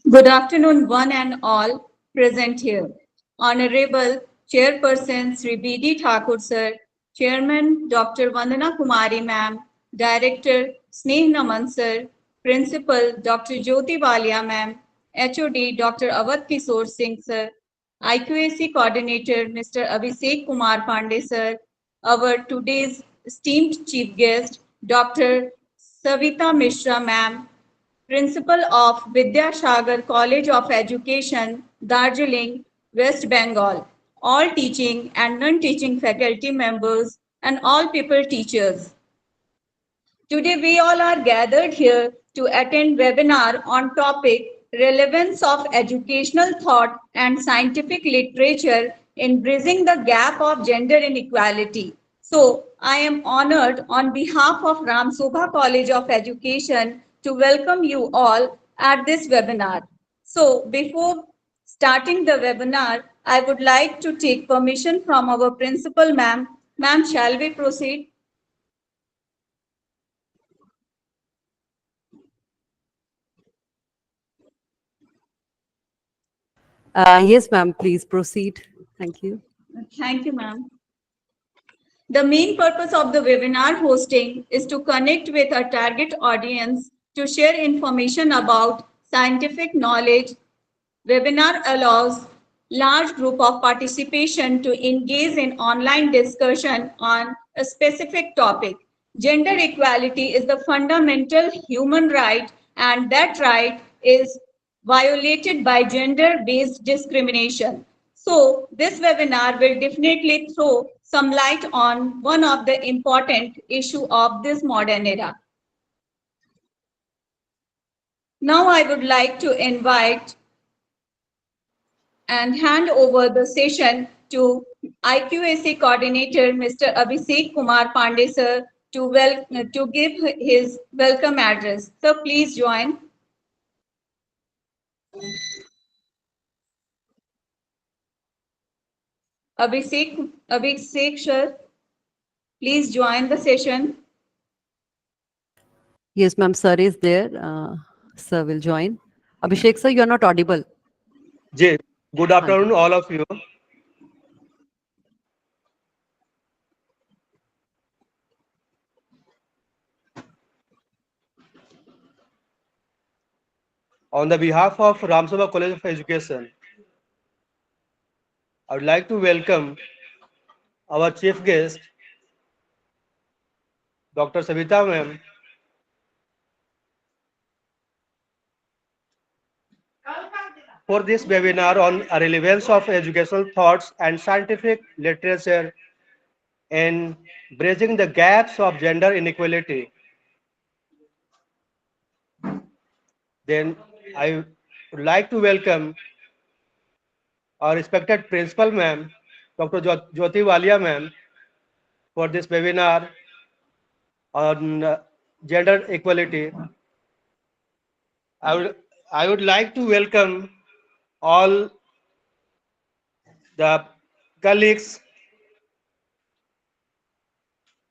Good afternoon, one and all present here. Honorable Chairperson Sri B.D. Thakur Sir, Chairman Dr. Vandana Kumari Ma'am, Director Sneh Naman Sir, Principal Dr. Jyoti Walia Ma'am, HOD Dr. Awadh Kishore Singh Sir, IQAC Coordinator Mr. Abhishek Kumar Pandey Sir, our today's esteemed Chief Guest Dr. Savita Mishra Ma'am, Principal of Vidyasagar College of Education, Darjeeling, West Bengal, all teaching and non-teaching faculty members, and all people teachers. Today we all are gathered here to attend webinar on topic relevance of educational thought and scientific literature in bridging the gap of gender inequality. So I am honored on behalf of Ram Sobha College of Education to welcome you all at this webinar. So before starting the webinar, I would like to take permission from our principal ma'am. Ma'am, shall we proceed? Yes, ma'am, please proceed. Thank you. Thank you, ma'am. The main purpose of the webinar hosting is to connect with our target audience to share information about scientific knowledge. Webinar allows large group of participation to engage in online discussion on a specific topic. Gender equality is the fundamental human right, and that right is violated by gender-based discrimination. So this webinar will definitely throw some light on one of the important issue of this modern era. Now I would like to invite and hand over the session to IQAC coordinator, Mr. Abhishek Kumar Pandey, sir, to give his welcome address. So please join. Abhishek, sir, please join the session. Yes, ma'am, sir is there. Sir will join. Abhishek, sir, you are not audible. Jay, good afternoon, all of you. On the behalf of Ram Sobha College of Education, I would like to welcome our chief guest, Dr. Savita ma'am, for this webinar on relevance of educational thoughts and scientific literature in bridging the gaps of gender inequality. Then I would like to welcome our respected principal ma'am, Dr. Jyoti Walia ma'am, for this webinar on gender equality. I would like to welcome all the colleagues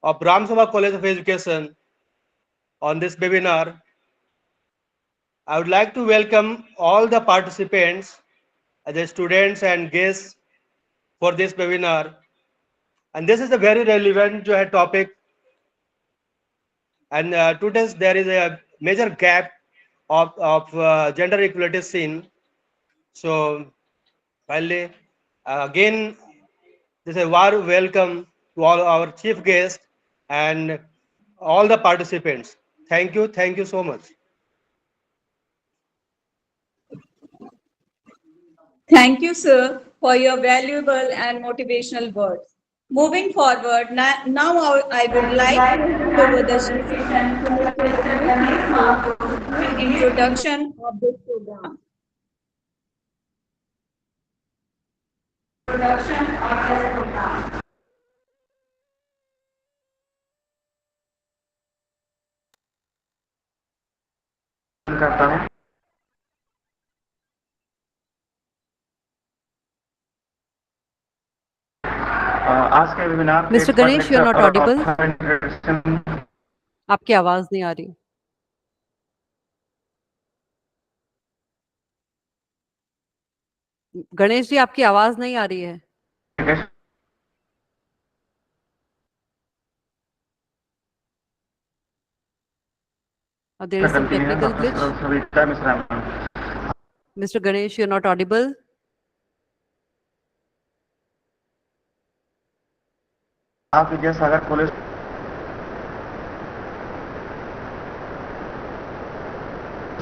of Ram Sobha College of Education on this webinar. I would like to welcome all the participants, the students and guests for this webinar. And this is a very relevant topic. And today there is a major gap of gender equality seen. So finally, again, this is a warm welcome to all our chief guests and all the participants. Thank you so much. Thank you, sir, for your valuable and motivational words. Moving forward, now I would like to hand over the session to Mr. Ganesh Mathur to give introduction of this program. करता हूँ। आज के webinar Mr. Ganesh, you are not audible. आपकी आवाज नहीं आ रही. गणेश जी, आपकी आवाज नहीं आ रही है. There is some करती हैं technical glitch. Doctor Savita Mishra ma'am. Mr. Ganesh, you're not audible. आप Vidyasagar college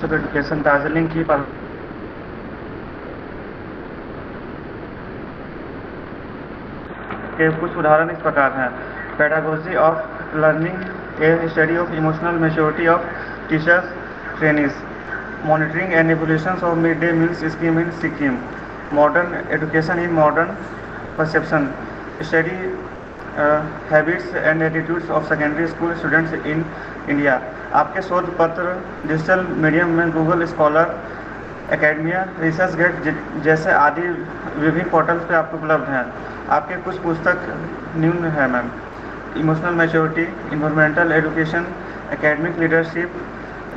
of education Darjeeling की के कुछ उदाहरण इस प्रकार हैं। Pedagogy of learning A study of emotional maturity of teachers trainees, monitoring and evolution of mid day meals scheme in Sikkim, modern education in modern perception, study habits and attitudes of secondary school students in India. आपके शोध पत्र digital medium में Google scholar, academia, research gate जैसे आदि विभिन्न portals पे आपको उपलब्ध हैं। आपके कुछ पुस्तक निम्न है ma'am: emotional maturity, environmental education, academic leadership,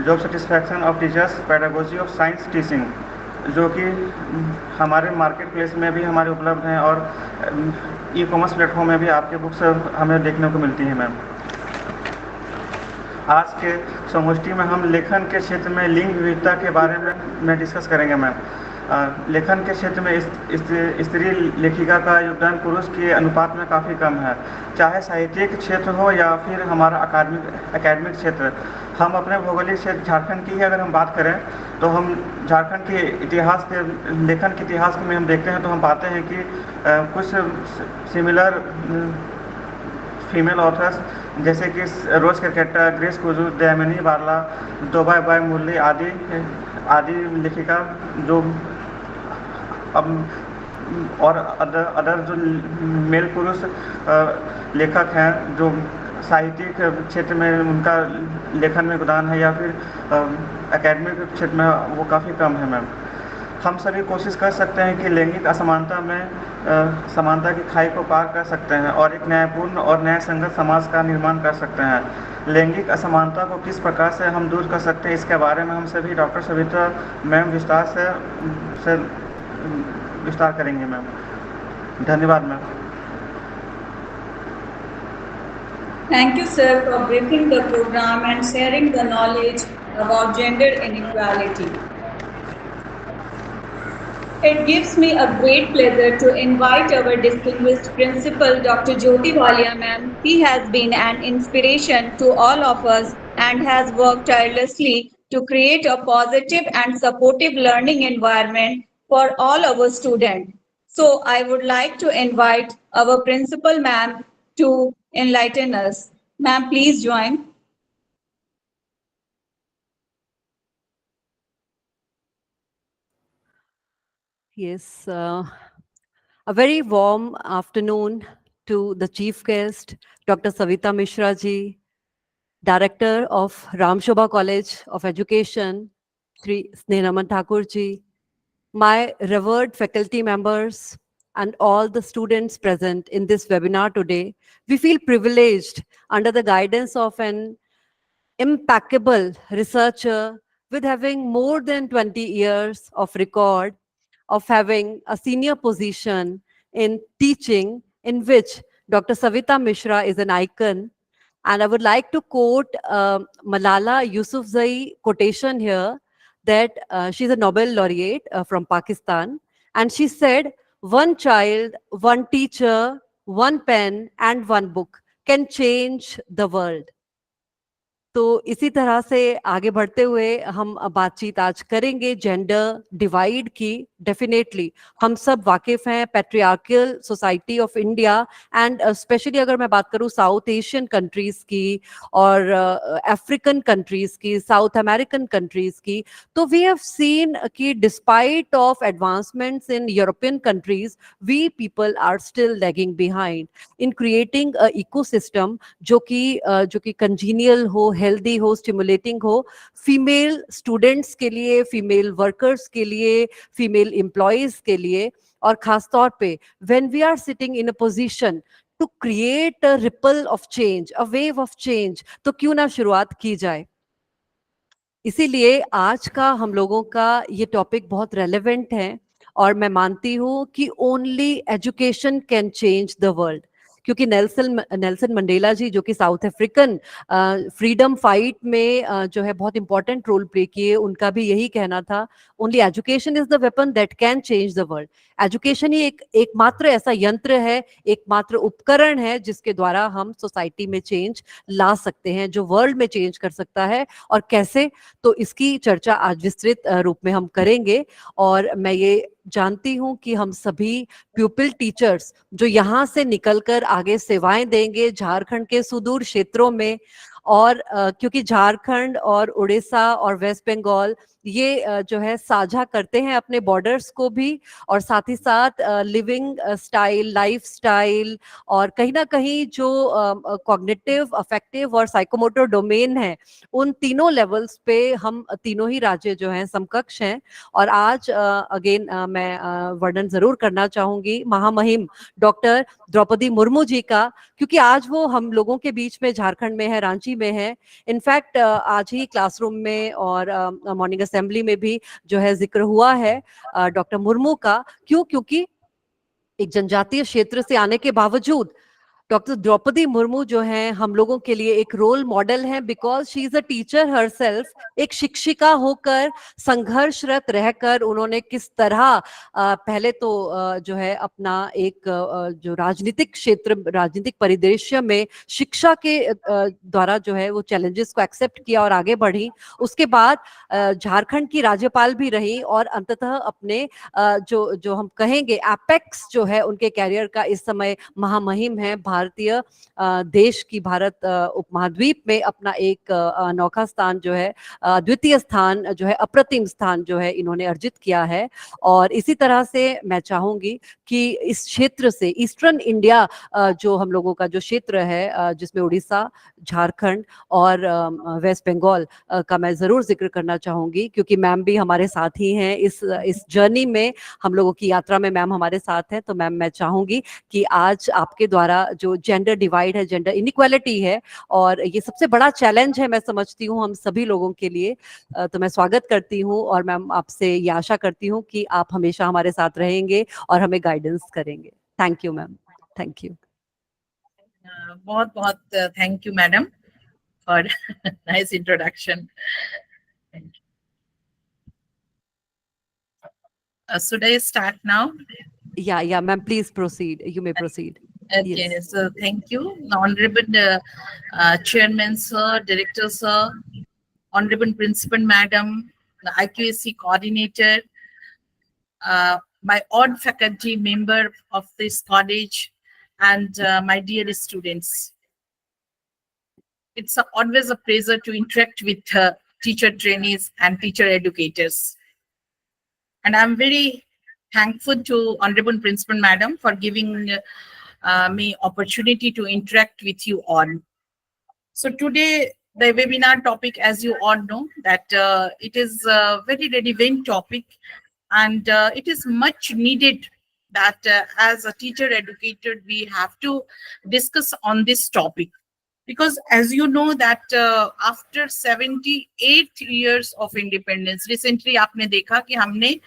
job satisfaction of teachers, pedagogy of science teaching, जो कि हमारे मार्केट प्लेस में भी हमारे उपलब्ध हैं और ई कॉमर्स प्लेटफॉर्म में भी आपके बुक्स हमें देखने को मिलती हैं मैम। आज के संगोष्ठी में हम लेखन के क्षेत्र में लिंग विविधता के बारे में डिस्कस करेंगे मैम। लेखन के क्षेत्र में स्त्री लेखिका का योगदान पुरुष के अनुपात में काफ़ी कम है, चाहे साहित्यिक क्षेत्र हो या फिर हमारा एकेडमिक क्षेत्र। हम अपने भौगोलिक क्षेत्र झारखंड की अगर हम बात करें तो हम झारखंड के इतिहास के लेखन के इतिहास में हम देखते हैं तो हम पाते हैं कि कुछ सिमिलर फीमेल ऑथर्स जैसे कि रोज क्रिकेटा, ग्रेस कुजू, दयामिनी बार्ला, दोबाई बाई मुरली आदि लेखिका जो अब और अदर जो मेल पुरुष लेखक हैं जो साहित्यिक क्षेत्र में उनका लेखन में योगदान है या फिर एकेडमिक क्षेत्र में वो काफ़ी कम है मैम। हम सभी कोशिश कर सकते हैं कि लैंगिक असमानता में समानता की खाई को पार कर सकते हैं और एक न्यायपूर्ण और न्याय संगत समाज का निर्माण कर सकते हैं। लैंगिक असमानता को किस प्रकार से हम दूर कर सकते हैं, इसके बारे में हम सभी डॉक्टर सविता मैम विस्तार करेंगे मैम। धन्यवाद ma'am. Thank you, sir, for briefing the program and sharing the knowledge about gender inequality. It gives me a great pleasure to invite our distinguished principal, Dr. Jyoti Walia ma'am. He has been an inspiration to all of us and has worked tirelessly to create a positive and supportive learning environment for all our students. So I would like to invite our principal ma'am to enlighten us. Ma'am, please join. Yes, a very warm afternoon to the chief guest, Dr. Savita Mishra ji, Director of Ram Shobha College of Education, Sri Snehraman Thakur ji, my revered faculty members, and all the students present in this webinar today. We feel privileged under the guidance of an impeccable researcher with having more than 20 years of record of having a senior position in teaching, in which Dr. Savita Mishra is an icon. And I would like to quote Malala Yousafzai quotation here, that she's a Nobel laureate from Pakistan. And she said, "One child, one teacher, one pen, and one book can change the world." तो इसी तरह से आगे बढ़ते हुए हम बातचीत आज करेंगे जेंडर डिवाइड की। डेफिनेटली हम सब वाकिफ हैं patriarchal society of India and specially अगर मैं बात करूं साउथ एशियन कंट्रीज की और अफ्रीकन कंट्रीज की, साउथ अमेरिकन कंट्रीज की, तो वी हैव सीन कि despite of advancements in European countries, we people are still lagging behind in creating a ecosystem जो कि कंजीनियल हो, हेल्दी हो, स्टिमुलेटिंग हो, फीमेल स्टूडेंट्स के लिए, फीमेल वर्कर्स के लिए, फीमेल एम्प्लॉयज के लिए, और खास तौर पे when we are sitting in a position to create a ripple of change, a wave of change, तो क्यों ना शुरुआत की जाए। इसीलिए आज का हम लोगों का ये टॉपिक बहुत रेलेवेंट है और मैं मानती हूँ कि only education can change the world, क्योंकि नेल्सन मंडेला जी जो कि साउथ अफ्रीकन फ्रीडम फाइट में जो है बहुत इंपॉर्टेंट रोल प्ले किए, उनका भी यही कहना था, only education is the weapon that can change the world. Education ही एकमात्र ऐसा यंत्र है, एकमात्र उपकरण है जिसके द्वारा हम सोसाइटी में चेंज ला सकते हैं, जो वर्ल्ड में चेंज कर सकता है। और कैसे, तो इसकी चर्चा आज विस्तृत रूप में हम करेंगे। और मैं ये जानती हूं कि हम सभी प्यूपिल टीचर्स जो यहाँ से निकलकर आगे सेवाएं देंगे झारखंड के सुदूर क्षेत्रों में, और क्योंकि झारखंड और उड़ीसा और वेस्ट बंगाल ये जो है साझा करते हैं अपने बॉर्डर्स को भी, और साथ ही साथ लिविंग स्टाइल, लाइफ स्टाइल, और कहीं ना कहीं जो कॉग्निटिव, अफेक्टिव और साइकोमोटर डोमेन है, उन तीनों लेवल्स पे हम तीनों ही राज्य जो हैं समकक्ष हैं। और आज अगेन मैं वर्णन जरूर करना चाहूंगी महामहिम डॉक्टर द्रौपदी मुर्मू जी का, क्योंकि आज वो हम लोगों के बीच में झारखंड में है, रांची में है। इनफैक्ट आज ही क्लासरूम में और मॉर्निंग असेंबली में भी जो है जिक्र हुआ है डॉक्टर मुर्मू का। क्यों? क्योंकि एक जनजातीय क्षेत्र से आने के बावजूद डॉक्टर द्रौपदी मुर्मू जो हैं हम लोगों के लिए एक रोल मॉडल हैं, because she is a teacher herself. एक शिक्षिका होकर, संघर्षरत रहकर उन्होंने किस तरह पहले तो जो है अपना एक जो राजनीतिक क्षेत्र, राजनीतिक परिदृश्य में शिक्षा के द्वारा जो है वो चैलेंजेस को एक्सेप्ट किया और आगे बढ़ी। उसके बाद झारखंड की राज्यपाल भी रही, और अंततः अपने जो हम कहेंगे एपेक्स जो है उनके कैरियर का इस समय महामहिम है। भारतीय देश की, भारत उपमहाद्वीप में अपना एक अनोखा स्थान जो है, द्वितीय स्थान जो है, अप्रतिम स्थान जो है इन्होंने अर्जित किया है। और इसी तरह से मैं चाहूंगी कि इस क्षेत्र से, ईस्टर्न इंडिया जो हम लोगों का जो क्षेत्र है, जिसमें उड़ीसा, झारखंड और वेस्ट बंगाल का मैं जरूर जिक्र करना चाहूंगी, क्योंकि मैम भी हमारे साथ ही हैं इस जर्नी में, हम लोगों की यात्रा में मैम हमारे साथ हैं। तो मैम, मैं चाहूंगी कि आज आपके द्वारा जो जेंडर डिवाइड है, जेंडर इनइक्वालिटी है, और ये सबसे बड़ा चैलेंज है मैं समझती हूँ हम सभी लोगों के लिए, तो मैं स्वागत करती हूँ। और मैम आपसे ये आशा करती हूँ कि आप हमेशा हमारे साथ रहेंगे और हमें गाइडेंस करेंगे। Thank you ma'am, thank you. बहुत बहुत thank you madam for nice introduction. Should I start now? Yeah, ma'am, please proceed. You may proceed. Okay, Yes. so thank you, Honorable Chairman Sir, Director Sir, Honorable Principal Madam, the IQAC Coordinator, my odd faculty member of this college, and my dear students. It's always a pleasure to interact with teacher trainees and teacher educators. And I'm very thankful to Honorable Principal Madam for giving me opportunity to interact with you all. So today, the webinar topic, as you all know, that it is a very relevant topic, and it is much needed that as a teacher educator, we have to discuss on this topic. Because as you know that after 78 years of independence, recently आपने देखा कि हमने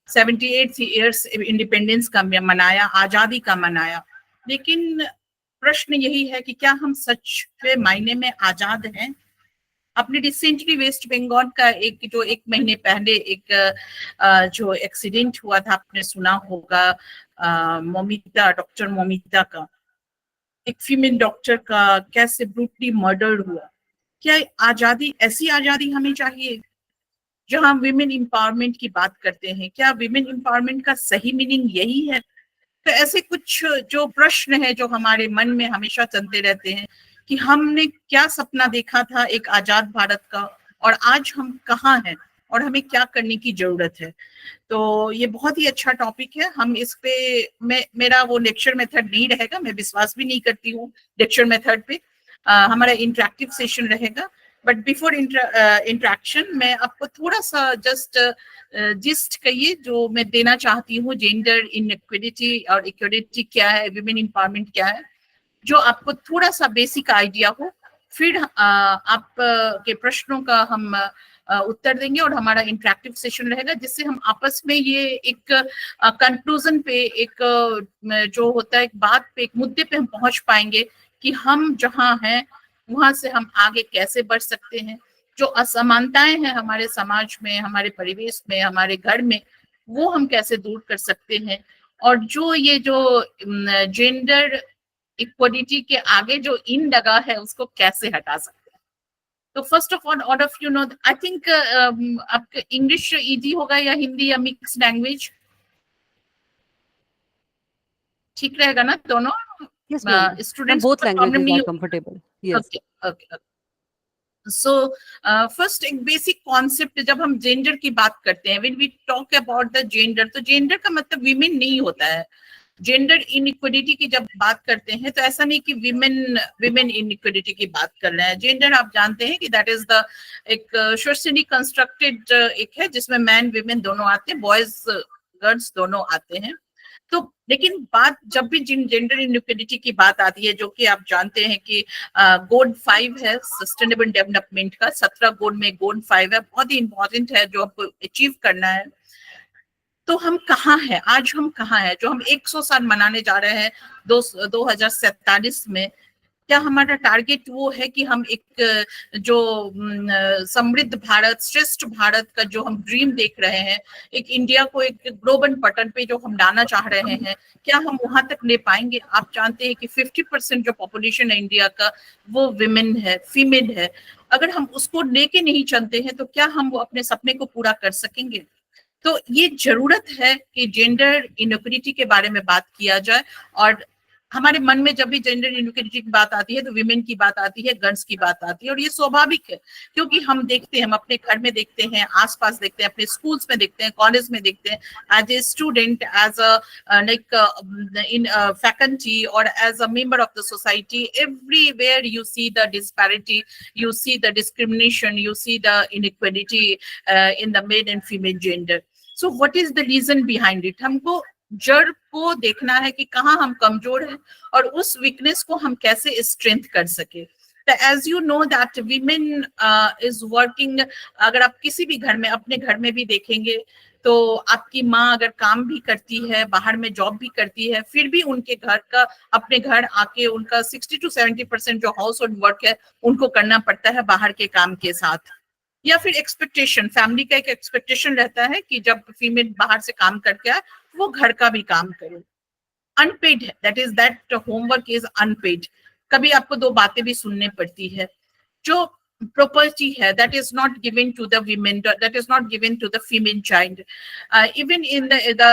78 years independence का मनाया, आजादी का मनाया, लेकिन प्रश्न यही है कि क्या हम सच में मायने में आजाद हैं? अपने रिसेंटली वेस्ट बंगाल का एक महीने पहले एक जो एक्सीडेंट हुआ था, आपने सुना होगा, मोमिता, डॉक्टर मोमिता का, एक फीमेल डॉक्टर का कैसे ब्रूटली मर्डर हुआ। क्या आजादी, ऐसी आजादी हमें चाहिए जहां विमेन एम्पावरमेंट की बात करते हैं? क्या विमेन एम्पावरमेंट का सही मीनिंग यही है? तो ऐसे कुछ जो प्रश्न है जो हमारे मन में हमेशा चलते रहते हैं कि हमने क्या सपना देखा था एक आजाद भारत का, और आज हम कहाँ हैं और हमें क्या करने की जरूरत है। तो ये बहुत ही अच्छा टॉपिक है। हम इस पे मेरा वो लेक्चर मेथड नहीं रहेगा, मैं विश्वास भी नहीं करती हूँ लेक्चर मेथड पे, हमारा इंटरेक्टिव सेशन रहेगा। बट बिफोर इंटरेक्शन मैं आपको थोड़ा सा जिस्ट कहिए जो मैं देना चाहती हूँ, जेंडर इनइक्वालिटी और इक्वालिटी क्या है, विमेन एम्पावरमेंट क्या है, जो आपको थोड़ा सा बेसिक आइडिया हो। फिर आप के प्रश्नों का हम उत्तर देंगे और हमारा इंटरेक्टिव सेशन रहेगा, जिससे हम आपस में ये एक कंक्लूजन पे, एक जो होता है एक बात पे, एक मुद्दे पे हम पहुंच पाएंगे कि हम जहां हैं वहां से हम आगे कैसे बढ़ सकते हैं, जो असमानताएं हैं हमारे समाज में, हमारे परिवेश में, हमारे घर में, वो हम कैसे दूर कर सकते हैं, और जो ये जो जेंडर इक्वलिटी के आगे जो इन लगा है उसको कैसे हटा सकते हैं। तो first of all of you know, I think आपका इंग्लिश इजी होगा या हिंदी या मिक्स लैंग्वेज ठीक रहेगा ना दोनों? Yes, ma'am. Students Both languages are comfortable. Yes. Okay okay. So first एक बेसिक कॉन्सेप्ट, जब हम जेंडर की बात करते हैं, when we talk about the gender, तो जेंडर का मतलब विमेन नहीं होता है। जेंडर इनइक्वलिटी की जब बात करते हैं तो ऐसा नहीं कि विमेन इनइक्वलिटी की बात कर रहे हैं। जेंडर आप जानते हैं कि दैट इज द एक सोशली कंस्ट्रक्टेड एक है, जिसमें मैन विमेन दोनों आते हैं, बॉयज गर्ल्स दोनों आते हैं। तो लेकिन बात जब भी जेंडर इनइक्वलिटी की बात आती है, जो कि आप जानते हैं कि गोल 5 है सस्टेनेबल डेवलपमेंट का, 17 गोल में गोल 5 है, बहुत ही इंपॉर्टेंट है जो आपको अचीव करना है। तो हम कहाँ हैं आज, हम कहाँ हैं जो हम 100 साल मनाने जा रहे हैं 2047 में? क्या हमारा टारगेट वो है कि हम एक जो समृद्ध भारत, श्रेष्ठ भारत का जो हम ड्रीम देख रहे हैं, एक इंडिया को एक ग्लोबल पटल पे जो हम लाना चाह रहे हैं, क्या हम वहां तक ले पाएंगे? आप जानते हैं कि 50% जो पॉपुलेशन है इंडिया का वो विमेन है, फीमेल है। अगर हम उसको लेके नहीं चलते हैं तो क्या हम वो अपने सपने को पूरा कर सकेंगे? तो ये जरूरत है कि जेंडर इनइक्वलिटी के बारे में बात किया जाए, और हमारे मन में जब भी जेंडर इनइक्वलिटी की बात आती है तो विमेन की बात आती है, गर्ल्स की बात आती है, और ये स्वाभाविक है, क्योंकि हम देखते हैं, हम अपने घर में देखते हैं, आसपास देखते हैं, अपने स्कूल्स में देखते हैं, कॉलेज में देखते हैं, as a student, as a like in faculty और as a member of the society, everywhere you see the disparity, you see the discrimination, you see the inequality in the male and female gender. So what is the reason behind it? हमको जड़ को देखना है कि कहाँ हम कमजोर हैं और उस वीकनेस को हम कैसे स्ट्रेंथ कर सके। तो as you know that women is working, अगर आप किसी भी घर में, अपने घर में भी देखेंगे तो आपकी माँ अगर काम भी करती है, बाहर में जॉब भी करती है, फिर भी उनके घर का, अपने घर आके उनका 60 to 70% जो हाउस होल्ड वर्क है उनको करना पड़ता है बाहर के काम के साथ। या फिर एक्सपेक्टेशन, फैमिली का एक एक्सपेक्टेशन रहता है कि जब फीमेल बाहर से काम करके आए वो घर का भी काम करे। अनपेड है, दैट होमवर्क इज अनपेड। कभी आपको 2 बातें भी सुनने पड़ती है। जो property है, that is not given to the women, that is not given to the female child. Even in the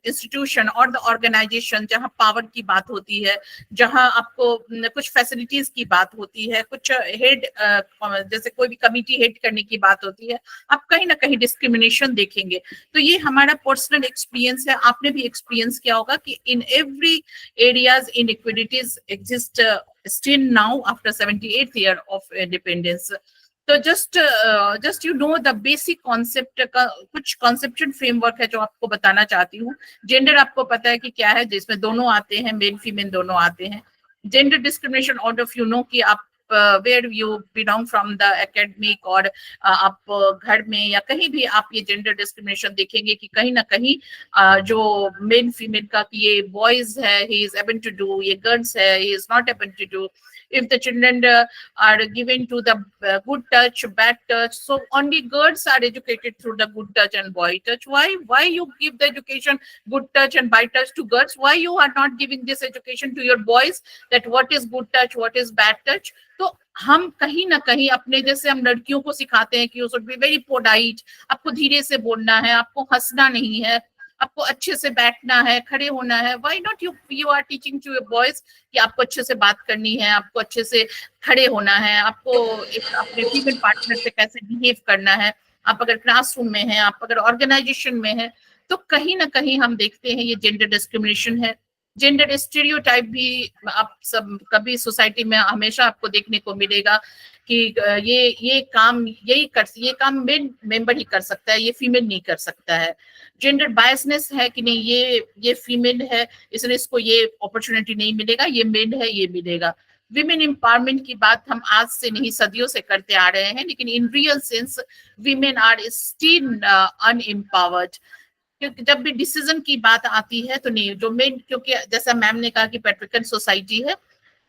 institution or the organization जहाँ पावर की बात होती है, जहाँ आपको कुछ फैसिलिटीज की बात होती है, कुछ हेड, जैसे कोई भी कमिटी हेड करने की बात होती है, आप कहीं ना कहीं डिस्क्रिमिनेशन देखेंगे। तो ये हमारा पर्सनल एक्सपीरियंस है, आपने भी एक्सपीरियंस किया होगा कि in every areas inequalities exist still now after 78th year of independence. तो just you know the basic concept का कुछ conceptual framework है जो आपको बताना चाहती हूँ। जेंडर आपको पता है कि क्या है, जिसमें दोनों आते हैं, मेल फीमेल दोनों आते हैं। Gender discrimination, all of you know कि आप where you belong from the academic और आप घर में या कहीं भी आप ये जेंडर डिस्क्रिमिनेशन देखेंगे कि कहीं ना कहीं जो मेल फीमेल का, कि ये बॉयज है he is able to do, ये गर्ल्स है he is not able to do. If the children are given to the good touch, bad touch, so only girls are educated through the good touch and boy touch. Why you give the education good touch and bad touch to girls? Why you are not giving this education to your boys, that what is good touch, what is bad touch? तो हम कहीं ना कहीं अपने, जैसे हम लड़कियों को सिखाते हैं कि you should be very polite, आपको धीरे से बोलना है, आपको हंसना नहीं है, आपको अच्छे से बैठना है, खड़े होना है। Why not you are teaching to your boys कि आपको अच्छे से बात करनी है, आपको अच्छे से खड़े होना है, आपको अपने फीमेल पार्टनर से कैसे बिहेव करना है। आप अगर क्लासरूम में हैं, आप अगर ऑर्गेनाइजेशन में हैं, तो कहीं ना कहीं हम देखते हैं ये जेंडर डिस्क्रिमिनेशन है। जेंडर स्टीरियोटाइप भी आप सब कभी सोसाइटी में हमेशा आपको देखने को मिलेगा कि ये काम मेल मेंबर ही कर सकता है, ये फीमेल नहीं कर सकता है। जेंडर बायसनेस है कि नहीं, ये फीमेल है इसलिए इसको ये अपॉर्चुनिटी नहीं मिलेगा, ये मेल है ये मिलेगा। विमेन एम्पावरमेंट की बात हम आज से नहीं सदियों से करते आ रहे हैं, लेकिन in real sense women are still unempowered. क्योंकि जब भी डिसीजन की बात आती है तो नहीं, जो मेन, क्योंकि जैसा मैम ने कहा कि पेट्रिकन सोसाइटी है,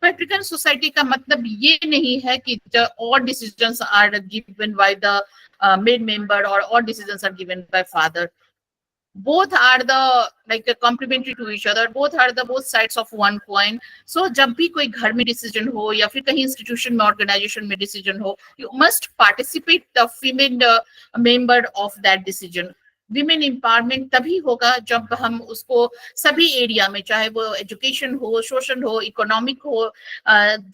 पेट्रिकन सोसाइटी का मतलब ये नहीं है कि all decisions are given by the main member or all decisions are given by father. Both are the like complementary to each other, both are the both sides of one coin. So जब भी कोई घर में decision हो या फिर कहीं institution में, ऑर्गेनाइजेशन में डिसीजन हो, you must participate the female member of that decision. Women empowerment तभी होगा जब हम उसको सभी एरिया में, चाहे वो एजुकेशन हो, सोशल हो, इकोनॉमिक हो,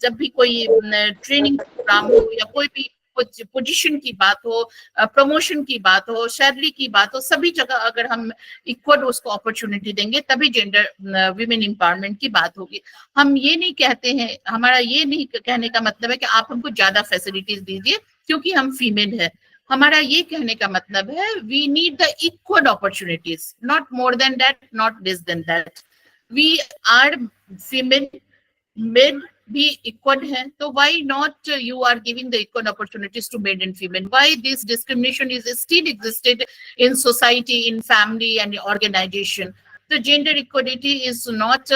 जब भी कोई ट्रेनिंग प्रोग्राम हो या कोई भी पोजीशन की बात हो, प्रमोशन की बात हो, सैलरी की बात हो, सभी जगह अगर हम इक्वल उसको अपॉर्चुनिटी देंगे तभी जेंडर विमेन एम्पावरमेंट की बात होगी। हम ये नहीं कहते हैं, हमारा ये नहीं कहने का मतलब है कि आप हमको ज्यादा फैसिलिटीज दीजिए क्योंकि हम फीमेल है। हमारा ये कहने का मतलब है we need the equal opportunities, not more than that, not less than that. We are female, male भी इक्वल है, तो why not you are giving the equal opportunities to male and female? Why this discrimination is still existed in society, in family and organisation? The gender equality is not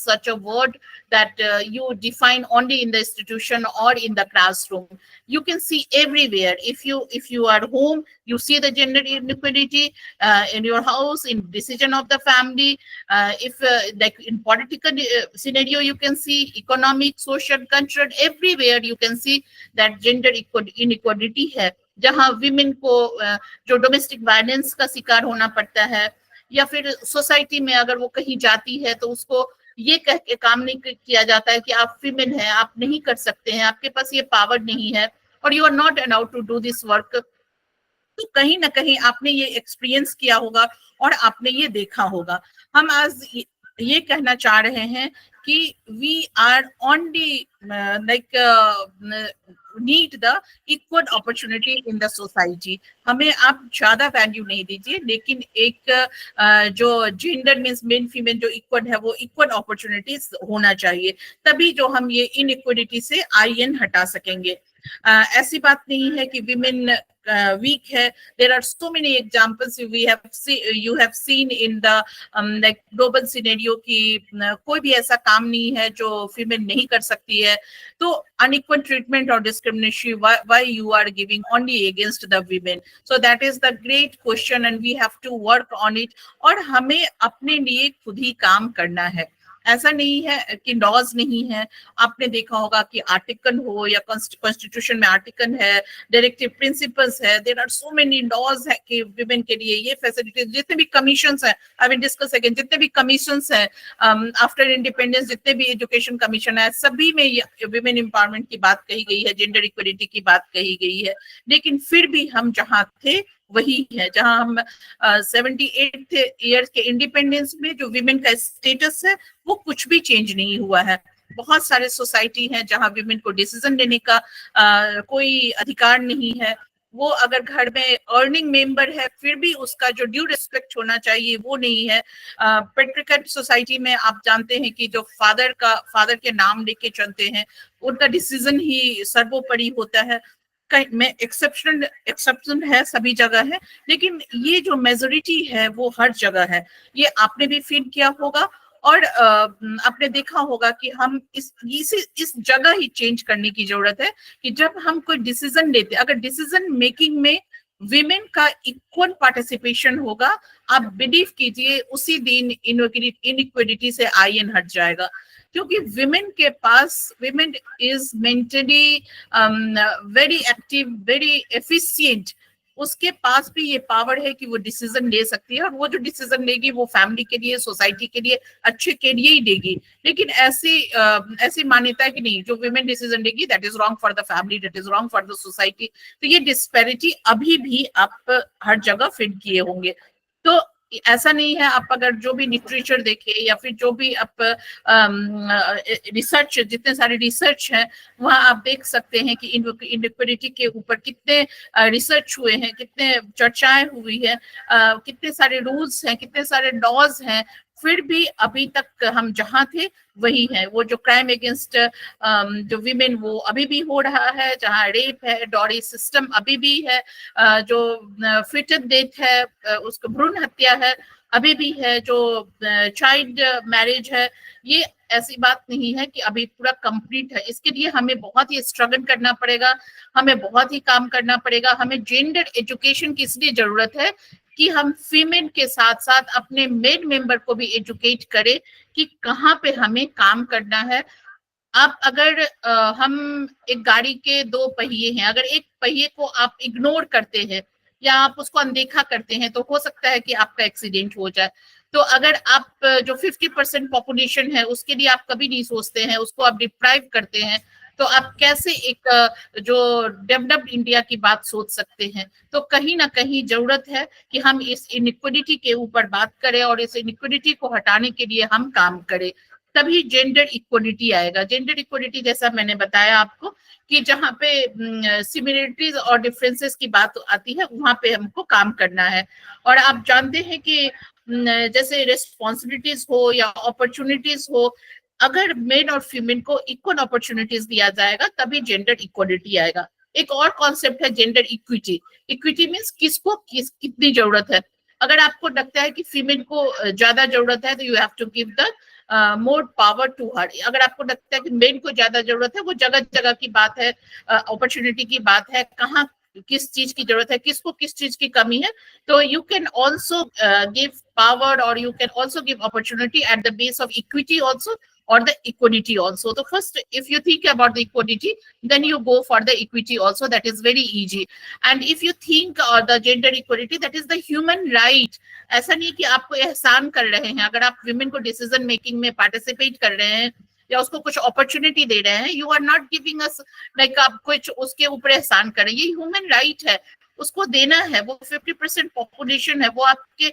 such a word that you define only in the institution or in the classroom. You can see everywhere. If you are home, you see the gender inequality in your house, in decision of the family. If like in political scenario, you can see economic, social, cultural, everywhere you can see that gender inequality है, जहाँ women को जो domestic violence का शिकार होना पड़ता है, या फिर सोसाइटी में अगर वो कहीं जाती है तो उसको ये कह के काम नहीं किया जाता है कि आप फीमेल हैं, आप नहीं कर सकते हैं, आपके पास ये पावर नहीं है, और you are not allowed to do this work. तो कहीं ना कहीं आपने ये एक्सपीरियंस किया होगा और आपने ये देखा होगा। हम आज ये कहना चाह रहे हैं कि we are only need the equal opportunity in the society. हमें आप ज्यादा वैल्यू नहीं दीजिए, लेकिन एक जो जेंडर मीन्स मेन फीमेल जो इक्वल है वो इक्वल अपॉर्चुनिटीज होना चाहिए, तभी जो हम ये इनइक्वलिटी से आईएन हटा सकेंगे। ऐसी बात नहीं है कि विमेन weak है। There are so many examples you have seen in the like global scenario कि कोई भी ऐसा काम नहीं है जो फीमेल नहीं कर सकती है। तो unequal treatment or discrimination, why you are giving only against the women? So that is the great question and we have to work on it। और हमें अपने लिए खुद ही काम करना है। ऐसा नहीं है कि लॉज नहीं है। आपने देखा होगा कि आर्टिकल हो या कॉन्स्टिट्यूशन में आर्टिकल है, डायरेक्टिव प्रिंसिपल्स है, there are so many laws है कि विमेन के लिए ये फैसिलिटीज, जितने भी कमीशंस है, आई विल डिस्कस अगेन, जितने भी कमीशंस है आफ्टर इंडिपेंडेंस, जितने भी एजुकेशन कमीशन है, सभी में विमेन एम्पावरमेंट की बात कही गई है, जेंडर इक्वलिटी की बात कही गई है। लेकिन फिर भी हम जहाँ थे वही है जहां हम 78 ईयर्स के इंडिपेंडेंस में जो विमेन का स्टेटस है वो कुछ भी चेंज नहीं हुआ है। बहुत सारे सोसाइटी हैं जहां विमेन को डिसीजन लेने का कोई अधिकार नहीं है। वो अगर घर में अर्निंग मेंबर है फिर भी उसका जो ड्यू रिस्पेक्ट होना चाहिए वो नहीं है। पेट्रिकल सोसाइटी में आप जानते हैं कि जो फादर के नाम लेके चलते हैं उनका डिसीजन ही सर्वोपरि होता है। में एक्सेप्शन है, सभी जगह है, लेकिन ये जो मेजोरिटी है वो हर जगह है। ये आपने भी फील किया होगा और आपने देखा होगा कि हम इस जगह ही चेंज करने की जरूरत है कि जब हम कोई डिसीजन लेते, अगर डिसीजन मेकिंग में विमेन का इक्वल पार्टिसिपेशन होगा, आप बिलीव कीजिए उसी दिन इनइक्वालिटी से आईएन हट जाएगा। क्योंकि women is mentally very active, very efficient, उसके पास भी ये पावर है कि वो डिसीजन ले सकती है और वो जो डिसीजन लेगी वो फैमिली के लिए, सोसाइटी के लिए, अच्छे के लिए ही लेगी। लेकिन ऐसी मान्यता है कि नहीं, जो विमेन डिसीजन लेगी that is wrong for the family, that is wrong for the society. तो ये डिस्पैरिटी अभी भी आप हर जगह फील किए होंगे। तो ऐसा नहीं है, आप अगर जो भी लिटरेचर देखे या फिर जो भी आप रिसर्च, जितने सारे रिसर्च हैं वहाँ आप देख सकते हैं कि इनइक्वालिटी के ऊपर कितने रिसर्च हुए हैं, कितने चर्चाएं हुई है, कितने सारे रूल्स हैं, कितने सारे लॉज हैं फिर भी अभी तक हम जहां थे वही है। वो जो क्राइम अगेंस्ट जो विमेन वो अभी भी हो रहा है, जहाँ रेप है, डॉरी सिस्टम अभी भी है, जो फिटेड डेथ है, उसको भ्रूण हत्या है अभी भी है, जो चाइल्ड मैरिज है, ये ऐसी बात नहीं है कि अभी पूरा कंप्लीट है। इसके लिए हमें बहुत ही स्ट्रगल करना पड़ेगा, हमें बहुत ही काम करना पड़ेगा। हमें जेंडर एजुकेशन की इसलिए जरूरत है कि हम फीमेल के साथ साथ अपने मेल मेंबर को भी एजुकेट करें कि कहाँ पे हमें काम करना है। आप अगर हम एक गाड़ी के दो पहिए हैं, अगर एक पहिए को आप इग्नोर करते हैं या आप उसको अनदेखा करते हैं तो हो सकता है कि आपका एक्सीडेंट हो जाए। तो अगर आप जो 50% पॉपुलेशन है उसके लिए आप कभी नहीं सोचते हैं, उसको आप डिप्राइव करते हैं, तो आप कैसे एक जो डेवलप्ड इंडिया की बात सोच सकते हैं। तो कहीं ना कहीं जरूरत है कि हम इस इनइक्वालिटी के ऊपर बात करें और इस इनइक्वालिटी को हटाने के लिए हम काम करें, तभी जेंडर इक्वलिटी आएगा। जेंडर इक्वलिटी जैसा मैंने बताया आपको कि जहाँ पे सिमिलरिटीज और डिफरेंसेस की बात आती है वहां पे हमको काम करना है। और आप जानते हैं कि जैसे रिस्पॉन्सिबिलिटीज हो या अपॉर्चुनिटीज हो, अगर मेल और फीमेल को इक्वल अपॉर्चुनिटीज दिया जाएगा तभी जेंडर इक्वलिटी आएगा। एक और कॉन्सेप्ट है जेंडर इक्विटी। इक्विटी मीन्स किसको कितनी जरूरत है। अगर आपको लगता है कि फीमेल को ज्यादा जरूरत है तो you have to give the more power to her. अगर आपको लगता है कि मेल को ज्यादा जरूरत है, वो जगह जगह की बात है, अपॉर्चुनिटी की बात है, कहाँ किस चीज की जरूरत है, किसको किस चीज की कमी है, तो you can also give power और you can also give opportunity at the base of equity also or the equality also. So first, if you think about the equality, then you go for the equity also. That is very easy. And if you think the gender equality, that is the human right. ऐसा नहीं कि आपको एहसान कर रहे हैं। अगर आप विमेन को डिसीजन मेकिंग में पार्टिसिपेट कर रहे हैं या उसको कुछ अपॉर्चुनिटी दे रहे हैं, you are not giving us like आप कुछ उसके ऊपर एहसान करें। ये ह्यूमन राइट है, उसको देना है। वो 50% पॉपुलेशन है, वो आपके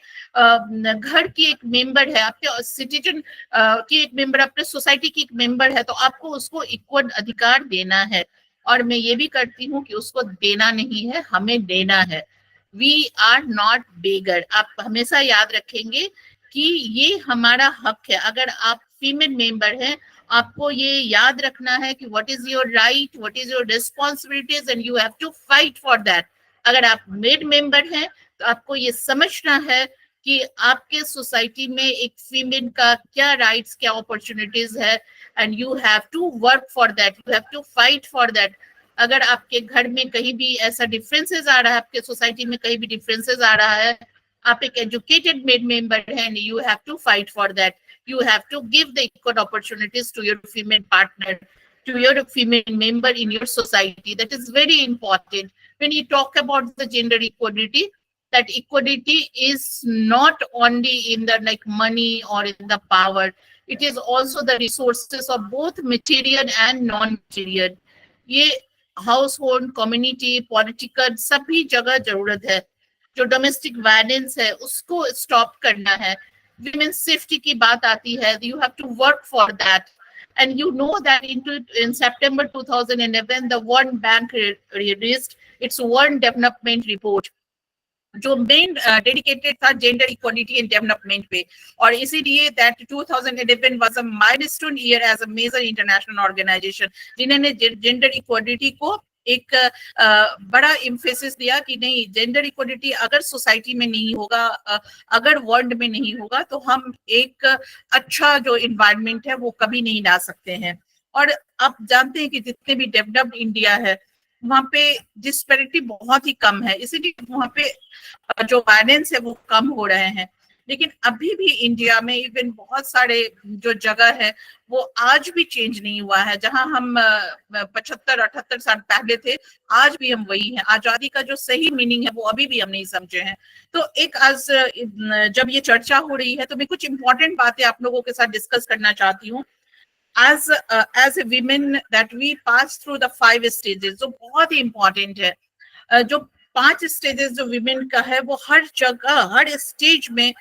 घर की एक मेंबर है, आपके सिटीजन की एक मेंबर, अपने सोसाइटी की एक मेंबर है, तो आपको उसको इक्वल अधिकार देना है। और मैं ये भी करती हूँ कि उसको देना नहीं है, हमें देना है। वी आर नॉट बेगर। आप हमेशा याद रखेंगे कि ये हमारा हक है। अगर आप फीमेल मेंबर हैं, आपको ये याद रखना है कि what is your right, what is your responsibilities, and you have to fight for that. अगर आप मेड मेंबर हैं तो आपको ये समझना है कि आपके सोसाइटी में एक फीमेल का क्या राइट्स, क्या अपॉर्चुनिटीज है, and you have to work for that, you have to fight for that. अगर आपके घर में कहीं भी ऐसा डिफरेंसेस आ रहा है, आपके सोसाइटी में कहीं भी डिफरेंसेस आ रहा है, आप एक एजुकेटेड मेड मेंबर हैं, you have to fight for that. You have to give the equal opportunities to your female partner, to your female member in your society. That is very important. When you talk about the gender equality, that equality is not only in the like money or in the power. It is also the resources of both material and non-material. ये household, community, political सभी जगह जरूरत है। जो domestic violence है उसको stop करना है। women's safety की बात आती है, you have to work for that. And you know that in September 2011 the World Bank released its World Development Report, जो मेन डेडिकेटेड था जेंडर इक्वालिटी एंड डेवलपमेंट पे। और इसीलिए that 2011 was a milestone year as a major international organisation, जिन्होंने gender equality को एक बड़ा emphasis दिया कि नहीं, जेंडर इक्वालिटी अगर सोसाइटी में नहीं होगा, अगर वर्ल्ड में नहीं होगा, तो हम एक अच्छा जो इन्वायरमेंट है वो कभी नहीं ला सकते हैं। और आप जानते हैं कि जितने भी डेवलप्ड इंडिया है वहां पे डिस्पैरिटी बहुत ही कम है, इसीलिए वहां पे जो वायलेंस है वो कम हो रहे हैं। लेकिन अभी भी इंडिया में इवन बहुत सारे जो जगह है वो आज भी चेंज नहीं हुआ है। जहां हम 75-78 साल पहले थे, आज भी हम वही हैं। आजादी का जो सही मीनिंग है वो अभी भी हम नहीं समझे हैं। तो एक आज जब ये चर्चा हो रही है तो मैं कुछ इंपॉर्टेंट बातें आप लोगों के साथ डिस्कस करना चाहती हूँ। as a women that we pass through the 5 stages, जो बहुत ही important है। जो 5 stages जो women का है वो हर जगह, हर स्टेज में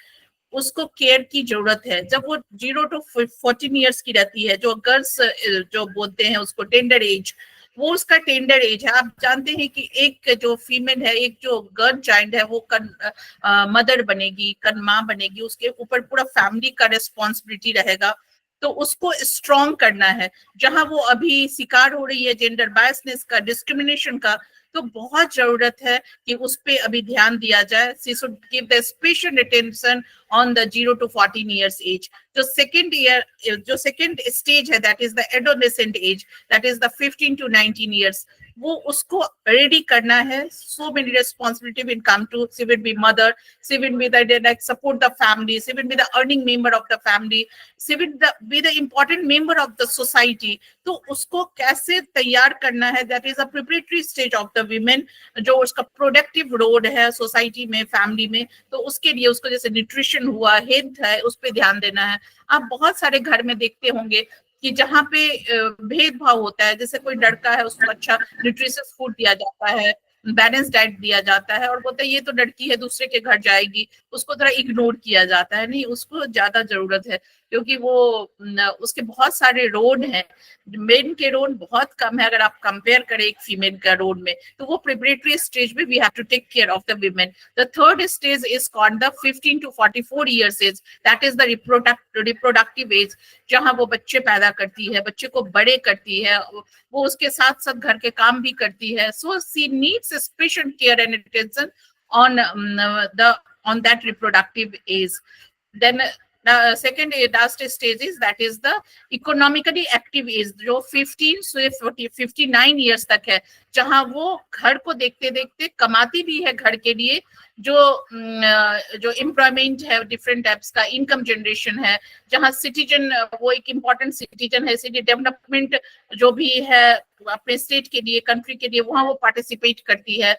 उसको केयर की जरूरत है। जब वो 0 to 14 years की रहती है, जो गर्ल्स जो बोलते हैं उसको टेंडर एज, वो उसका टेंडर एज है। आप जानते हैं कि एक जो फीमेल है, एक जो गर्ल चाइल्ड है, वो मदर बनेगी, माँ बनेगी, उसके ऊपर पूरा फैमिली का रिस्पॉन्सिबिलिटी रहेगा। तो उसको स्ट्रॉन्ग करना है। जहां वो अभी शिकार हो रही है जेंडर बायसनेस का, डिस्क्रिमिनेशन का, तो बहुत जरूरत है कि उस पे अभी ध्यान दिया जाए। She should give the special attention on the 0 to 14 years age. जो सेकेंड स्टेज है, that is the adolescent age, that is the 15 to 19 years, वो उसको रेडी करना है। So many responsibility will come to, she will be mother, she will be the support the family, she will be the earning member of the family, she will be the important member of the society. तो उसको कैसे तैयार करना है, that is a preparatory stage of the women, जो उसका productive role है society में, फैमिली में। तो उसके लिए उसको जैसे न्यूट्रिशन हुआ, हेल्थ है, उस पर ध्यान देना है। आप बहुत सारे घर में देखते होंगे कि जहाँ पे भेदभाव होता है, जैसे कोई लड़का है उसको अच्छा न्यूट्रिशियस फूड दिया जाता है, बैलेंस डाइट दिया जाता है, और बोलते हैं ये तो लड़की है, दूसरे के घर जाएगी, उसको थोड़ा इग्नोर किया जाता है। नहीं, उसको ज्यादा जरूरत है, क्योंकि वो उसके बहुत सारे रोल हैं। मेन के रोल बहुत कम है अगर आप कंपेयर करें एक फीमेल का रोल में। तो वो प्रिपरेटरी स्टेज में we have to take care of the women. The third stage is called the 15 to 44 years age, that is the reproductive age, जहां वो बच्चे पैदा करती है, बच्चे को बड़े करती है, वो उसके साथ साथ घर के काम भी करती है। So she needs special care and attention on that reproductive age. Then second last stage is, that is the economically active age, जो 15 से 59 years तक है, जहां वो घर को देखते देखते कमाती भी है घर के लिए, जो एम्प्लॉयमेंट है, डिफरेंट टाइप्स का इनकम जनरेशन है, जहां सिटीजन, वो एक इम्पॉर्टेंट सिटीजन है, सिटी डेवलपमेंट जो भी है अपने स्टेट के लिए, कंट्री के लिए, वहां वो पार्टिसिपेट करती है।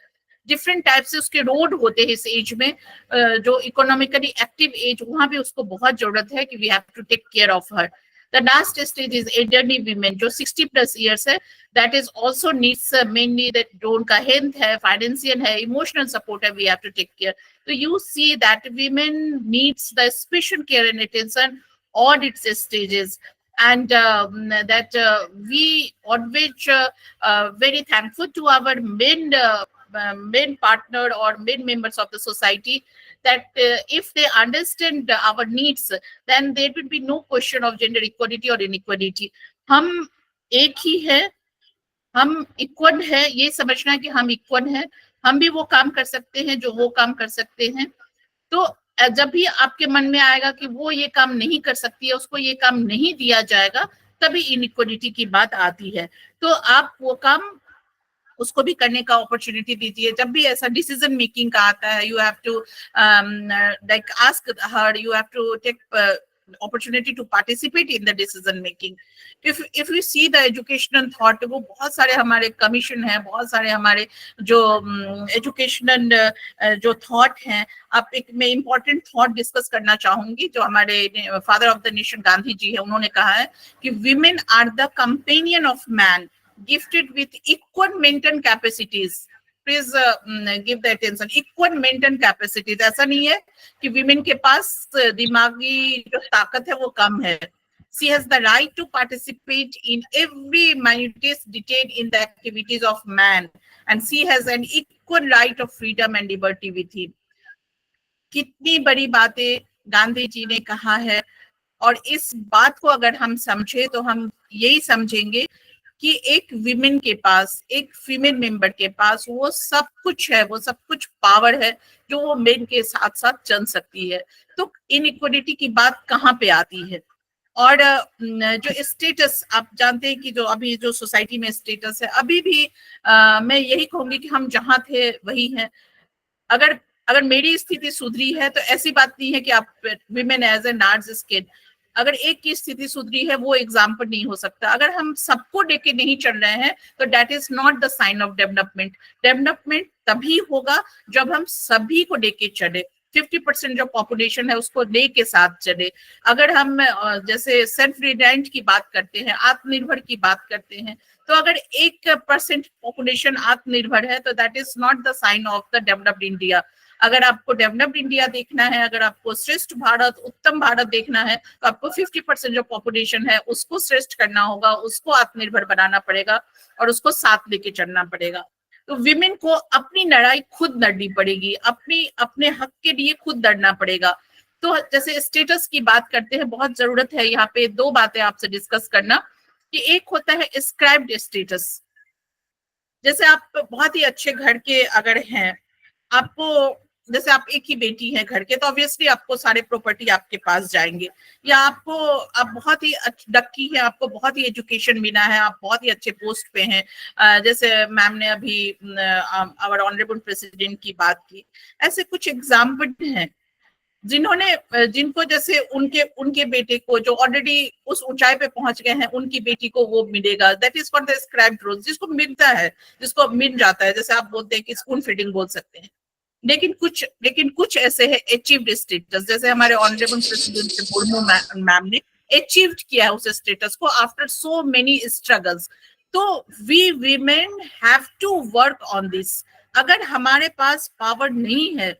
डिफरेंट टाइप से उसके रोड होते हैं इस एज में। जो इकोनॉमिकली एक्टिव एज, वहां भी उसको बहुत जरूरत है कि we have to take care of her. The last stage is elderly women, जो 60+ years है, that is also needs mainly that, जो उनका हेल्थ है, फाइनेंशियल है, इमोशनल सपोर्ट है, we have to take care. तो you see that women needs the special care and attention all its stages, and that we always very thankful to our main partner or main members of the society, that if they understand our needs, then there will be no question of gender equality or inequality. हम एक ही है, हम equal है, ये समझना कि हम equal हैं, हम भी वो काम कर सकते हैं जो वो काम कर सकते हैं। तो जब भी आपके मन में आएगा कि वो ये काम नहीं कर सकती है, उसको ये काम नहीं दिया जाएगा, तभी इनइक्वालिटी की बात आती है। तो आप वो काम उसको भी करने का अपॉर्चुनिटी दीजिए। जब भी ऐसा डिसीजन मेकिंग का आता है, you have to like ask her, you have to take opportunity to participate in the decision making. If we see the educational thought, वो बहुत सारे हमारे कमीशन हैं, बहुत सारे हमारे जो एजुकेशनल जो थॉट हैं। आप एक मैं इम्पोर्टेंट थॉट डिस्कस करना चाहूंगी, जो हमारे father of the nation Gandhi ji है, उन्होंने कहा है कि women are the companion of man, gifted with equal mental capacities. Please give the attention, equal mental capacities. ऐसा नहीं है कि women के पास दिमागी जो ताकत है वो कम है। She has the right to participate in every minutest detail in the activities of man, and she has an equal right of freedom and liberty with him. कितनी बड़ी बातें गांधी जी ने कहा है, और इस बात को अगर हम समझे तो हम यही समझेंगे कि एक विमेन के पास, एक फीमेल मेंबर के पास वो सब कुछ है, वो सब कुछ पावर है जो वो मेन के साथ साथ चल सकती है। तो इनइक्वालिटी की बात कहाँ पे आती है? और जो स्टेटस, आप जानते हैं कि जो अभी जो सोसाइटी में स्टेटस है, अभी भी मैं यही कहूंगी कि हम जहाँ थे वही हैं। अगर मेरी स्थिति सुधरी है तो ऐसी बात नहीं है कि आप women as a large scale, अगर एक की स्थिति सुधरी है वो एग्जाम्पल नहीं हो सकता। अगर हम सबको लेके नहीं चल रहे हैं तो that is not the sign of development. Development तभी होगा जब हम सभी को लेके चले, 50% जो पॉपुलेशन है उसको लेके साथ चले। अगर हम जैसे सेल्फ रिलायंट की बात करते हैं, आत्मनिर्भर की बात करते हैं, तो अगर 1% पॉपुलेशन आत्मनिर्भर है तो that is not the sign of the developed India. अगर आपको डेवलप्ड इंडिया देखना है, अगर आपको श्रेष्ठ भारत, उत्तम भारत देखना है, तो आपको 50% जो पॉपुलेशन है उसको श्रेष्ठ करना होगा, उसको आत्मनिर्भर बनाना पड़ेगा और उसको साथ लेके चलना पड़ेगा। तो विमेन को अपनी लड़ाई खुद लड़नी पड़ेगी, अपने हक के लिए खुद लड़ना पड़ेगा। तो जैसे स्टेटस की बात करते हैं, बहुत जरूरत है यहाँ पे 2 बातें आपसे डिस्कस करना, कि एक होता है स्क्राइब्ड स्टेटस। जैसे आप बहुत ही अच्छे घर के अगर हैं, आपको जैसे आप एक ही बेटी है घर के, तो ऑब्वियसली आपको सारे प्रॉपर्टी आपके पास जाएंगे, या आप बहुत ही लकी है, आपको बहुत ही एजुकेशन मिला है, आप बहुत ही अच्छे पोस्ट पे हैं, जैसे मैम ने अभी आवर ऑनरेबल प्रेसिडेंट की बात की। ऐसे कुछ एग्जाम्पल हैं जिनको जैसे उनके बेटे को जो ऑलरेडी उस ऊंचाई पे पहुंच गए हैं, उनकी बेटी को वो मिलेगा। That is for the scribed role, जिसको मिलता है, जिसको मिल जाता है, जैसे आप बोलते हैं कि स्पून फीडिंग बोल सकते हैं। लेकिन कुछ ऐसे है अचीव्ड स्टेटस, जैसे हमारे ऑनरेबल प्रेसिडेंट मुर्मू मैम ने अचीव्ड किया है उस स्टेटस को आफ्टर सो मेनी स्ट्रगल्स। तो we women have to work on this. अगर हमारे पास पावर नहीं है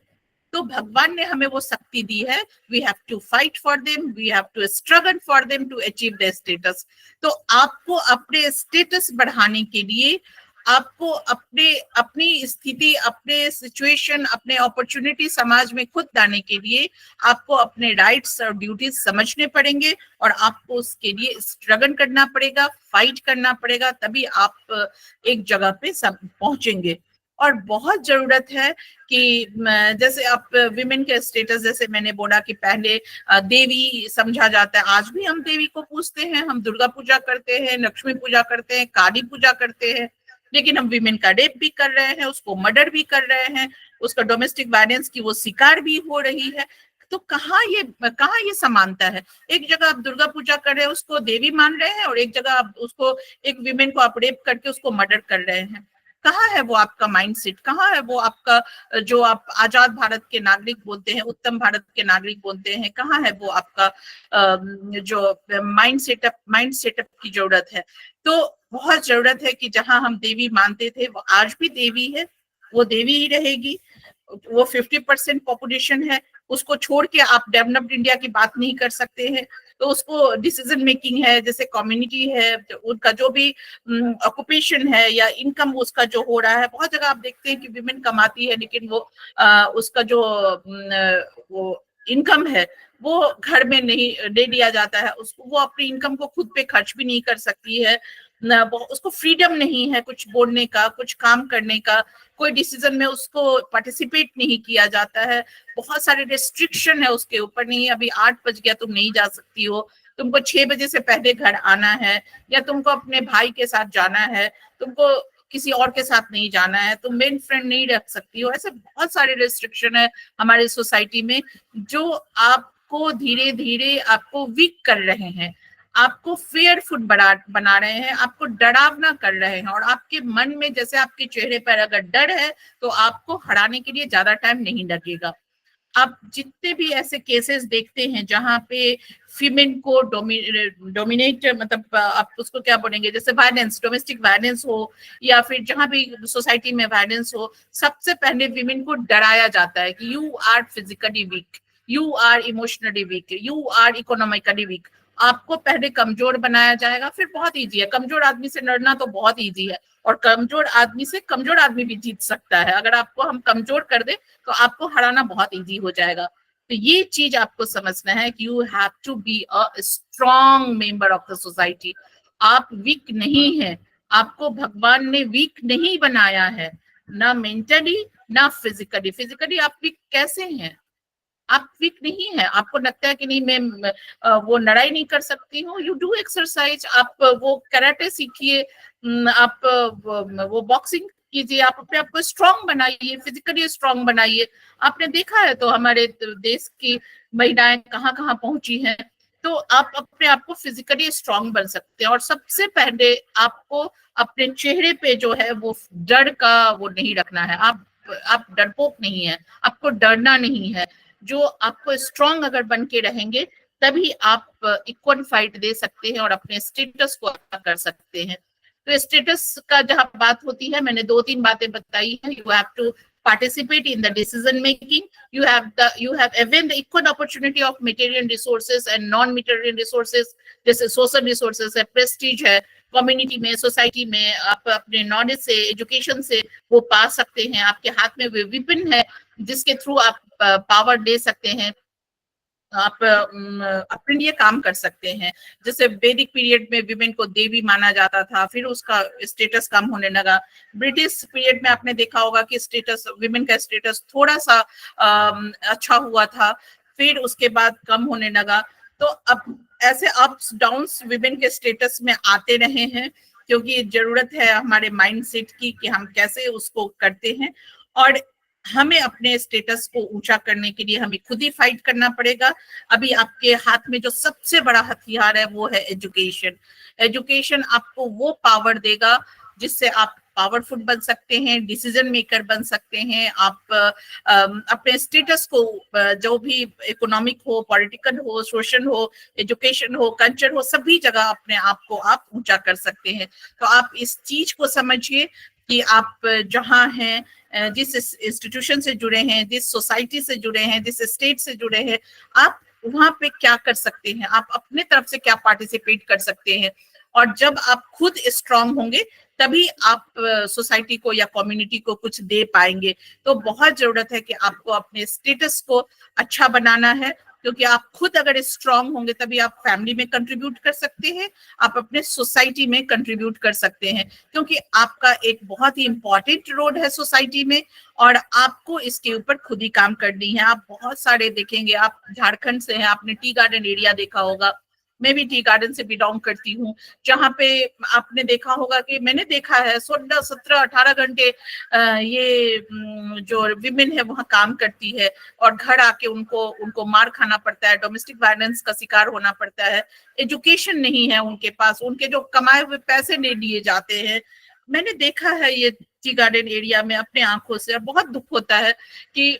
तो भगवान ने हमें वो शक्ति दी है, we have to fight for them, we have to struggle for them to achieve the status. तो आपको अपने स्टेटस बढ़ाने के लिए, आपको अपनी स्थिति, अपने सिचुएशन, अपने अपॉर्चुनिटी समाज में खुद लाने के लिए आपको अपने राइट्स और ड्यूटीज समझने पड़ेंगे, और आपको उसके लिए स्ट्रगल करना पड़ेगा, फाइट करना पड़ेगा, तभी आप एक जगह पे सब पहुंचेंगे। और बहुत जरूरत है कि जैसे आप विमेन के स्टेटस, जैसे मैंने बोला कि पहले देवी समझा जाता है, आज भी हम देवी को पूजते हैं, हम दुर्गा पूजा करते हैं, लक्ष्मी पूजा करते हैं, काली पूजा करते हैं, लेकिन हम विमेन का रेप भी कर रहे हैं, उसको मर्डर भी कर रहे हैं, उसका डोमेस्टिक वायलेंस की वो शिकार भी हो रही है। तो कहाँ ये समानता है? एक जगह आप दुर्गा पूजा कर रहे हैं, उसको देवी मान रहे हैं, और एक जगह आप उसको, एक विमेन को आप रेप करके उसको मर्डर कर रहे हैं। कहाँ है वो आपका माइंडसेट? कहाँ है वो आपका जो आप आजाद भारत के नागरिक बोलते हैं, उत्तम भारत के नागरिक बोलते हैं? कहाँ है वो आपका जो माइंड सेटअप की जरूरत है? तो बहुत जरूरत है कि जहां हम देवी मानते थे वो आज भी देवी है, वो देवी ही रहेगी। वो 50% पॉपुलेशन है, उसको छोड़ के आप डेवलप्ड इंडिया की बात नहीं कर सकते हैं। तो उसको डिसीजन मेकिंग है, जैसे कम्युनिटी है, उनका जो भी ऑक्यूपेशन है या इनकम उसका जो हो रहा है, बहुत जगह आप देखते हैं कि विमेन कमाती है, लेकिन वो उसका जो वो इनकम है वो घर में नहीं दे दिया जाता है उसको, वो अपनी इनकम को खुद पे खर्च भी नहीं कर सकती है, उसको फ्रीडम नहीं है कुछ बोलने का, कुछ काम करने का, कोई डिसीजन में उसको पार्टिसिपेट नहीं किया जाता है, बहुत सारे रेस्ट्रिक्शन है उसके ऊपर। नहीं, अभी 8 बज गया, तुम नहीं जा सकती हो, तुमको 6 बजे से पहले घर आना है, या तुमको अपने भाई के साथ जाना है, तुमको किसी और के साथ नहीं जाना है, तुम मेन फ्रेंड नहीं रख सकती हो। ऐसे बहुत सारे रेस्ट्रिक्शन है हमारी सोसाइटी में, जो आपको धीरे धीरे आपको वीक कर रहे हैं, आपको फेयरफुल बना रहे हैं, आपको डरावना कर रहे हैं, और आपके मन में, जैसे आपके चेहरे पर अगर डर है तो आपको हराने के लिए ज्यादा टाइम नहीं लगेगा। आप जितने भी ऐसे केसेस देखते हैं जहां पे फीमेल को डोमिनेट, मतलब आप उसको क्या बोलेंगे, जैसे वायलेंस, डोमेस्टिक वायलेंस हो, या फिर जहां भी सोसाइटी में वायलेंस हो, सबसे पहले विमेन को डराया जाता है कि you are physically weak, you are emotionally weak, you are economically weak. आपको पहले कमजोर बनाया जाएगा, फिर बहुत इजी है, कमजोर आदमी से लड़ना तो बहुत इजी है, और कमजोर आदमी से कमजोर आदमी भी जीत सकता है। अगर आपको हम कमजोर कर दे तो आपको हराना बहुत इजी हो जाएगा। तो ये चीज आपको समझना है कि you have to be a strong member of the society. आप वीक नहीं है, आपको भगवान ने वीक नहीं बनाया है, ना मेंटली ना फिजिकली। फिजिकली आप वीक कैसे हैं? आप वीक नहीं है। आपको लगता है कि नहीं मैं वो लड़ाई नहीं कर सकती हूँ, यू डू एक्सरसाइज, आप वो कराटे सीखिए, आप वो बॉक्सिंग कीजिए, आप अपने आप को स्ट्रांग बनाइए, फिजिकली स्ट्रांग बनाइए। आपने देखा है तो हमारे देश की महिलाएं कहाँ कहाँ पहुंची हैं। तो आप अपने आप को फिजिकली स्ट्रांग बन सकते हैं, और सबसे पहले आपको अपने चेहरे पे जो है वो डर का वो नहीं रखना है। आप डरपोक नहीं है, आपको डरना नहीं है। जो आपको स्ट्रांग अगर बन के रहेंगे तभी आप इक्वल फाइट दे सकते हैं और अपने स्टेटस को कर सकते हैं। तो स्टेटस का जहां बात होती है, मैंने 2-3 बातें बताई हैं। You have to participate in the decision making. You have even the equal opportunity of material resources and non-material resources, जैसे social resources है, prestige है, community में, society में, आप अपने knowledge से, education से वो पा सकते हैं. आपके हाथ में वो weapon है जिसके थ्रू आप power दे सकते हैं, आप अपने लिए काम कर सकते हैं. जैसे वैदिक पीरियड में विमेन को देवी माना जाता था, फिर उसका स्टेटस कम होने लगा. ब्रिटिश पीरियड में आपने देखा होगा कि स्टेटस, विमेन का स्टेटस थोड़ा सा अच्छा हुआ था, फिर उसके बाद कम होने लगा. तो अब ऐसे अप्स डाउन्स विमेन के स्टेटस में आते रहे हैं, क्योंकि जरूरत है हमारे माइंडसेट की कि हम कैसे उसको करते हैं. और हमें अपने स्टेटस को ऊंचा करने के लिए हमें खुद ही फाइट करना पड़ेगा. अभी आपके हाथ में जो सबसे बड़ा हथियार है वो है एजुकेशन. एजुकेशन आपको वो पावर देगा जिससे आप पावरफुल बन सकते हैं, डिसीजन मेकर बन सकते हैं. आप अपने स्टेटस को, जो भी इकोनॉमिक हो, पॉलिटिकल हो, सोशल हो, एजुकेशन हो, कल्चर हो, सभी जगह अपने आप को आप ऊंचा कर सकते हैं. तो आप इस चीज को समझिए कि आप जहां हैं, जिस इंस्टीट्यूशन से जुड़े हैं, जिस सोसाइटी से जुड़े हैं, जिस स्टेट से जुड़े हैं, आप वहां पे क्या कर सकते हैं, आप अपने तरफ से क्या पार्टिसिपेट कर सकते हैं. और जब आप खुद स्ट्रांग होंगे तभी आप सोसाइटी को या कम्युनिटी को कुछ दे पाएंगे. तो बहुत जरूरत है कि आपको अपने स्टेटस को अच्छा बनाना है, क्योंकि आप खुद अगर स्ट्रांग होंगे तभी आप फैमिली में कंट्रीब्यूट कर सकते हैं, आप अपने सोसाइटी में कंट्रीब्यूट कर सकते हैं, क्योंकि आपका एक बहुत ही इंपॉर्टेंट रोल है सोसाइटी में और आपको इसके ऊपर खुद ही काम करनी है. आप बहुत सारे देखेंगे, आप झारखंड से हैं, आपने टी गार्डन एरिया देखा होगा, मैं भी टी गार्डन से बिलोंग करती हूँ, जहाँ पे आपने देखा होगा कि मैंने देखा है 16, 17, 18 घंटे ये जो विमेन है वहाँ काम करती है और घर आके उनको मार खाना पड़ता है, डोमेस्टिक वायलेंस का शिकार होना पड़ता है. एजुकेशन नहीं है उनके पास, उनके जो कमाए हुए पैसे नहीं लिए जाते हैं. मैंने देखा है ये टी गार्डन एरिया में अपने आंखों से. बहुत दुख होता है कि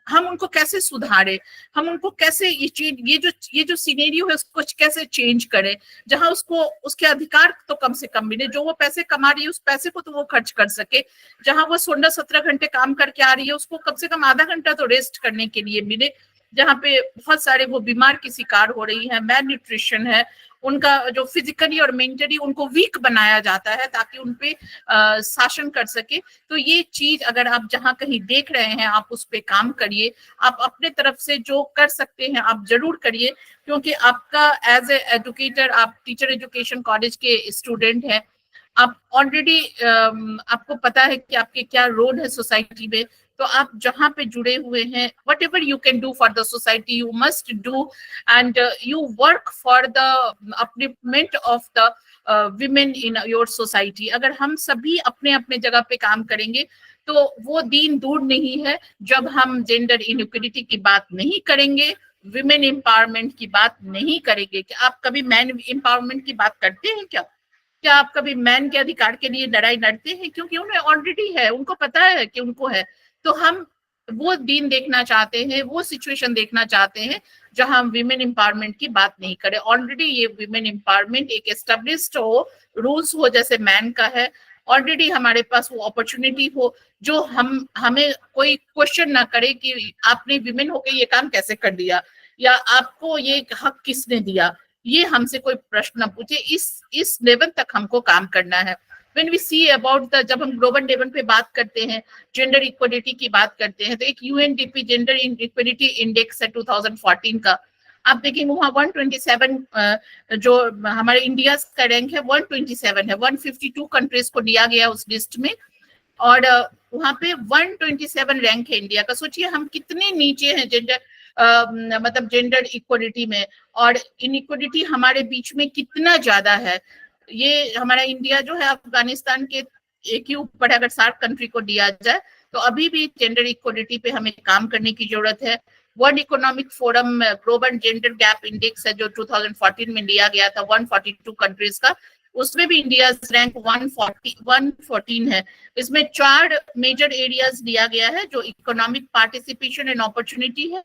हम उनको कैसे सुधारें, हम उनको कैसे ये जो सिनेरियो है उसको कैसे चेंज करें, जहां उसको उसके अधिकार तो कम से कम मिले, जो वो पैसे कमा रही है उस पैसे को तो वो खर्च कर सके, जहां वो 16-17 घंटे काम करके आ रही है उसको कम से कम आधा घंटा तो रेस्ट करने के लिए मिले, जहाँ पे बहुत सारे वो बीमार की शिकार हो रही है, मैल न्यूट्रिशन है, उनका जो फिजिकली और मेंटली उनको वीक बनाया जाता है ताकि उनपे शासन कर सके. तो ये चीज अगर आप जहां कहीं देख रहे हैं आप उस पे काम करिए, आप अपने तरफ से जो कर सकते हैं आप जरूर करिए, क्योंकि आपका एज ए एजुकेटर, आप टीचर एजुकेशन कॉलेज के स्टूडेंट हैं, आप ऑलरेडी आपको पता है कि आपके क्या रोल है सोसाइटी में. तो आप जहां पे जुड़े हुए हैं, what ever you can do for the society you must do, and you work for the upliftment of the women in your society. अगर हम सभी अपने अपने जगह पे काम करेंगे तो वो दिन दूर नहीं है जब हम जेंडर इनइक्वालिटी की बात नहीं करेंगे, विमेन एम्पावरमेंट की बात नहीं करेंगे. कि आप कभी मैन एम्पावरमेंट की बात करते हैं क्या आप कभी मैन के अधिकार के लिए लड़ाई लड़ते हैं? क्योंकि उन्हें ऑलरेडी है, उनको पता है कि उनको है. तो हम वो दिन देखना चाहते हैं, वो सिचुएशन देखना चाहते हैं जहां हम विमेन एम्पावरमेंट की बात नहीं करें. ऑलरेडी ये विमेन एम्पावरमेंट एक एस्टेब्लिश्ड हो, रूल्स हो जैसे मैन का है, ऑलरेडी हमारे पास वो अपॉर्चुनिटी हो जो हमें कोई क्वेश्चन ना करे कि आपने विमेन होकर ये काम कैसे कर दिया या आपको ये हक किसने दिया, ये हमसे कोई प्रश्न ना पूछे. इस लेवल तक हमको काम करना है. When we see about the, जब हम ग्लोबल लेवल पे बात करते हैं, जेंडर इक्वलिटी की बात करते हैं, तो एक UNDP जेंडर इक्वलिटी इंडेक्स है 2014 का. आप देखेंगे वहाँ 127 जो हमारे इंडिया का रैंक है 127 है, 152 कंट्रीज को दिया गया उस लिस्ट में और वहाँ पे 127 रैंक है इंडिया का. सोचिए हम कितने नीचे हैं जेंडर मतलब जेंडर इक्वलिटी में, और इनइक्वलिटी हमारे बीच में कितना ज्यादा है. ये हमारा इंडिया जो है अफगानिस्तान के एक ही ऊपर, अगर सार्क कंट्री को दिया जाए तो अभी भी जेंडर इक्वलिटी पे हमें काम करने की जरूरत है. World economic forum global gender gap index है जो 2014 में लिया गया था 142 कंट्रीज का, उसमें भी इंडिया रैंक 114 है. इसमें 4 मेजर एरियाज दिया गया है जो इकोनॉमिक पार्टिसिपेशन एंड अपॉर्चुनिटी है,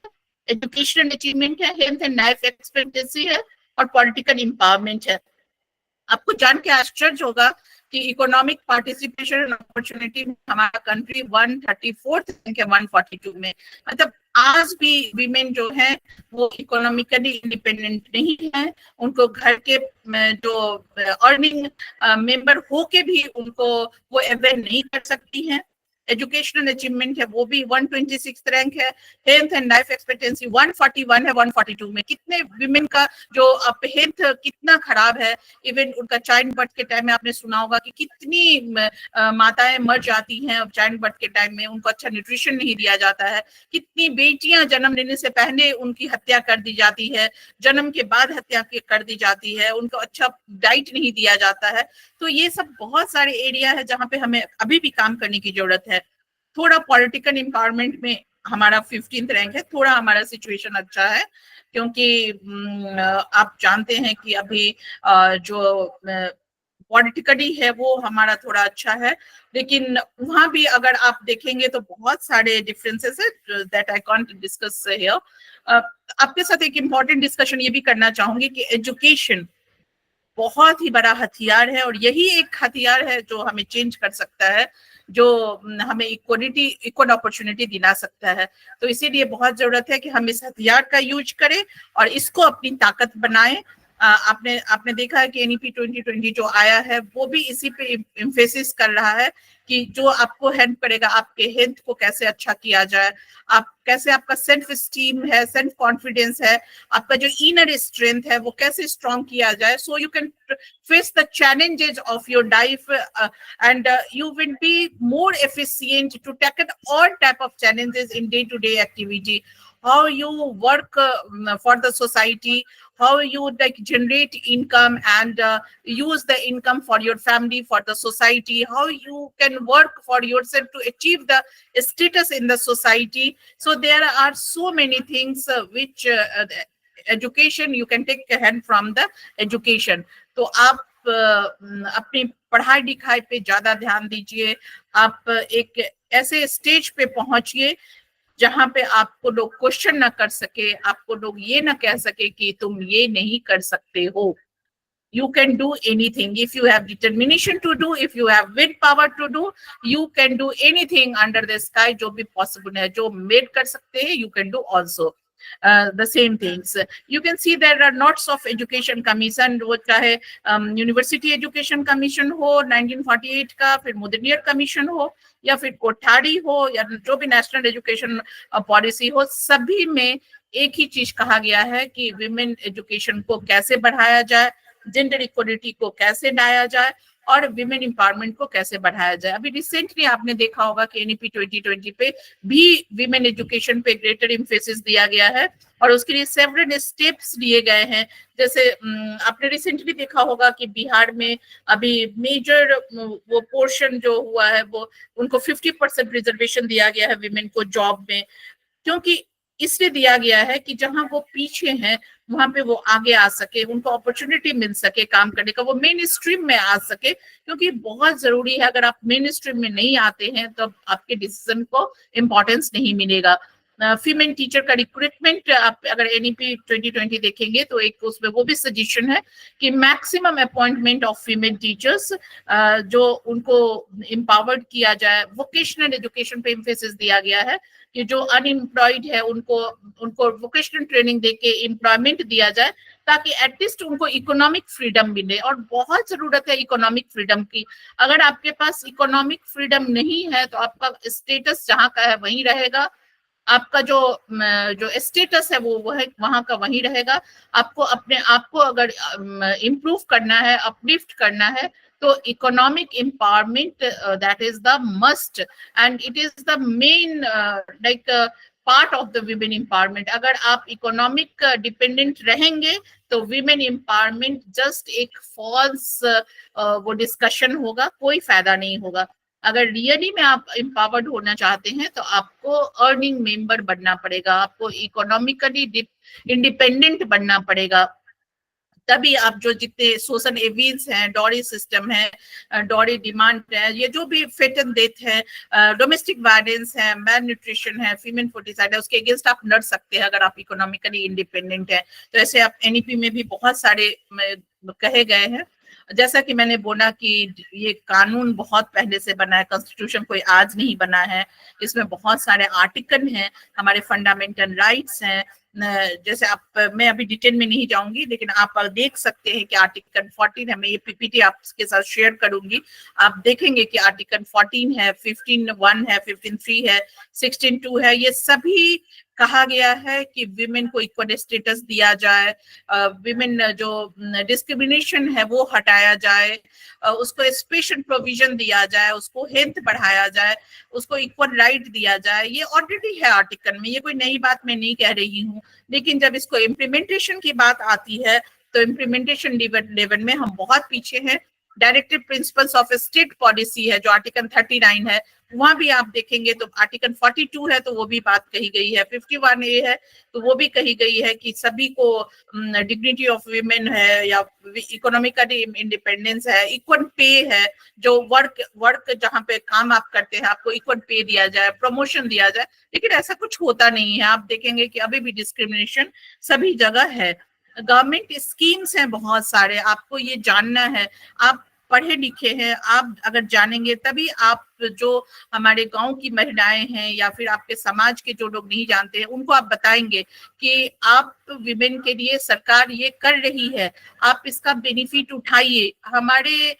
एजुकेशनल अचीवमेंट है, हेल्थ एंड लाइफ एक्सपेक्टेंसी है और पॉलिटिकल एम्पावरमेंट है. आपको जान के आश्चर्य होगा कि इकोनॉमिक पार्टिसिपेशन एंड अपॉर्चुनिटी में हमारा कंट्री 134th रैंक है 142 में। मतलब आज भी वीमेन जो है वो इकोनॉमिकली इंडिपेंडेंट नहीं है, उनको घर के जो अर्निंग मेंबर होके भी उनको वो अवेयर नहीं कर सकती हैं। एजुकेशनल अचीवमेंट है वो भी 126 रैंक है। हेल्थ एंड लाइफ एक्सपेक्टेंसी 141 है 142 में। कितने विमेन का जो हेल्थ कितना खराब है, इवन उनका चाइल्ड बर्थ के टाइम में आपने सुना होगा कि कितनी माताएं मर जाती हैं अब चाइल्ड बर्थ के टाइम में, उनको अच्छा न्यूट्रिशन नहीं दिया जाता है। कितनी बेटियां जन्म लेने से पहले उनकी हत्या कर दी जाती है, जन्म के बाद हत्या कर दी जाती है, उनको अच्छा डाइट नहीं दिया जाता है। तो ये सब बहुत सारे एरिया है जहाँ पे हमें अभी भी काम करने की जरूरत है। थोड़ा पॉलिटिकल एम्पावरमेंट में हमारा 15th रैंक है, थोड़ा हमारा सिचुएशन अच्छा है, क्योंकि आप जानते हैं कि अभी जो पॉलिटिकली है वो हमारा थोड़ा अच्छा है, लेकिन वहां भी अगर आप देखेंगे तो बहुत सारे डिफरेंसेस है that I can't discuss here. आपके साथ एक इम्पॉर्टेंट डिस्कशन ये भी करना चाहूंगी कि एजुकेशन बहुत ही बड़ा हथियार है, और यही एक हथियार है जो हमें चेंज कर सकता है, जो हमें इक्वल अपॉर्चुनिटी दिला सकता है। तो इसीलिए बहुत जरूरत है कि हम इस हथियार का यूज करें और इसको अपनी ताकत बनाएं। आपने देखा है कि NEP 2020 जो आया है वो भी इसी पे एम्फेसिस कर रहा है कि जो आपको हेल्प करेगा, आपके हेल्थ को कैसे अच्छा किया जाए, आप कैसे, आपका सेल्फ स्टीम है, सेल्फ कॉन्फिडेंस है, आपका जो इनर स्ट्रेंथ है वो कैसे स्ट्रॉन्ग किया जाए, so you can face the challenges of your life and you will be more efficient to tackle all type of challenges in day-to-day activity. How you work for the society, how you like generate income and use the income for your family, for the society, how you can work for yourself to achieve the status in the society. So there are so many things which education, you can take a hand from the education. तो आप अपनी पढ़ाई लिखाई पे ज्यादा ध्यान दीजिए, आप एक ऐसे स्टेज पे पहुंचिए जहां पे आपको लोग क्वेश्चन ना कर सके, आपको लोग ये ना कह सके कि तुम ये नहीं कर सकते हो। You can do anything if you have determination to do, if you have willpower to do, you can do anything under the sky जो भी possible है, जो made कर सकते हैं, you can do also the same things. You can see there are lots of education commission, वो चाहे university education commission हो 1948 का, फिर मुदनियर कमीशन हो, या फिर कोठारी हो, या जो भी नेशनल एजुकेशन पॉलिसी हो, सभी में एक ही चीज कहा गया है कि विमेन एजुकेशन को कैसे बढ़ाया जाए, जेंडर इक्वलिटी को कैसे लाया जाए और विमेन एम्पावरमेंट को कैसे बढ़ाया जाए। अभी रिसेंटली आपने देखा होगा कि NEP 2020 पे भी विमेन एजुकेशन पे ग्रेटर एम्फेसिस दिया गया है और उसके लिए सेवरल स्टेप्स लिए गए हैं। जैसे आपने रिसेंटली देखा होगा कि बिहार में अभी मेजर वो पोर्शन जो हुआ है वो उनको 50% रिजर्वेशन दिया गया है विमेन को जॉब में, क्योंकि इसलिए दिया गया है कि जहां वो पीछे हैं वहां पे वो आगे आ सके, उनको अपॉर्चुनिटी मिल सके काम करने का, वो मेन स्ट्रीम में आ सके, क्योंकि बहुत जरूरी है। अगर आप मेन स्ट्रीम में नहीं आते हैं तो आपके डिसीजन को इम्पोर्टेंस नहीं मिलेगा। फीमेल टीचर का रिक्रूटमेंट आप अगर NEP 2020 देखेंगे तो एक उसमें वो भी सजेशन है कि maximum appointment of female teachers, जो उनको एम्पावर्ड किया जाए। वोकेशनल एजुकेशन पे एम्फेसिस दिया गया है कि जो अनएम्प्लॉयड है उनको वोकेशनल ट्रेनिंग देके एम्प्लॉयमेंट दिया जाए, ताकि एटलीस्ट उनको इकोनॉमिक फ्रीडम मिले। और बहुत जरूरत है इकोनॉमिक फ्रीडम की। अगर आपके पास इकोनॉमिक फ्रीडम नहीं है तो आपका स्टेटस जहाँ का है वहीं रहेगा, आपका जो स्टेटस है वो है वहां का वहीं रहेगा। आपको अपने आप को अगर इम्प्रूव करना है, अपलिफ्ट करना है, तो economic empowerment that is the must and it is the main like part of the women empowerment. अगर आप इकोनॉमिक डिपेंडेंट रहेंगे तो विमेन एम्पावरमेंट जस्ट एक फॉल्स वो डिस्कशन होगा, कोई फायदा नहीं होगा। अगर रियली में आप एम्पावर्ड होना चाहते हैं तो आपको अर्निंग मेंबर बनना पड़ेगा, आपको इकोनॉमिकली इंडिपेंडेंट बनना पड़ेगा, तभी आप जो जितने सोशल एविल्स हैं, डॉरी सिस्टम है, डॉरी डिमांड है, ये जो भी फेटन डेथ है, डोमेस्टिक वायलेंस है, मैल न्यूट्रिशन है, फीमेल फोर्टिसाइड है, उसके अगेंस्ट आप लड़ सकते हैं अगर आप इकोनॉमिकली इंडिपेंडेंट है। तो ऐसे आप NEP में भी बहुत सारे कहे गए हैं। जैसा कि मैंने बोला कि ये कानून बहुत पहले से बना है, कॉन्स्टिट्यूशन कोई आज नहीं बना है, इसमें बहुत सारे आर्टिकल हैं, हमारे फंडामेंटल राइट्स हैं। जैसे आप, मैं अभी डिटेल में नहीं जाऊंगी, लेकिन आप देख सकते हैं कि आर्टिकल 14 है, मैं ये पीपीटी आपके साथ शेयर करूंगी, आप देखेंगे कि आर्टिकल 14 है, 15(1) है, 15(3) है, 16(2) है, ये सभी कहा गया है कि विमेन को इक्वल स्टेटस दिया जाए, विमेन जो डिस्क्रिमिनेशन है वो हटाया जाए, उसको स्पेशल प्रोविजन दिया जाए, उसको हेल्थ बढ़ाया जाए, उसको इक्वल राइट दिया जाए। ये ऑलरेडी है आर्टिकल में, ये कोई नई बात मैं नहीं कह रही हूँ, लेकिन जब इसको इम्प्लीमेंटेशन की बात आती है तो इम्प्लीमेंटेशन लेवल में हम बहुत पीछे हैं। Directive principles of state policy है जो आर्टिकल 39 है, वहां भी आप देखेंगे तो आर्टिकल 42 है तो वो भी बात कही गई है, 51A है तो वो भी कही गई है कि सभी को डिग्निटी ऑफ वीमेन है या इकोनॉमिकली इंडिपेंडेंस है, इक्वल पे है, जो वर्क जहाँ पे काम आप करते हैं आपको इक्वल पे दिया जाए, प्रमोशन दिया जाए, लेकिन ऐसा कुछ होता नहीं है। आप देखेंगे कि अभी भी डिस्क्रिमिनेशन सभी जगह है। गवर्नमेंट स्कीम्स हैं बहुत सारे, आपको ये जानना है, आप पढ़े लिखे हैं, आप अगर जानेंगे तभी आप, जो हमारे गांव की महिलाएं हैं या फिर आपके समाज के जो लोग नहीं जानते हैं उनको आप बताएंगे कि आप विमेन के लिए सरकार ये कर रही है, आप इसका बेनिफिट उठाइए। हमारे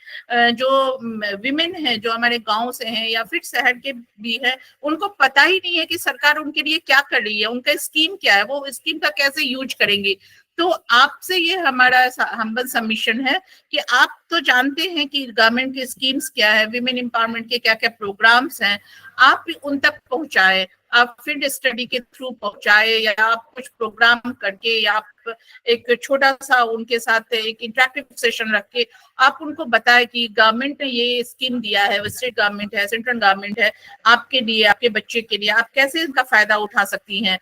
जो विमेन हैं जो हमारे गांव से हैं या फिर शहर के भी हैं, उनको पता ही नहीं है कि सरकार उनके लिए क्या कर रही है, उनका स्कीम क्या है, वो स्कीम का कैसे यूज करेंगे। तो आपसे ये हमारा हम्बल सबमिशन है कि आप तो जानते हैं कि गवर्नमेंट की स्कीम्स क्या है, विमेन एम्पावरमेंट के क्या क्या प्रोग्राम्स हैं, आप उन तक पहुंचाए, आप फील्ड स्टडी के थ्रू पहुंचाए, या आप कुछ प्रोग्राम करके, या आप एक छोटा सा उनके साथ एक इंटरेक्टिव सेशन रख के आप उनको बताए कि गवर्नमेंट ने ये स्कीम दिया है, स्टेट गवर्नमेंट है, सेंट्रल गवर्नमेंट है, आपके लिए, आपके बच्चे के लिए, आप कैसे इनका फायदा उठा सकती हैं।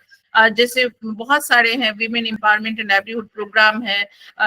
जैसे बहुत सारे हैं, women empowerment and livelihood programme है,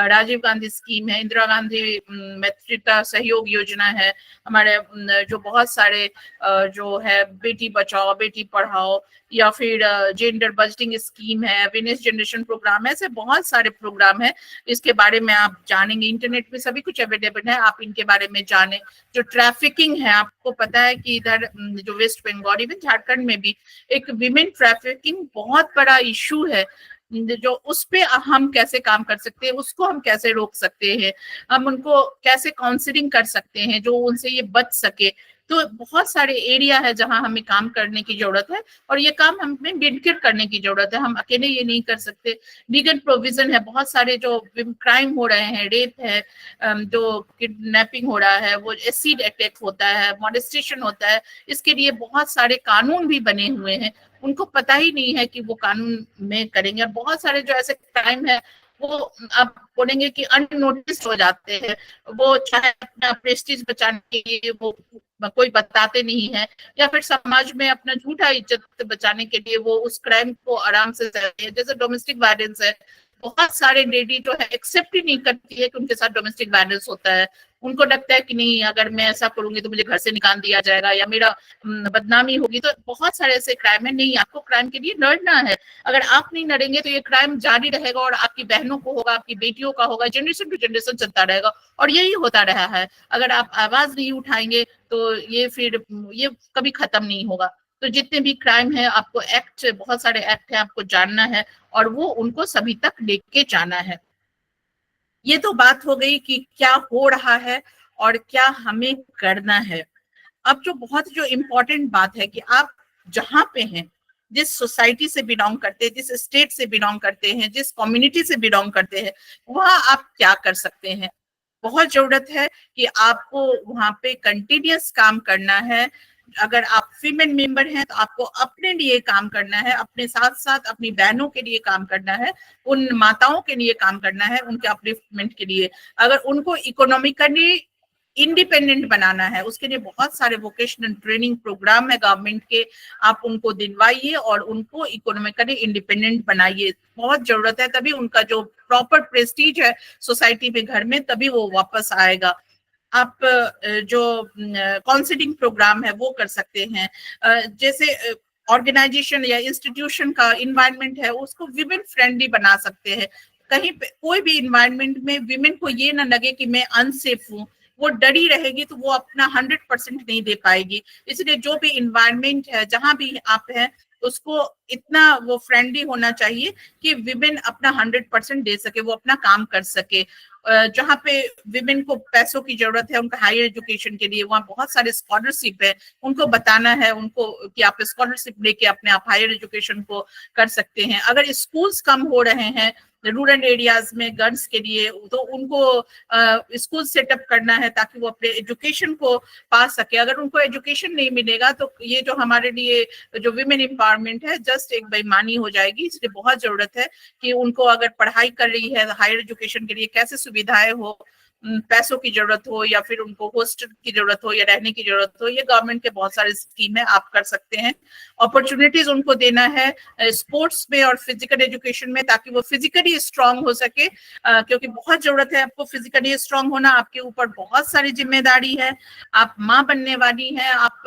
राजीव गांधी स्कीम है, इंदिरा गांधी मैत्रिता सहयोग योजना है, हमारे जो बहुत सारे जो है बेटी बचाओ बेटी पढ़ाओ, या फिर जेंडर बजटिंग स्कीम है, विनेस जनरेशन प्रोग्राम है, ऐसे बहुत सारे प्रोग्राम है। इसके बारे में आप जानेंगे, इंटरनेट पे सभी कुछ अवेलेबल है, आप इनके बारे में जानें। जो ट्रैफिकिंग है, आपको पता है कि इधर जो वेस्ट बंगाल, इवन झारखंड में भी एक विमेन ट्रैफिकिंग बहुत बड़ा इशू है, जो उस पे हम कैसे काम कर सकते हैं, उसको हम कैसे रोक सकते हैं, हम उनको कैसे काउंसलिंग कर सकते हैं जो उनसे ये बच सके। तो बहुत सारे एरिया है जहां हमें काम करने की जरूरत है, और ये काम हमें मिलकर करने की जरूरत है, हम अकेले ये नहीं कर सकते। लीगल प्रोविजन है, बहुत सारे जो क्राइम हो रहे हैं, रेप है, जो किडनैपिंग हो रहा है, वो एसिड अटैक होता है, मॉलेस्टेशन होता है, इसके लिए बहुत सारे कानून भी बने हुए हैं, उनको पता ही नहीं है कि वो कानून में करेंगे। और बहुत सारे जो ऐसे क्राइम है वो आप बोलेंगे कि अननोटिस्ड हो जाते हैं, वो चाहे अपना प्रेस्टीज बचाने के लिए वो कोई बताते नहीं है, या फिर समाज में अपना झूठा इज्जत बचाने के लिए वो उस क्राइम को आराम से सहते हैं। जैसे डोमेस्टिक वायलेंस है, बहुत सारे लेडी जो है एक्सेप्ट ही नहीं करती है कि उनके साथ डोमेस्टिक वायलेंस होता है, उनको लगता है कि नहीं, अगर मैं ऐसा करूंगी तो मुझे घर से निकाल दिया जाएगा या मेरा बदनामी होगी। तो बहुत सारे ऐसे क्राइम है, नहीं, आपको क्राइम के लिए लड़ना है, अगर आप नहीं लड़ेंगे तो ये क्राइम जारी रहेगा और आपकी बहनों को होगा, आपकी बेटियों का होगा, जनरेशन टू जनरेशन चलता रहेगा, और यही होता रहा है। अगर आप आवाज नहीं उठाएंगे तो ये फिर ये कभी खत्म नहीं होगा। तो जितने भी क्राइम है, आपको एक्ट, बहुत सारे एक्ट है, आपको जानना है और वो उनको सभी तक लेके जाना है। ये तो बात हो गई कि क्या हो रहा है और क्या हमें करना है। अब जो इम्पोर्टेंट बात है कि आप जहां पे हैं, जिस सोसाइटी से बिलोंग करते हैं, जिस स्टेट से बिलोंग करते हैं, जिस कम्युनिटी से बिलोंग करते हैं, वहां आप क्या कर सकते हैं। बहुत जरूरत है कि आपको वहां पे कंटिन्यूअस काम करना है। अगर आप फीमेल मेंबर हैं तो आपको अपने लिए काम करना है, अपने साथ साथ अपनी बहनों के लिए काम करना है, उन माताओं के लिए काम करना है, उनके अपलिफ्टमेंट के लिए। अगर उनको इकोनॉमिकली इंडिपेंडेंट बनाना है, उसके लिए बहुत सारे वोकेशनल ट्रेनिंग प्रोग्राम है गवर्नमेंट के, आप उनको दिलवाइए और उनको इकोनॉमिकली इंडिपेंडेंट बनाइए। बहुत जरूरत है, तभी उनका जो प्रॉपर प्रेस्टीज है सोसाइटी में, घर में, तभी वो वापस आएगा। आप जो काउंसलिंग प्रोग्राम है वो कर सकते हैं। जैसे ऑर्गेनाइजेशन या इंस्टीट्यूशन का इन्वायरमेंट है उसको विमेन फ्रेंडली बना सकते हैं। कहीं पे कोई भी इन्वायरमेंट में विमेन को ये ना लगे कि मैं अनसेफ हूँ, वो डरी रहेगी तो वो अपना 100% नहीं दे पाएगी। इसलिए जो भी इन्वायरमेंट है, जहां भी आप हैं, उसको इतना वो फ्रेंडली होना चाहिए कि विमेन अपना 100% दे सके, वो अपना काम कर सके। जहाँ पे विमेन को पैसों की जरूरत है उनका हायर एजुकेशन के लिए, वहाँ बहुत सारे स्कॉलरशिप है, उनको बताना है उनको कि आप स्कॉलरशिप लेके अपने आप हायर एजुकेशन को कर सकते हैं। अगर स्कूल्स कम हो रहे हैं रूरल एरियाज में गर्ल्स के लिए, तो उनको स्कूल सेटअप करना है ताकि वो अपने एजुकेशन को पा सके। अगर उनको एजुकेशन नहीं मिलेगा तो ये जो हमारे लिए जो विमेन एम्पावरमेंट है जस्ट एक बेईमानी हो जाएगी। इसलिए बहुत जरूरत है कि उनको अगर पढ़ाई कर रही है हायर एजुकेशन के लिए कैसे सुविधाएं हो, पैसों की जरूरत हो या फिर उनको हॉस्टल की जरूरत हो या रहने की जरूरत हो, ये गवर्नमेंट के बहुत सारे स्कीम है, आप कर सकते हैं। अपॉर्चुनिटीज उनको देना है स्पोर्ट्स में और फिजिकल एजुकेशन में, ताकि वो फिजिकली स्ट्रांग हो सके, क्योंकि बहुत जरूरत है आपको फिजिकली स्ट्रांग होना। आपके ऊपर बहुत सारी जिम्मेदारी है, आप माँ बनने वाली हैं, आप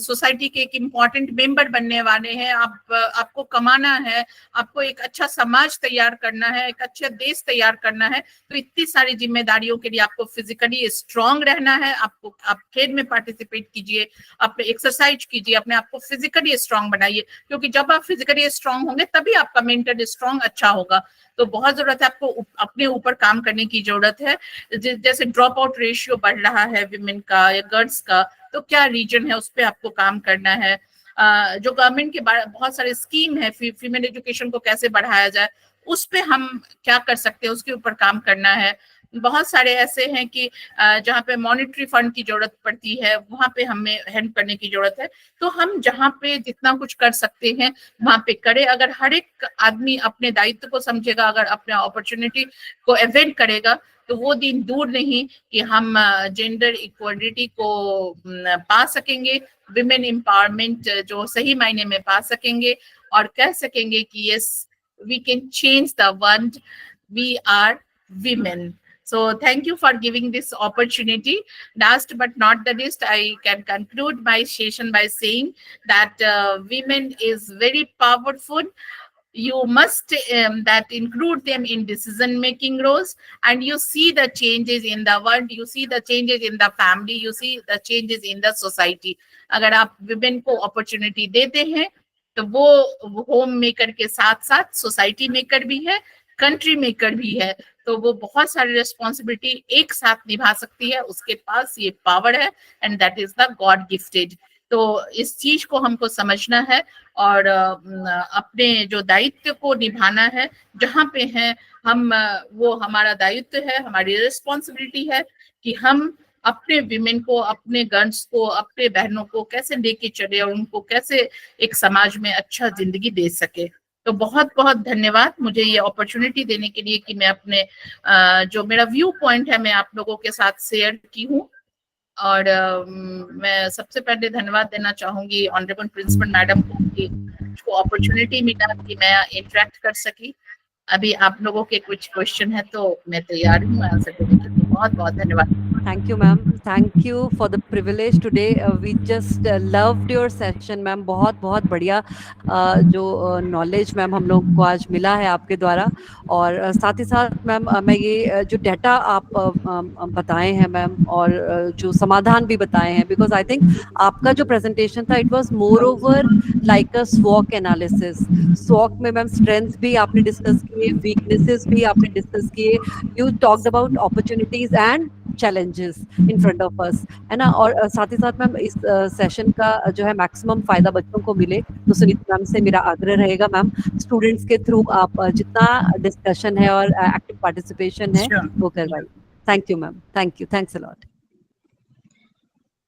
सोसाइटी के एक इम्पॉर्टेंट मेंबर बनने वाले हैं, आपको कमाना है, आपको एक अच्छा समाज तैयार करना है, एक अच्छा देश तैयार करना है। तो इतनी सारी जिम्मेदारियों के लिए आपको फिजिकली स्ट्रांग रहना है। आप खेल में पार्टिसिपेट कीजिए, अपने एक्सरसाइज कीजिए, अपने आप को फिजिकली स्ट्रांग बनाइए, क्योंकि जब आप फिजिकली स्ट्रांग होंगे तभी आपका मेंटल स्ट्रांग अच्छा होगा। तो बहुत जरूरत है, आपको अपने ऊपर काम करने की जरूरत है। जैसे ड्रॉप आउट रेशियो बढ़ रहा है विमेन का या गर्ल्स का, तो क्या रीजन है उस पर आपको काम करना है। जो गवर्नमेंट के बहुत सारे स्कीम है फीमेल एजुकेशन को कैसे बढ़ाया जाए, उस पे हम क्या कर सकते हैं, उसके ऊपर काम करना है। बहुत सारे ऐसे हैं कि जहाँ पे मॉनेटरी फंड की जरूरत पड़ती है, वहां पे हमें हेल्प करने की जरूरत है। तो हम जहाँ पे जितना कुछ कर सकते हैं वहां पे करें। अगर हर एक आदमी अपने दायित्व को समझेगा, अगर अपने अपॉर्चुनिटी को अवेल करेगा, तो वो दिन दूर नहीं कि हम जेंडर इक्वालिटी को पा सकेंगे, विमेन एम्पावरमेंट जो सही मायने में पा सकेंगे, और कह सकेंगे कि yes we can change the world, we are women. So thank you for giving this opportunity. Last but not the least, I can conclude my session by saying that women is very powerful. You must that include them in decision making roles, and you see the changes in the world, you see the changes in the family, you see the changes in the society. अगर आप women को opportunity देते हैं तो वो home maker के साथ साथ सोसाइटी मेकर भी है, कंट्री मेकर भी है। तो वो बहुत सारी रिस्पॉन्सिबिलिटी एक साथ निभा सकती है, उसके पास ये पावर है, and that is the God gifted. तो इस चीज को हमको समझना है और अपने जो दायित्व को निभाना है जहाँ पे हैं हम, वो हमारा दायित्व है, हमारी रिस्पॉन्सिबिलिटी है कि हम अपने विमेन को, अपने गर्ल्स को, अपने बहनों को कैसे लेके चले और उनको कैसे एक समाज में अच्छा जिंदगी दे सके। तो बहुत बहुत धन्यवाद मुझे ये अपॉर्चुनिटी देने के लिए कि मैं अपने जो मेरा व्यू पॉइंट है मैं आप लोगों के साथ शेयर की हूँ। और मैं सबसे पहले धन्यवाद देना चाहूंगी ऑनरेबल प्रिंसिपल मैडम को कि मुझको अपॉर्चुनिटी मिला कि मैं इंटरेक्ट कर सकी। अभी आप लोगों के कुछ क्वेश्चन है तो मैं तैयार हूँ आंसर देने के लिए। बहुत बहुत धन्यवाद। Thank you, ma'am. Thank you for the privilege today. We just loved your session, ma'am. बहुत बहुत बढ़िया जो knowledge मैम हम लोग को आज मिला है आपके द्वारा। और साथ ही साथ मैम मैं ये जो डेटा आप बताए हैं मैम, और जो समाधान भी बताए हैं, बिकॉज आई थिंक आपका जो प्रेजेंटेशन था it was more over like a स्वॉक एनालिसिस। स्वॉक में मैम स्ट्रेंथ्स भी आपने डिस्कस किए, वीकनेसेस भी आपने डिस्कस किए, you talked about opportunities and challenges in front of us, है ना। और साथ ही साथ मैम इस सेशन का जो है मैक्सिमम फायदा बच्चों को मिले, तो सुनीता मैम से मेरा आग्रह रहेगा मैम स्टूडेंट्स के थ्रू आप जितना डिस्कशन है और एक्टिव पार्टिसिपेशन है वो करवाइए। Thank you ma'am, thank you, thanks a lot.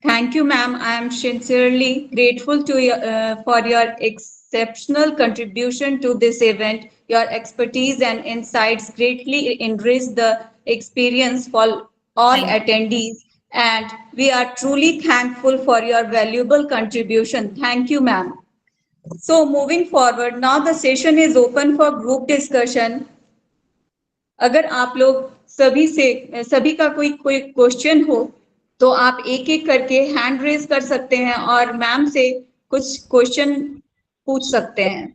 Thank you, ma'am. I am sincerely grateful to you for your exceptional contribution to this event. Your expertise and insights greatly enrich the experience for all attendees, and we are truly thankful for your valuable contribution. Thank you, ma'am. So moving forward, now the session is open for group discussion. अगर आप लोग सभी का कोई question हो तो आप एक एक करके हैंड रेज कर सकते हैं और मैम से कुछ क्वेश्चन पूछ सकते हैं।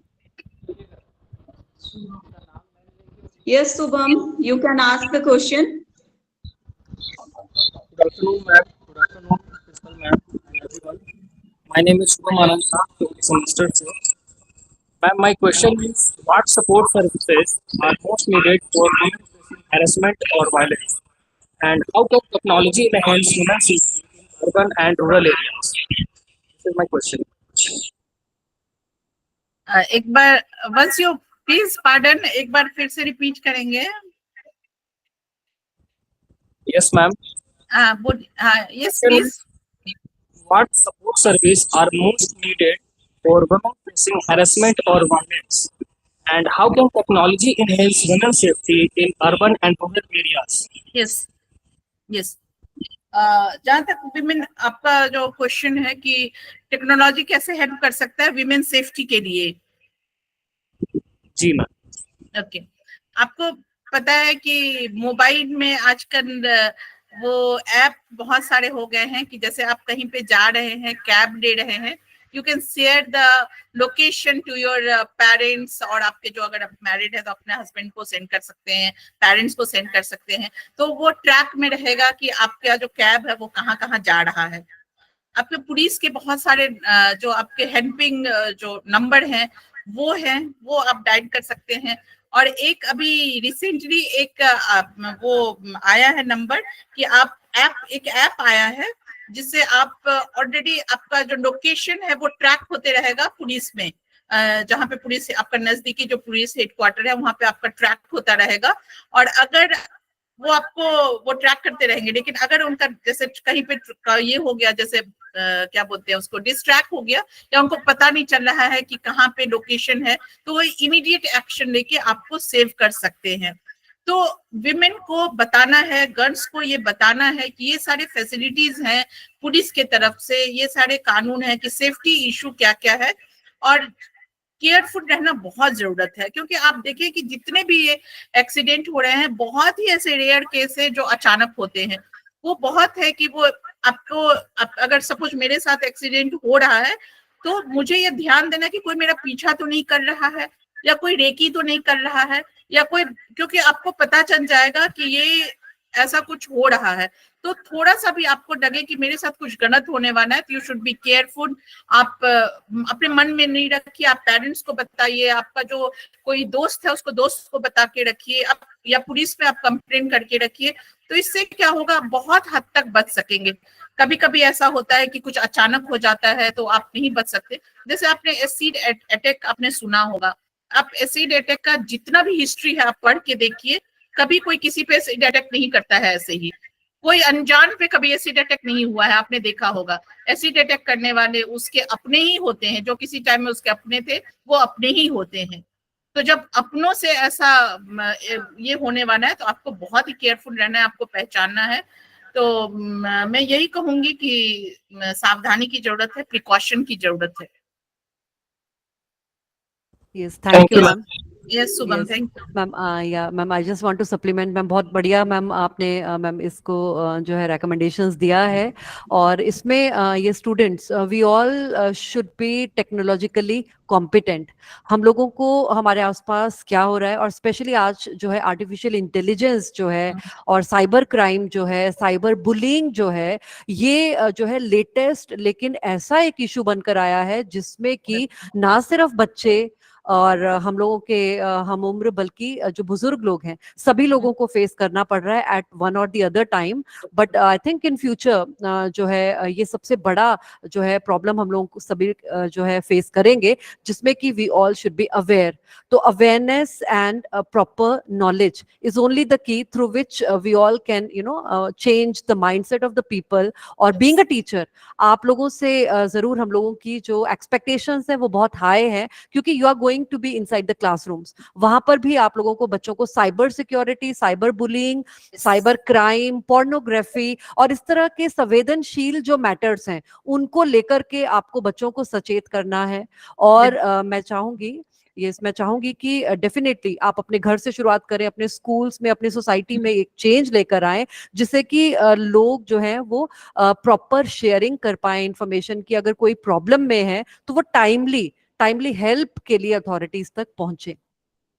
Yes, Subham, you can ask the question. Good afternoon, ma'am. Good afternoon, principal ma'am, and everyone. My name is Shubham Anand Shah, from semester 4. Ma'am, my question is, what support services are most needed for women facing harassment or violence? And how can technology enhance human safety in urban and rural areas? This is my question. एक बार once you please pardon, एक बार फिर से repeat करेंगे. Yes, ma'am. Yes, Question please. is, what support services are most needed for women facing harassment or violence? And how can technology enhance women's safety in urban and rural areas? Yes, yes. जहाँ तक women आपका जो question है कि technology कैसे help कर सकता है विमेन सेफ्टी के लिए. जी मैम. ओके, आपको पता है कि मोबाइल में आजकल वो ऐप बहुत सारे हो गए हैं कि जैसे आप कहीं पे जा रहे हैं, कैब ले रहे हैं, you can share the location to your parents, और आपके जो अगर आप मैरिड है तो अपने हस्बैंड को सेंड कर सकते हैं, पेरेंट्स को सेंड कर सकते हैं. तो वो ट्रैक में रहेगा कि आपका जो कैब है वो कहाँ कहाँ जा रहा है. आपके पुलिस के बहुत सारे जो आपके हेल्पिंग जो नंबर हैं वो हैं, वो आप डायल कर सकते हैं. और एक अभी रिसेंटली एक वो आया है नंबर कि आप एक ऐप आया है जिससे आप ऑलरेडी आपका जो लोकेशन है वो ट्रैक होते रहेगा पुलिस में. जहाँ पे पुलिस आपका नजदीकी जो पुलिस हेडक्वार्टर है वहां पे आपका ट्रैक होता रहेगा. और अगर वो आपको वो ट्रैक करते रहेंगे, लेकिन अगर उनका जैसे कहीं पे ये हो गया, जैसे क्या बोलते हैं उसको, डिस्ट्रैक्ट हो गया या उनको पता नहीं चल रहा है कि कहाँ पे लोकेशन है, तो वो इमीडिएट एक्शन लेके आपको सेव कर सकते हैं. तो विमेन को बताना है, गर्ल्स को ये बताना है कि ये सारे फैसिलिटीज हैं पुलिस के तरफ से, ये सारे कानून है कि सेफ्टी इशू क्या क्या है, और केयरफुल रहना बहुत जरूरत है. क्योंकि आप देखिए कि जितने भी ये एक्सीडेंट हो रहे हैं, बहुत ही ऐसे रेयर केस है जो अचानक होते हैं. वो बहुत है कि वो आपको अगर सपोज मेरे साथ एक्सीडेंट हो रहा है तो मुझे ये ध्यान देना कि कोई मेरा पीछा तो नहीं कर रहा है, या कोई रेकी तो नहीं कर रहा है, या कोई, क्योंकि आपको पता चल जाएगा कि ये ऐसा कुछ हो रहा है. तो थोड़ा सा भी आपको लगे कि मेरे साथ कुछ गलत होने वाला है तो यू शुड बी केयरफुल. आप अपने मन में नहीं रखिए, आप पेरेंट्स को बताइए, आपका जो कोई दोस्त है उसको दोस्त को बता के रखिए, आप या पुलिस में आप कंप्लेन करके रखिए. तो इससे क्या होगा, बहुत हद तक बच सकेंगे. कभी कभी ऐसा होता है कि कुछ अचानक हो जाता है तो आप नहीं बच सकते. जैसे आपने एसिड अटैक आपने सुना होगा, आप एसिड अटैक का जितना भी हिस्ट्री है आप पढ़ के देखिए, कभी कोई किसी पे एसिड अटैक नहीं करता है ऐसे ही. कोई अनजान पे कभी एसिड अटैक नहीं हुआ है, आपने देखा होगा. एसिड अटैक करने वाले उसके अपने ही होते हैं, जो किसी टाइम में उसके अपने थे वो अपने ही होते हैं. तो जब अपनों से ऐसा ये होने वाला है तो आपको बहुत ही केयरफुल रहना है, आपको पहचानना है. तो मैं यही कहूंगी कि सावधानी की जरूरत है, प्रिकॉशन की जरूरत है. Yes, thank you, ma'am. Yes Shubham, Yes. Thank you. Ma'am या ma'am I just want to supplement. Ma'am बहुत बढ़िया मैम आपने मैम इसको जो है recommendations दिया है. और इसमें ये students we all should be technologically competent. हम लोगों को हमारे आसपास क्या हो रहा है, और स्पेशली आज जो है आर्टिफिशियल इंटेलिजेंस जो है और साइबर क्राइम जो है, साइबर बुलिंग जो है, ये जो है लेटेस्ट लेकिन ऐसा एक इशू बनकर आया है जिसमें कि ना सिर्फ बच्चे और हम लोगों के हम उम्र बल्कि जो बुजुर्ग लोग हैं सभी लोगों को फेस करना पड़ रहा है एट वन और the other time. But I think in future जो है ये सबसे बड़ा जो है प्रॉब्लम हम लोगों को सभी जो है फेस करेंगे, जिसमें कि we all should be aware. तो awareness and proper knowledge is only the key through which we all can change the mindset of the people. और बीइंग अ टीचर आप लोगों से जरूर हम लोगों की जो एक्सपेक्टेशंस है वो बहुत हाई है, क्योंकि you are going to be inside the classrooms. वहां पर भी आप लोगों को बच्चों को cyber security, cyber bullying, cyber crime, pornography और इस तरह के संवेदनशील जो मैटर्स हैं उनको लेकर के आपको बच्चों को सचेत करना है. और मैं चाहूंगी कि डेफिनेटली आप अपने घर से शुरुआत करें, अपने स्कूल्स में, अपने सोसाइटी में एक चेंज लेकर आए, जिससे कि लोग जो हैं वो प्रॉपर शेयरिंग कर पाए इंफॉर्मेशन की. अगर कोई प्रॉब्लम में है तो वो टाइमली हेल्प के लिए अथॉरिटीज तक पहुंचे.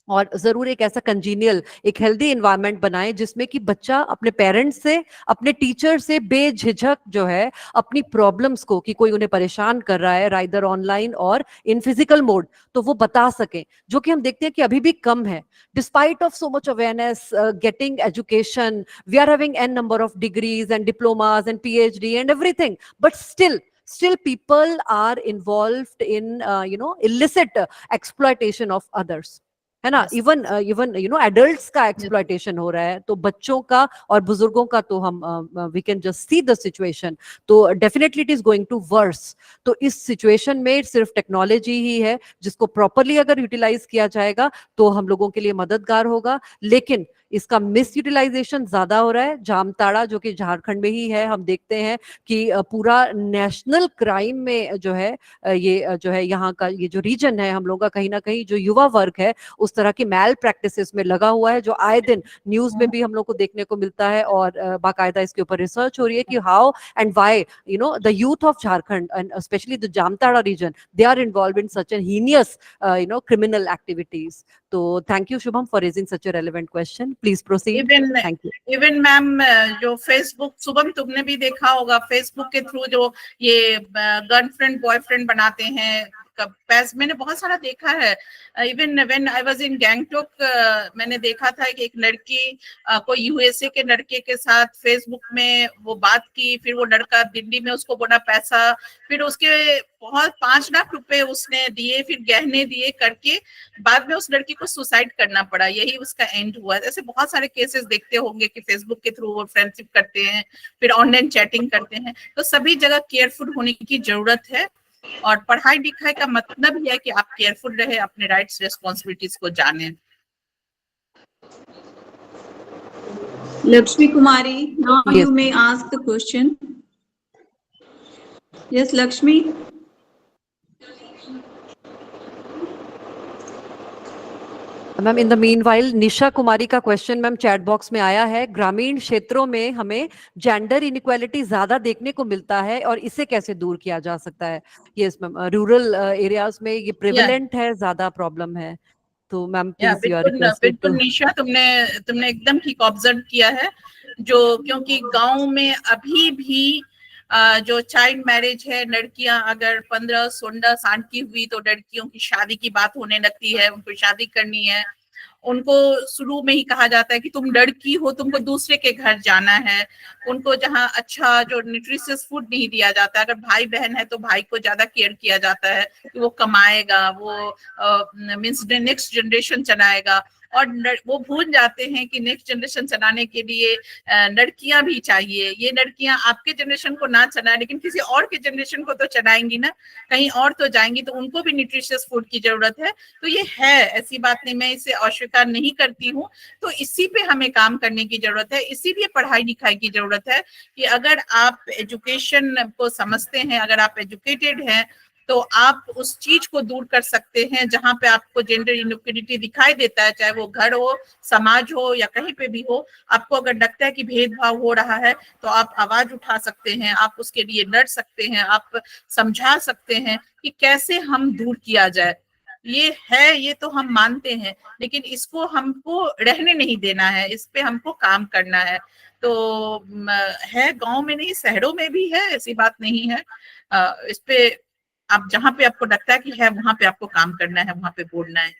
और जरूर एक ऐसा कंजीनियल, एक हेल्दी एनवायरनमेंट बनाएं जिसमें कि बच्चा अपने पेरेंट्स से, अपने टीचर से बेझिझक जो है अपनी प्रॉब्लम्स को, कि कोई उन्हें परेशान कर रहा है राइदर ऑनलाइन और इन फिजिकल मोड, तो वो बता सकें, जो कि हम देखते हैं कि अभी भी कम है. Despite of so much awareness, getting education, we are having an number of degrees and diplomas and PhD and everything, but still people are involved in illicit exploitation of others, है ना. Yes. इवन एडल्ट्स का exploitation हो रहा है, तो बच्चों का और बुजुर्गों का तो हम we can just see the situation. तो definitely it is going to worse. तो इस सिचुएशन में सिर्फ टेक्नोलॉजी ही है जिसको प्रॉपरली अगर यूटिलाइज किया जाएगा तो हम लोगों के लिए मददगार होगा. लेकिन इसका मिस यूटिलाइजेशन ज्यादा हो रहा है. जामताड़ा जो कि झारखंड में ही है, हम देखते हैं कि पूरा नेशनल क्राइम में जो है ये जो है यहाँ का ये जो रीजन है हम लोगों का, कहीं ना कहीं जो युवा वर्ग है उस तरह की मैल प्रैक्टिसेस में लगा हुआ है, जो आए दिन न्यूज में भी हम लोग को देखने को मिलता है. और बाकायदा इसके ऊपर रिसर्च हो रही है कि how and why the youth of Jharkhand and specially the Jamtara region, they are involve in such an heinous criminal activities. So thank you Shubham for raising such a relevant question. Please proceed. Thank you. Even ma'am जो Facebook, Shubham तुमने भी देखा होगा, Facebook के through जो ये girlfriend boyfriend बनाते हैं, मैंने बहुत सारा देखा है. Even when I was in Gangtok, मैंने देखा था कि एक लड़की कोई USA के लड़के के साथ फेसबुक में वो बात की, फिर वो लड़का दिल्ली में उसको बोला पैसा, फिर उसके बहुत 5 लाख रुपए उसने दिए, फिर गहने दिए करके बाद में उस लड़की को सुसाइड करना पड़ा, यही उसका एंड हुआ. ऐसे बहुत सारे केसेस देखते होंगे कि फेसबुक के थ्रू वो फ्रेंडशिप करते हैं, फिर ऑनलाइन चैटिंग करते हैं. तो सभी जगह केयरफुल होने की जरूरत है, और पढ़ाई लिखाई का मतलब ही है कि आप केयरफुल रहे, अपने राइट्स रिस्पॉन्सिबिलिटीज को जाने. Lakshmi Kumari, now Yes. you may ask the question. Yes, Lakshmi. Ma'am in the meanwhile Nisha Kumari का क्वेश्चन मैम चैट बॉक्स में आया है. ग्रामीण क्षेत्रों में हमें जेंडर इनइक्वालिटी ज्यादा देखने को मिलता है और इसे कैसे दूर किया जा सकता है? यस मैम, रूरल एरियाज में ये प्रिवेलेंट है, ज्यादा प्रॉब्लम है. तो ma'am please you are requested बिल्कुल टू. निशा, तुमने एकदम ठीक ऑब्जर्व किया है. जो क्योंकि गांव में अभी भी जो चाइल्ड मैरिज है, लड़कियां अगर 15-16 साल की हुई तो लड़कियों की शादी की बात होने लगती है, उनको शादी करनी है. उनको शुरू में ही कहा जाता है कि तुम लड़की हो, तुमको दूसरे के घर जाना है. उनको जहाँ अच्छा जो न्यूट्रिशियस फूड नहीं दिया जाता है, अगर भाई बहन है तो भाई को ज्यादा केयर किया जाता है कि वो कमाएगा, वो मीन्स नेक्स्ट जनरेशन चलाएगा. और वो भूल जाते हैं कि नेक्स्ट जनरेशन चलाने के लिए लड़कियां भी चाहिए. ये लड़कियां आपके जनरेशन को ना चलाए लेकिन किसी और के जनरेशन को तो चलाएंगी ना, कहीं और तो जाएंगी, तो उनको भी न्यूट्रिशियस फूड की जरूरत है. तो ये है, ऐसी बात नहीं, मैं इसे अस्वीकार नहीं करती हूँ. तो इसी पे हमें काम करने की जरूरत है, इसीलिए पढ़ाई लिखाई की जरूरत है कि अगर आप एजुकेशन को समझते हैं, अगर आप एजुकेटेड हैं, तो आप उस चीज को दूर कर सकते हैं जहां पे आपको जेंडर इनइक्वालिटी दिखाई देता है, चाहे वो घर हो, समाज हो या कहीं पे भी हो. आपको अगर लगता है कि भेदभाव हो रहा है तो आप आवाज उठा सकते हैं, आप उसके लिए लड़ सकते हैं, आप समझा सकते हैं कि कैसे हम दूर किया जाए. ये है, ये तो हम मानते हैं, लेकिन इसको हमको रहने नहीं देना है, इस पे हमको काम करना है. तो है, गांव में नहीं शहरों में भी है, ऐसी बात नहीं है. इस पे आप जहां पे आपको लगता है कि है वहां पे आपको काम करना है, वहां पे बोलना है.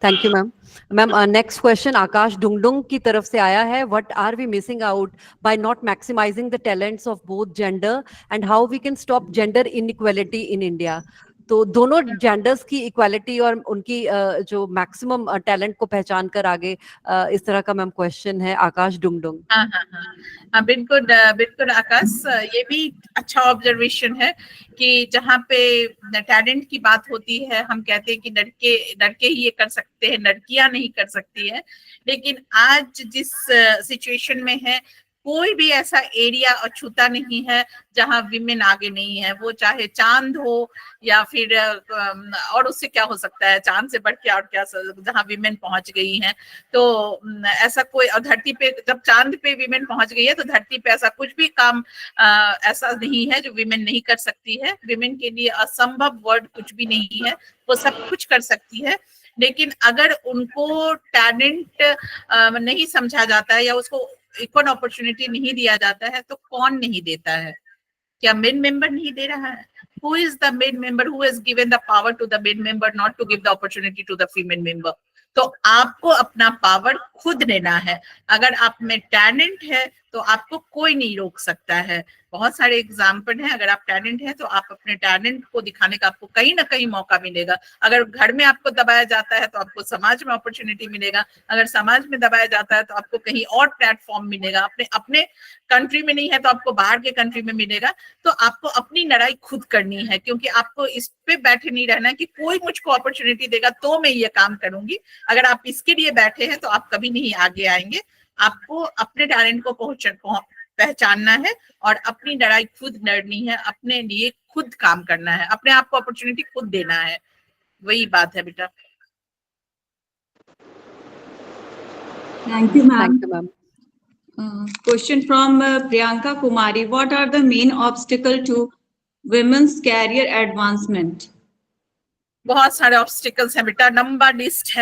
Thank you ma'am. Ma'am next question Akash Dungdung की तरफ से आया है. What are we missing out by not maximising the talents of both gender and how we can stop gender inequality in India? तो दोनों जेंडर्स की इक्वालिटी और उनकी जो मैक्सिमम टैलेंट को पहचान कर आगे, इस तरह का मैम क्वेश्चन है आकाश डुंगडुंग. हाँ, बिल्कुल बिल्कुल आकाश, ये भी अच्छा ऑब्जर्वेशन है कि जहाँ पे टैलेंट की बात होती है, हम कहते हैं कि लड़के ही ये कर सकते हैं, लड़कियां नहीं कर सकती है. लेकिन आज जिस सिचुएशन में है, कोई भी ऐसा एरिया अछूता नहीं है जहां विमेन आगे नहीं है, वो चाहे चांद हो या फिर और उससे क्या हो सकता है, चांद से बढ़ के और क्या, जहां विमेन पहुंच गई हैं। तो ऐसा कोई, और धरती पे जब चांद पे विमेन पहुंच गई है तो धरती पे ऐसा कुछ भी काम ऐसा नहीं है जो विमेन नहीं कर सकती है। विमेन के लिए असंभव वर्ड कुछ भी नहीं है, वो सब कुछ कर सकती है। लेकिन अगर उनको टैलेंट नहीं समझा जाता है या उसको इक्वल अपॉर्चुनिटी नहीं दिया जाता है तो कौन नहीं देता है? क्या मेन मेंबर नहीं दे रहा है? Who is the main member who has given the power to the main member not to give the opportunity to the female member? तो आपको अपना पावर खुद लेना है। अगर आप में टैलेंट है तो आपको कोई नहीं रोक सकता है। बहुत सारे एग्जाम्पल हैं, अगर आप टैलेंट है तो आप अपने टैलेंट को दिखाने का आपको कहीं ना कहीं मौका मिलेगा। अगर घर में आपको दबाया जाता है तो आपको समाज में अपॉर्चुनिटी मिलेगा, अगर समाज में दबाया जाता है तो आपको कहीं और प्लेटफॉर्म मिलेगा, अपने कंट्री में नहीं है तो आपको बाहर के कंट्री में मिलेगा। तो आपको अपनी लड़ाई खुद करनी है, क्योंकि आपको इस पे बैठे नहीं रहना है कि कोई मुझको अपॉर्चुनिटी देगा तो मैं ये काम करूंगी। अगर आप इसके लिए बैठे हैं तो आप कभी नहीं आगे आएंगे। आपको अपने टैलेंट को पहचानना है और अपनी लड़ाई खुद लड़नी है, अपने लिए खुद काम करना है, अपने आप को अपॉर्चुनिटी खुद देना है। वही बात है बेटा। Thank you, ma'am. Thank you, ma'am. Question from Priyanka Kumari. What are the main obstacle to women's career advancement? बहुत सारे ऑब्स्टिकल्स हैं बेटा, नंबर लिस्ट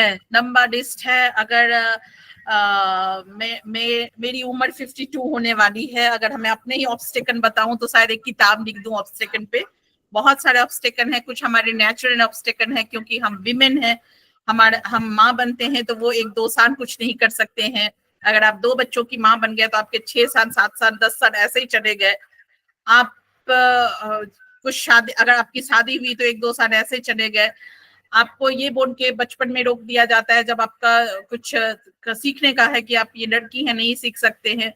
है। अगर मेरी उम्र 52 होने वाली है, अगर मैं अपने ही ऑब्स्टिकल बताऊं तो शायद एक किताब लिख दूं ऑब्स्टिकल पे। बहुत सारे ऑब्स्टिकल हैं, कुछ हमारे नेचुरल ऑब्स्टिकल हैं क्योंकि हम विमेन हैं, हम माँ बनते हैं तो वो 1-2 साल कुछ नहीं कर सकते हैं। अगर आप 2 बच्चों की माँ बन गए तो आपके 6 साल 7 साल 10 साल ऐसे ही चले गए। आप कुछ शादी, अगर आपकी शादी हुई तो 1-2 साल ऐसे ही चले गए। आपको ये बोल के बचपन में रोक दिया जाता है जब आपका कुछ सीखने का है कि आप ये लड़की है नहीं सीख सकते हैं।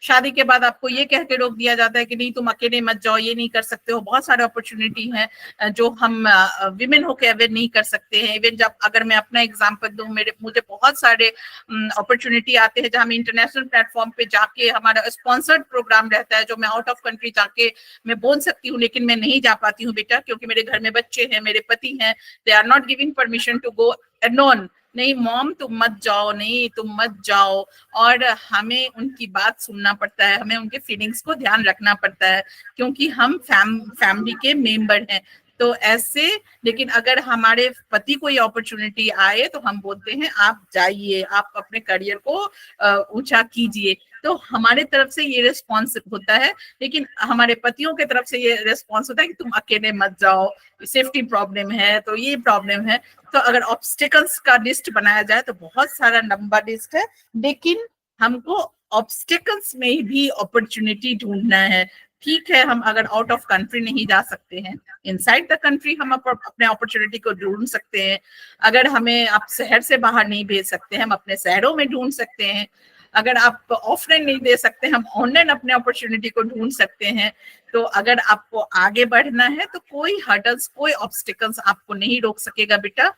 शादी के बाद आपको ये कह के रोक दिया जाता है कि नहीं तुम अकेले मत जाओ, ये नहीं कर सकते हो। बहुत सारे अपॉर्चुनिटी हैं जो हम विमेन होके अवेयर नहीं कर सकते हैं। इवन जब अगर मैं अपना एग्जांपल दूं, मुझे बहुत सारे अपॉर्चुनिटी आते हैं जहां मैं इंटरनेशनल प्लेटफॉर्म पे जाके, हमारा स्पॉन्सर्ड प्रोग्राम रहता है जो मैं आउट ऑफ कंट्री जाके मैं बोल सकती हूँ, लेकिन मैं नहीं जा पाती हूँ बेटा, क्योंकि मेरे घर में बच्चे हैं, मेरे पति हैं, they are not giving permission to go alone. नहीं मॉम तुम मत जाओ, नहीं तुम मत जाओ। और हमें उनकी बात सुनना पड़ता है, हमें उनके फीलिंग्स को ध्यान रखना पड़ता है, क्योंकि हम फैमिली के मेंबर हैं। तो ऐसे, लेकिन अगर हमारे पति को ये अपॉर्चुनिटी आए तो हम बोलते हैं आप जाइए, आप अपने करियर को ऊंचा कीजिए। तो हमारे तरफ से ये रिस्पॉन्स होता है, लेकिन हमारे पतियों की तरफ से ये रिस्पॉन्स होता है कि तुम अकेले मत जाओ, सेफ्टी प्रॉब्लम है, तो ये प्रॉब्लम है। तो अगर ऑब्स्टिकल्स का लिस्ट बनाया जाए तो बहुत सारा लंबा लिस्ट है, लेकिन हमको ऑब्स्टिकल्स में भी अपॉर्चुनिटी ढूंढना है। ठीक है, हम अगर आउट ऑफ कंट्री नहीं जा सकते हैं, इनसाइड द कंट्री हम अपने अपॉर्चुनिटी को ढूंढ सकते हैं। अगर हमें आप शहर से बाहर नहीं भेज सकते हैं, हम अपने शहरों में ढूंढ सकते हैं। अगर आप ऑफलाइन नहीं दे सकते, हम ऑनलाइन अपने अपॉर्चुनिटी को ढूंढ सकते हैं। तो अगर आपको आगे बढ़ना है तो कोई हर्डल्स, कोई ऑब्स्टिकल्स आपको नहीं रोक सकेगा बेटा।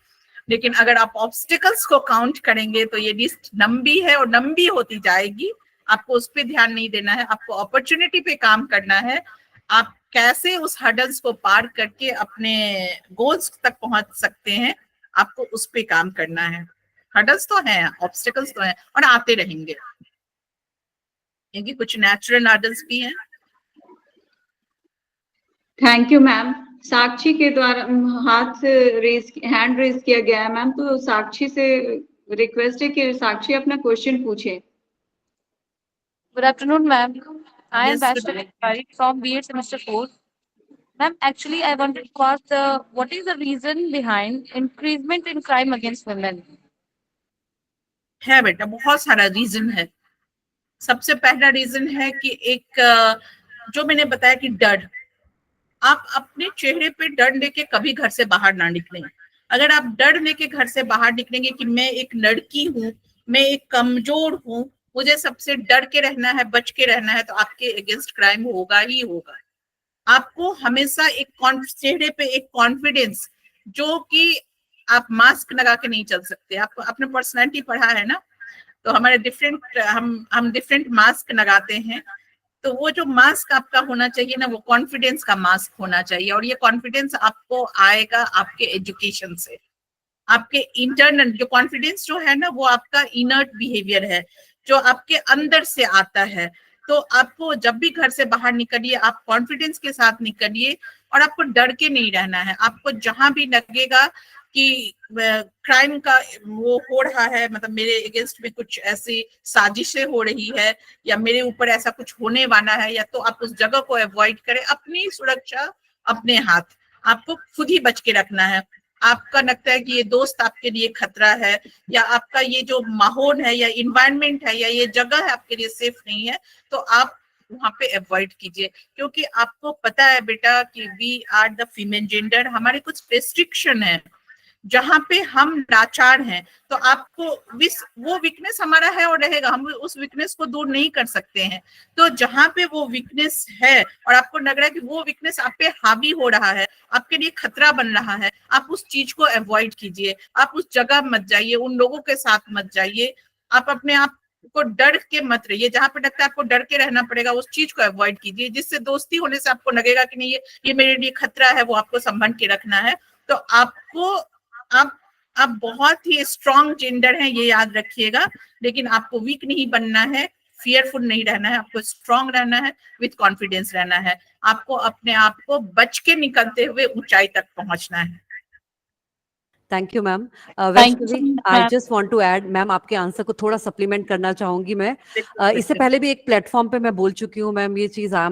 लेकिन अगर आप ऑब्स्टिकल्स को काउंट करेंगे तो ये लिस्ट लंबी है और लंबी होती जाएगी। आपको उस पर ध्यान नहीं देना है, आपको अपॉर्चुनिटी पे काम करना है। आप कैसे उस हर्डल्स को पार करके अपने गोल्स तक पहुंच सकते हैं, आपको उस पे काम करना है। हर्डल्स तो हैं, ऑब्स्टिकल्स तो हैं और आते रहेंगे, क्योंकि कुछ नेचुरल हर्डल्स भी हैं। Thank you ma'am. साक्षी के द्वारा हैंड रेज किया गया है मैम, तो साक्षी से रिक्वेस्ट है कि साक्षी अपना क्वेश्चन पूछे। Good afternoon, ma'am. I am Yes, good Vaishnavi Tiwari from B.Ed semester 4. Ma'am, actually, I wanted to ask what is the reason behind increasement in crime against women? है बेटा, बहुत सारा रीजन है। सबसे पहला रीजन है कि एक जो मैंने बताया कि डर, आप अपने चेहरे पे डर लेके कभी घर से बाहर ना निकलें। अगर आप डर लेके घर से बाहर निकलेंगे कि मैं एक लड़की हूँ, मैं एक कमजोर हूँ, मुझे सबसे डर के रहना है, बच के रहना है, तो आपके अगेंस्ट क्राइम होगा ही होगा। आपको हमेशा एक चेहरे पे एक कॉन्फिडेंस, जो कि आप मास्क लगा के नहीं चल सकते। आपको अपने पर्सनैलिटी पढ़ा है ना, तो हमारे डिफरेंट हम डिफरेंट मास्क लगाते हैं, तो वो जो मास्क आपका होना चाहिए ना, वो कॉन्फिडेंस का मास्क होना चाहिए, और ये कॉन्फिडेंस आपको आएगा आपके एजुकेशन से। आपके इंटरनल जो कॉन्फिडेंस जो है ना, वो आपका इनर्ट बिहेवियर है, जो आपके अंदर से आता है। तो आपको जब भी घर से बाहर निकलिए, आप कॉन्फिडेंस के साथ निकलिए, और आपको डर के नहीं रहना है। आपको जहां भी लगेगा कि क्राइम का वो हो रहा है, मतलब मेरे अगेंस्ट में कुछ ऐसी साजिशें हो रही है, या मेरे ऊपर ऐसा कुछ होने वाला है, या तो आप उस जगह को अवॉइड करें। अपनी सुरक्षा अपने हाथ, आपको खुद ही बच के रखना है। आपका लगता है कि ये दोस्त आपके लिए खतरा है, या आपका ये जो माहौल है या इन्वायरमेंट है या ये जगह है आपके लिए सेफ नहीं है, तो आप वहां पे अवॉइड कीजिए। क्योंकि आपको पता है बेटा कि we are the female gender, हमारे कुछ रिस्ट्रिक्शन है जहां पे हम लाचार हैं, तो आपको वो वीकनेस हमारा है और रहेगा, हम उस वीकनेस को दूर नहीं कर सकते हैं। तो जहां पे वो वीकनेस है और आपको लग रहा है कि वो वीकनेस आप पे हावी हो रहा है, आपके लिए खतरा बन रहा है, आप उस चीज को अवॉइड कीजिए। आप उस जगह मत जाइए, उन लोगों के साथ मत जाइए, आप अपने आप को डर के मत रहिए। जहां पे लगता है आपको डर के रहना पड़ेगा, उस चीज को अवॉइड कीजिए। जिससे दोस्ती होने से आपको लगेगा कि नहीं ये मेरे लिए खतरा है, वो आपको संभल के रखना है। तो आपको आप बहुत ही स्ट्रॉन्ग जेंडर हैं, ये याद रखिएगा, लेकिन आपको वीक नहीं बनना है, फियरफुल नहीं रहना है, आपको स्ट्रॉन्ग रहना है, विथ कॉन्फिडेंस रहना है। आपको अपने आप को बच के निकलते हुए ऊंचाई तक पहुंचना है। Thank you ma'am. Thank you so Vaishnavi, much, I ma'am. Just want to add, ma'am आपके आंसर को थोड़ा सप्लीमेंट करना चाहूंगी मैं। इससे पहले भी एक प्लेटफॉर्म पे मैं बोल चुकी हूँ मैम, ये चीज I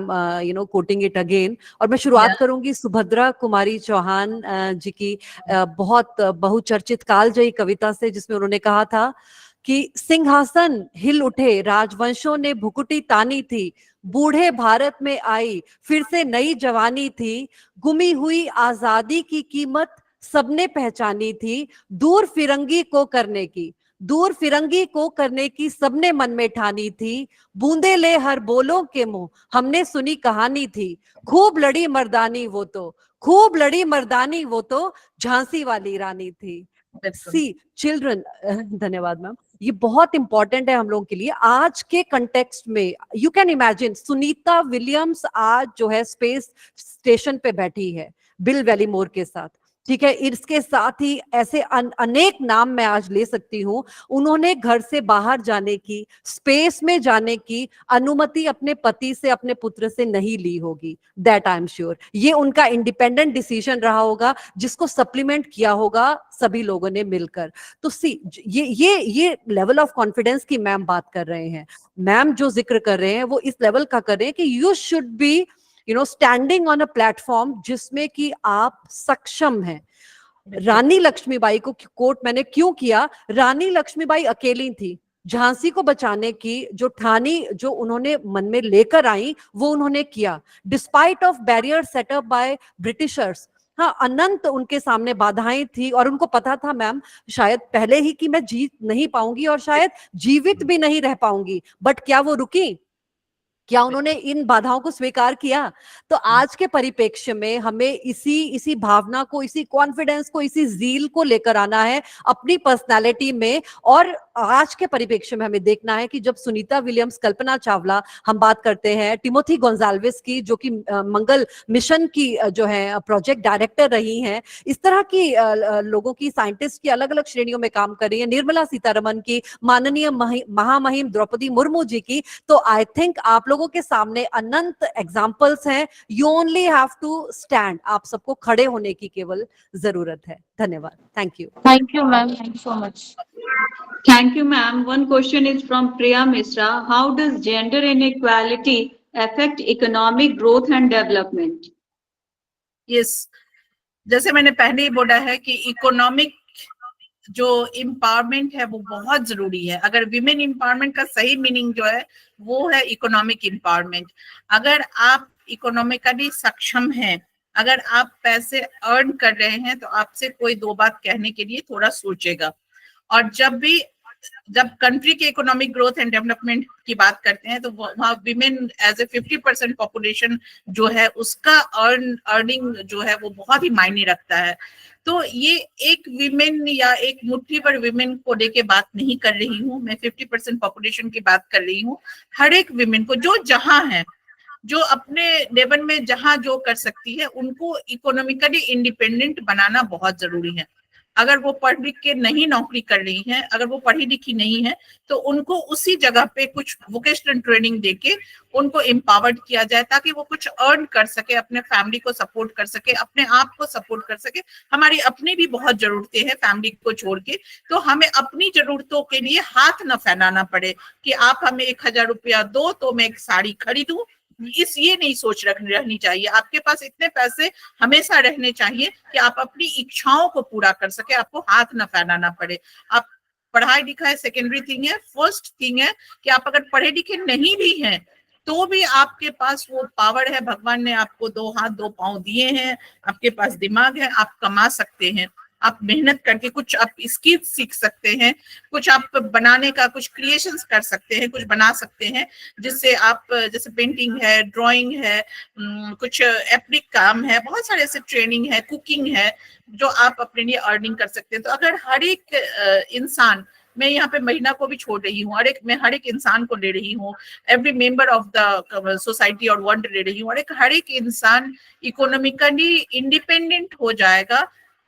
am quoting it again, और मैं शुरुआत Yeah. करूंगी सुभद्रा कुमारी चौहान जी की बहुत बहुचर्चित कालजयी कविता से, जिसमें उन्होंने कहा था कि सिंहासन हिल उठे, राजवंशों ने भुकुटी तानी थी, बूढ़े भारत में आई फिर से नई जवानी थी, गुमी हुई आजादी की कीमत सबने पहचानी थी, दूर फिरंगी को करने की सबने मन में ठानी थी, बूंदे ले हर बोलों के मुंह हमने सुनी कहानी थी, खूब लड़ी मर्दानी वो तो झांसी वाली रानी थी। सी चिल्ड्रन, धन्यवाद मैम, ये बहुत इंपॉर्टेंट है हम लोगों के लिए आज के कंटेक्स्ट में। You can imagine Sunita Williams आज जो है स्पेस स्टेशन पे बैठी है बिल वेलीमोर के साथ, ठीक है। इसके साथ ही ऐसे अनेक नाम मैं आज ले सकती हूँ। उन्होंने घर से बाहर जाने की, स्पेस में जाने की अनुमति अपने पति से, अपने पुत्र से नहीं ली होगी, दैट आई एम श्योर। ये उनका इंडिपेंडेंट डिसीजन रहा होगा, जिसको सप्लीमेंट किया होगा सभी लोगों ने मिलकर। तो सी ये लेवल ऑफ कॉन्फिडेंस की मैम बात कर रहे हैं, मैम जो जिक्र कर रहे हैं वो इस लेवल का कर रहे हैं कि you should be standing on a platform जिसमें कि आप सक्षम हैं। रानी लक्ष्मीबाई को कोट मैंने क्यों किया? रानी लक्ष्मीबाई अकेली थी, झांसी को बचाने की जो ठानी, जो उन्होंने मन में लेकर आई, वो उन्होंने किया despite of barrier setup by Britishers. हाँ, अनंत उनके सामने बाधाएं थी और उनको पता था मैम शायद पहले ही कि मैं जीत नहीं पाऊंगी और शायद जीवित भी नहीं रह पाऊंगी, बट क्या वो रुकी? क्या उन्होंने इन बाधाओं को स्वीकार किया? तो आज के परिप्रेक्ष्य में हमें इसी भावना को, इसी कॉन्फिडेंस को, इसी जील को लेकर आना है अपनी पर्सनालिटी में। और आज के परिप्रेक्ष्य में हमें देखना है कि जब सुनीता विलियम्स, कल्पना चावला, हम बात करते हैं टिमोथी गोंजाल्विस की, जो कि मंगल मिशन की जो है प्रोजेक्ट डायरेक्टर रही हैं, इस तरह की लोगों की, साइंटिस्ट की अलग अलग श्रेणियों में काम कर रही है, निर्मला सीतारमन की, माननीय महामहिम द्रौपदी मुर्मू जी की, तो आई थिंक आप लोगों के सामने अनंत एग्जाम्पल्स हैं। You only have to stand, आप सबको खड़े होने की केवल जरूरत है। धन्यवाद। Thank you. Thank you, ma'am. Thank you so much. Thank you, ma'am. One question is from Priya Misra. How does gender inequality affect economic growth and development? Yes, जैसे मैंने पहले ही बोला है कि इकोनॉमिक जो एम्पावरमेंट है वो बहुत जरूरी है। अगर विमेन एम्पावरमेंट का सही मीनिंग जो है वो है इकोनॉमिक एम्पावरमेंट। अगर आप इकोनॉमिकली सक्षम हैं, अगर आप पैसे अर्न कर रहे हैं, तो आपसे कोई दो बात कहने के लिए थोड़ा सोचेगा। और जब कंट्री के इकोनॉमिक ग्रोथ एंड डेवलपमेंट की बात करते हैं, तो वहाँ विमेन एज ए 50% पॉपुलेशन जो है उसका अर्निंग जो है वो बहुत ही मायने रखता है। तो ये एक विमेन या एक मुट्ठी भर विमेन को लेके बात नहीं कर रही हूँ, मैं 50% पॉपुलेशन की बात कर रही हूँ। हर एक विमेन को जो जहां है, जो अपने लेवल में जहां जो कर सकती है, उनको इकोनॉमिकली इंडिपेंडेंट बनाना बहुत जरूरी है। अगर वो पढ़ लिख के नहीं नौकरी कर रही है, अगर वो पढ़ी लिखी नहीं है, तो उनको उसी जगह पे कुछ वोकेशनल ट्रेनिंग देके उनको एम्पावर्ड किया जाए, ताकि वो कुछ अर्न कर सके, अपने फैमिली को सपोर्ट कर सके, अपने आप को सपोर्ट कर सके। हमारी अपनी भी बहुत जरूरतें हैं फैमिली को छोड़ के, तो हमें अपनी जरूरतों के लिए हाथ न फैलाना पड़े कि आप हमें 1000 रुपया दो तो मैं एक साड़ी खरीदूं। ये नहीं सोच रहनी चाहिए। आपके पास इतने पैसे हमेशा रहने चाहिए कि आप अपनी इच्छाओं को पूरा कर सके, आपको हाथ न फैलाना पड़े। आप पढ़ाई लिखाई सेकेंडरी थिंग है, फर्स्ट थिंग है कि आप अगर पढ़े लिखे नहीं भी हैं तो भी आपके पास वो पावर है, भगवान ने आपको 2 हाथ 2 पांव दिए हैं, आपके पास दिमाग है, आप कमा सकते हैं। आप मेहनत करके कुछ आप स्किल्स सीख सकते हैं, कुछ आप बनाने का कुछ क्रिएशंस कर सकते हैं, कुछ बना सकते हैं, जिससे आप, जैसे पेंटिंग है, ड्राइंग है, कुछ एप्लिक काम है, बहुत सारे ऐसे ट्रेनिंग है, कुकिंग है, जो आप अपने लिए अर्निंग कर सकते हैं। तो अगर हर एक इंसान, मैं यहाँ पे महिला को भी छोड़ रही हूँ, मैं हर एक इंसान को ले रही हूँ, every member of the society और वर्ल्ड ले रही हूँ, और हर एक इंसान इकोनॉमिकली इंडिपेंडेंट हो जाएगा,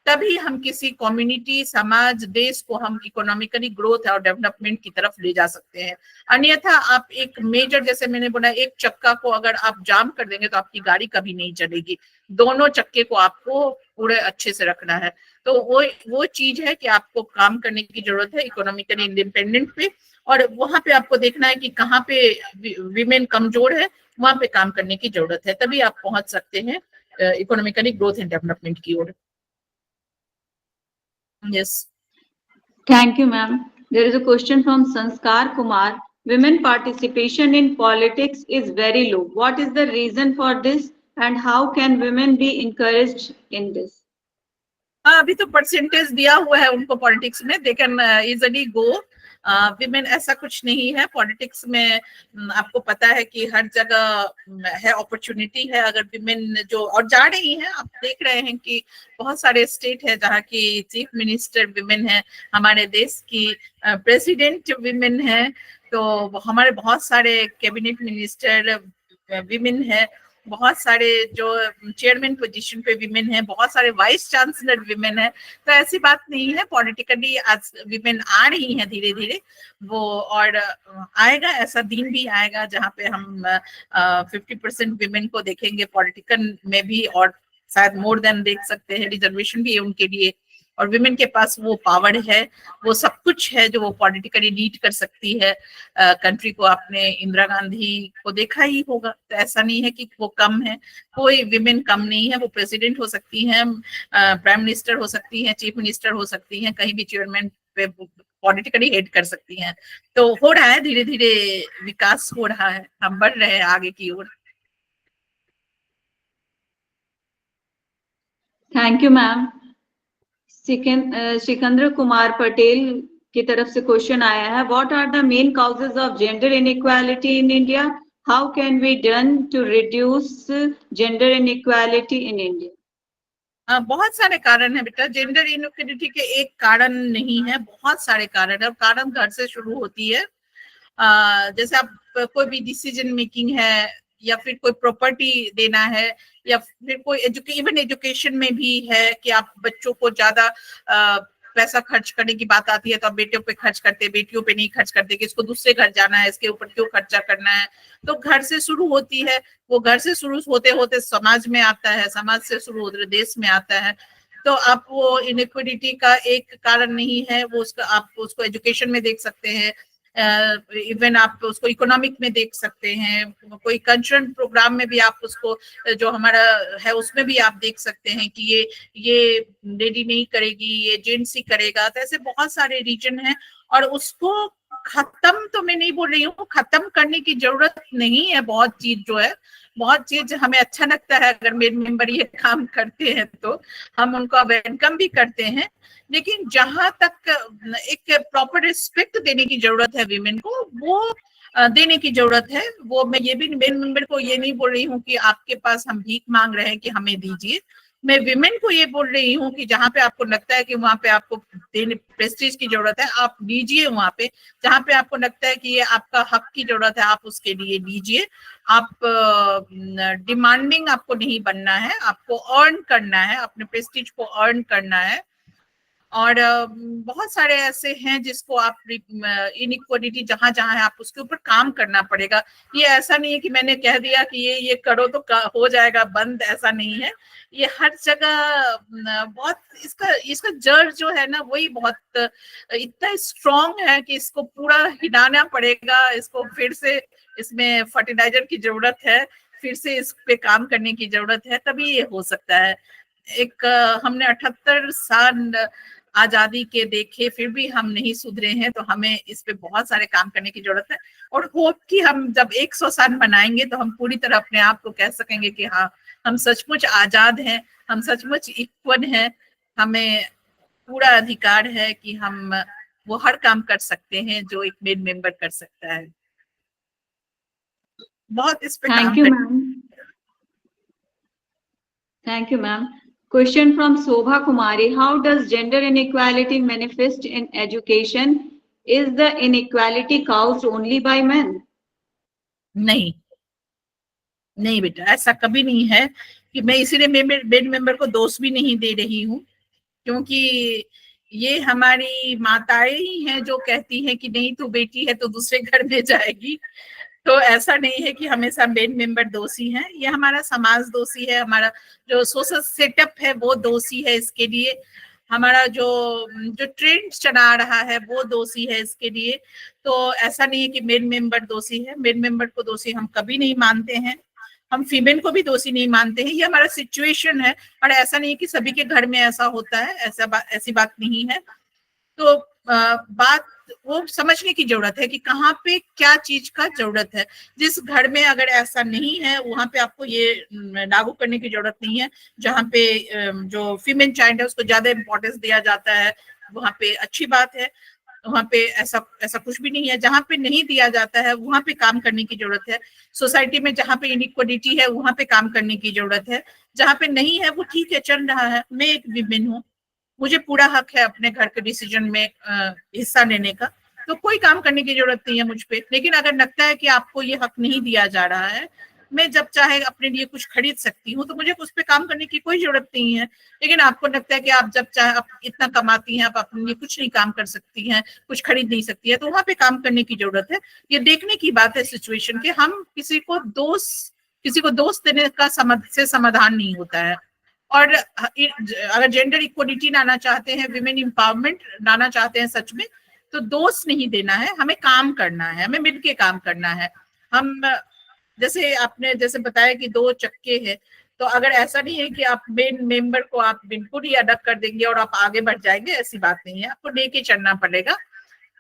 तभी हम किसी कम्युनिटी, समाज, देश को हम इकोनॉमिकली ग्रोथ और डेवलपमेंट की तरफ ले जा सकते हैं। अन्यथा आप एक मेजर, जैसे मैंने बोला, एक चक्का को अगर आप जाम कर देंगे तो आपकी गाड़ी कभी नहीं चलेगी। दोनों चक्के को आपको पूरे अच्छे से रखना है। तो वो चीज है कि आपको काम करने की जरूरत है इकोनॉमिकली इंडिपेंडेंट पे, और वहां पे आपको देखना है कि कहाँ पे विमेन कमजोर है, वहां पे काम करने की जरूरत है, तभी आप पहुंच सकते हैं इकोनॉमिकली ग्रोथ एंड डेवलपमेंट की ओर। Yes. Thank you, ma'am. There is a question from Sanskar Kumar. Women participation in politics is very low. What is the reason for this and how can women be encouraged in this? अभी तो percentage दिया हुआ है उनको politics में, they can easily go. Women ऐसा कुछ नहीं है पॉलिटिक्स में। आपको पता है कि हर जगह है, अपॉर्चुनिटी है। अगर विमेन जो और जा रही हैं, आप देख रहे हैं कि बहुत सारे स्टेट है जहाँ की चीफ मिनिस्टर विमेन है, हमारे देश की प्रेसिडेंट विमेन है, तो हमारे बहुत सारे कैबिनेट मिनिस्टर विमेन है, बहुत सारे जो चेयरमैन पोजीशन पे विमेन है, बहुत सारे वाइस चांसलर विमेन है। तो ऐसी बात नहीं है, पॉलिटिकली आज विमेन आ रही हैं धीरे धीरे वो, और आएगा, ऐसा दिन भी आएगा जहाँ पे हम 50% विमेन को देखेंगे पॉलिटिकल में भी, और शायद मोर देन देख सकते हैं। रिजर्वेशन भी है उनके लिए, और विमेन के पास वो पावर है, वो सब कुछ है जो वो पॉलिटिकली लीड कर सकती है कंट्री को। आपने इंदिरा गांधी को देखा ही होगा, तो ऐसा नहीं है कि वो कम है, कोई विमेन कम नहीं है। वो प्रेसिडेंट हो सकती हैं, प्राइम मिनिस्टर हो सकती हैं, चीफ मिनिस्टर हो सकती हैं, कहीं भी चेयरमैन पे पॉलिटिकली हेड कर सकती हैं। तो हो रहा है, धीरे धीरे विकास हो रहा है, हम बढ़ रहे हैं आगे की ओर। Thank you ma'am. Sikandar Kumar Patel की तरफ से क्वेश्चन आया है, what are the main causes of gender inequality in India? How can be done to reduce gender inequality in India? बहुत सारे कारण है बेटा, जेंडर इनइक्वालिटी के एक कारण नहीं है, बहुत सारे कारण है, और कारण घर से शुरू होती है। जैसे आप कोई भी डिसीजन मेकिंग है, या फिर कोई प्रॉपर्टी देना है, या फिर कोई इवन एजुकेशन में भी है कि आप बच्चों को ज्यादा पैसा खर्च करने की बात आती है तो आप बेटियों पे खर्च करते, बेटियों पे नहीं खर्च करते कि इसको दूसरे घर जाना है, इसके ऊपर क्यों खर्चा करना है। तो घर से शुरू होती है, वो घर से शुरू होते होते समाज में आता है, समाज से शुरू होते देश में आता है। तो आप वो इनइक्वालिटी का एक कारण नहीं है, वो उसका आप उसको एजुकेशन में देख सकते हैं, इवन आप उसको इकोनॉमिक में देख सकते हैं, कोई कल्चरल प्रोग्राम में भी आप उसको, जो हमारा है उसमें भी आप देख सकते हैं कि ये लेडी नहीं करेगी, ये जेंट्स ही करेगा। तो ऐसे बहुत सारे रीजन हैं, और उसको खत्म तो मैं नहीं बोल रही हूँ, खत्म करने की जरूरत नहीं है। बहुत चीज जो है, बहुत चीज हमें अच्छा लगता है, अगर मेरे मेंबर ये काम करते हैं तो हम उनको वेलकम भी करते हैं, लेकिन जहां तक एक प्रॉपर रिस्पेक्ट देने की जरूरत है विमेन को, वो देने की जरूरत है। वो मैं ये भी मेन मेंबर को ये नहीं बोल रही हूँ कि आपके पास हम भीख मांग रहे हैं कि हमें दीजिए, मैं विमेन को ये बोल रही हूँ कि जहाँ पे आपको लगता है कि वहां पे आपको प्रेस्टीज की जरूरत है, आप लीजिए। वहां पे जहाँ पे आपको लगता है कि ये आपका हक की जरूरत है, आप उसके लिए लीजिए। आप डिमांडिंग आपको नहीं बनना है, आपको अर्न करना है, अपने प्रेस्टीज को अर्न करना है। और बहुत सारे ऐसे हैं जिसको आप इनइक्वालिटी जहां जहां है आप उसके ऊपर काम करना पड़ेगा। ये ऐसा नहीं है कि मैंने कह दिया कि ये करो तो हो जाएगा बंद, ऐसा नहीं है। ये हर जगह बहुत इसका जड़ जो है ना वही बहुत इतना स्ट्रांग है कि इसको पूरा हिलाना पड़ेगा। इसको फिर से इसमें फर्टिलाइजर की जरूरत है, फिर से इस पे काम करने की जरूरत है, तभी ये हो सकता है। एक हमने 78 साल आजादी के देखे, फिर भी हम नहीं सुधरे हैं, तो हमें इस पे बहुत सारे काम करने की जरूरत है। और होप कि हम जब 100 साल मनाएंगे तो हम पूरी तरह अपने आप को कह सकेंगे कि हाँ, हम सचमुच आजाद हैं, हम सचमुच इक्वल हैं, हमें पूरा अधिकार है कि हम वो हर काम कर सकते हैं जो एक मेन मेंबर कर सकता है। बहुत इस पे Thank काम you, कर ma'am. Thank you, ma'am. Question from Sobha Kumari. How does gender inequality manifest in education? Is the inequality caused only by men? नहीं नहीं बेटा, ऐसा कभी नहीं है। कि मैं इसीलिए मेन मेंबर को दोष भी नहीं दे रही हूँ, क्योंकि ये हमारी माताएं ही हैं जो कहती हैं कि नहीं तू बेटी है तो दूसरे घर में जाएगी। तो ऐसा नहीं है कि हमेशा मेन मेंबर दोषी हैं, ये हमारा समाज दोषी है, हमारा जो सोशल सेटअप है वो दोषी है इसके लिए, हमारा जो ट्रेंड चला रहा है वो दोषी है इसके लिए। तो ऐसा नहीं है कि मेन मेंबर दोषी है, मेन मेंबर को दोषी हम कभी नहीं मानते हैं, हम फीमेल को भी दोषी नहीं मानते हैं। ये हमारा सिचुएशन है, और ऐसा नहीं है कि सभी के घर में ऐसा होता है, ऐसी बात नहीं है। तो बात वो समझने की जरूरत है कि कहाँ पे क्या चीज का जरूरत है। जिस घर में अगर ऐसा नहीं है वहां पे आपको ये लागू करने की जरूरत नहीं है। जहाँ पे जो फीमेल चाइल्ड है उसको ज्यादा इंपॉर्टेंस दिया जाता है, वहां पे अच्छी बात है, वहां पे ऐसा कुछ भी नहीं है। जहाँ पे नहीं दिया जाता है वहां पे काम करने की जरूरत है। सोसाइटी में जहाँ पे इनइक्वालिटी है वहां पे काम करने की जरूरत है। जहाँ पे नहीं है वो ठीक है, चल रहा है। मैं एक विमेन हूँ, मुझे पूरा हक है अपने घर के डिसीजन में हिस्सा लेने का, तो कोई काम करने की जरूरत नहीं है मुझ पे। लेकिन अगर लगता है कि आपको ये हक नहीं दिया जा रहा है, मैं जब चाहे अपने लिए कुछ खरीद सकती हूँ, तो मुझे उस पे काम करने की कोई जरूरत नहीं है। लेकिन आपको लगता है कि आप जब चाहे आप इतना कमाती हैं, आप अपने लिए कुछ नहीं काम कर सकती हैं, कुछ खरीद नहीं सकती है, तो वहां पे काम करने की जरूरत है। ये देखने की बात है सिचुएशन के, हम किसी को दोष देने का समाधान नहीं होता है। और अगर जेंडर इक्वलिटी लाना चाहते हैं, विमेन एम्पावरमेंट लाना चाहते हैं सच में, तो दोष नहीं देना है, हमें काम करना है, हमें मिलके काम करना है। हम जैसे आपने जैसे बताया कि 2 चक्के हैं, तो अगर ऐसा नहीं है कि आप मेन मेंबर को आप बिल्कुल ही अलग कर देंगे और आप आगे बढ़ जाएंगे, ऐसी बात नहीं है। आपको लेके चलना पड़ेगा,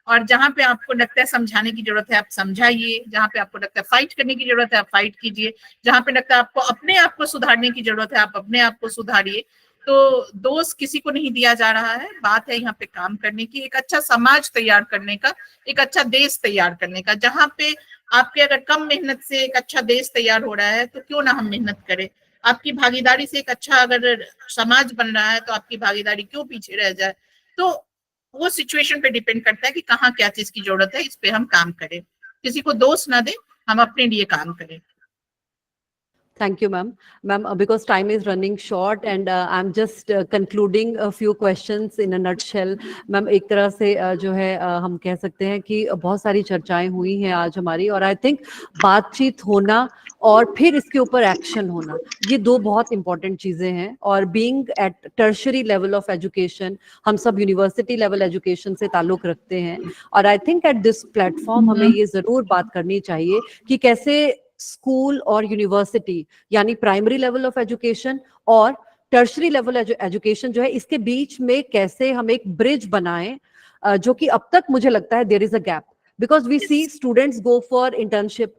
और जहां पे आपको लगता है समझाने की जरूरत है आप समझाइए, जहां पे आपको लगता है फाइट करने की जरूरत है आप फाइट कीजिए, जहां पे लगता है आपको अपने आप को सुधारने की जरूरत है आप अपने आप को सुधारिए। तो दोष किसी को नहीं दिया जा रहा है, बात है यहाँ पे काम करने की, एक अच्छा समाज तैयार करने का, एक अच्छा देश तैयार करने का। जहाँ पे आपके अगर कम मेहनत से एक अच्छा देश तैयार हो रहा है तो क्यों ना हम मेहनत करें। आपकी भागीदारी से एक अच्छा अगर समाज बन रहा है तो आपकी भागीदारी क्यों पीछे रह जाए। तो वो सिचुएशन पे डिपेंड करता है कि कहाँ क्या चीज की जरूरत है, इस पे हम काम करें, किसी को दोष ना दें, हम अपने लिए काम करें। Thank you, ma'am. Ma'am, because time is running short and I'm just concluding a few questions in a nutshell. Ma'am, एक तरह से जो है हम कह सकते हैं कि बहुत सारी चर्चाएं हुई हैं आज हमारी, और आई थिंक बातचीत होना और फिर इसके ऊपर एक्शन होना, ये 2 बहुत इंपॉर्टेंट चीजें हैं। और being at tertiary level of education, हम सब यूनिवर्सिटी लेवल एजुकेशन से ताल्लुक रखते हैं, और I think at this platform हमें ये जरूर बात करनी चाहिए कि कैसे स्कूल और यूनिवर्सिटी यानी प्राइमरी लेवल ऑफ एजुकेशन और टर्शरी लेवल एजुकेशन जो है, इसके बीच में कैसे हम एक ब्रिज बनाएं, जो कि अब तक मुझे लगता है there is a gap, because we see students go for internship,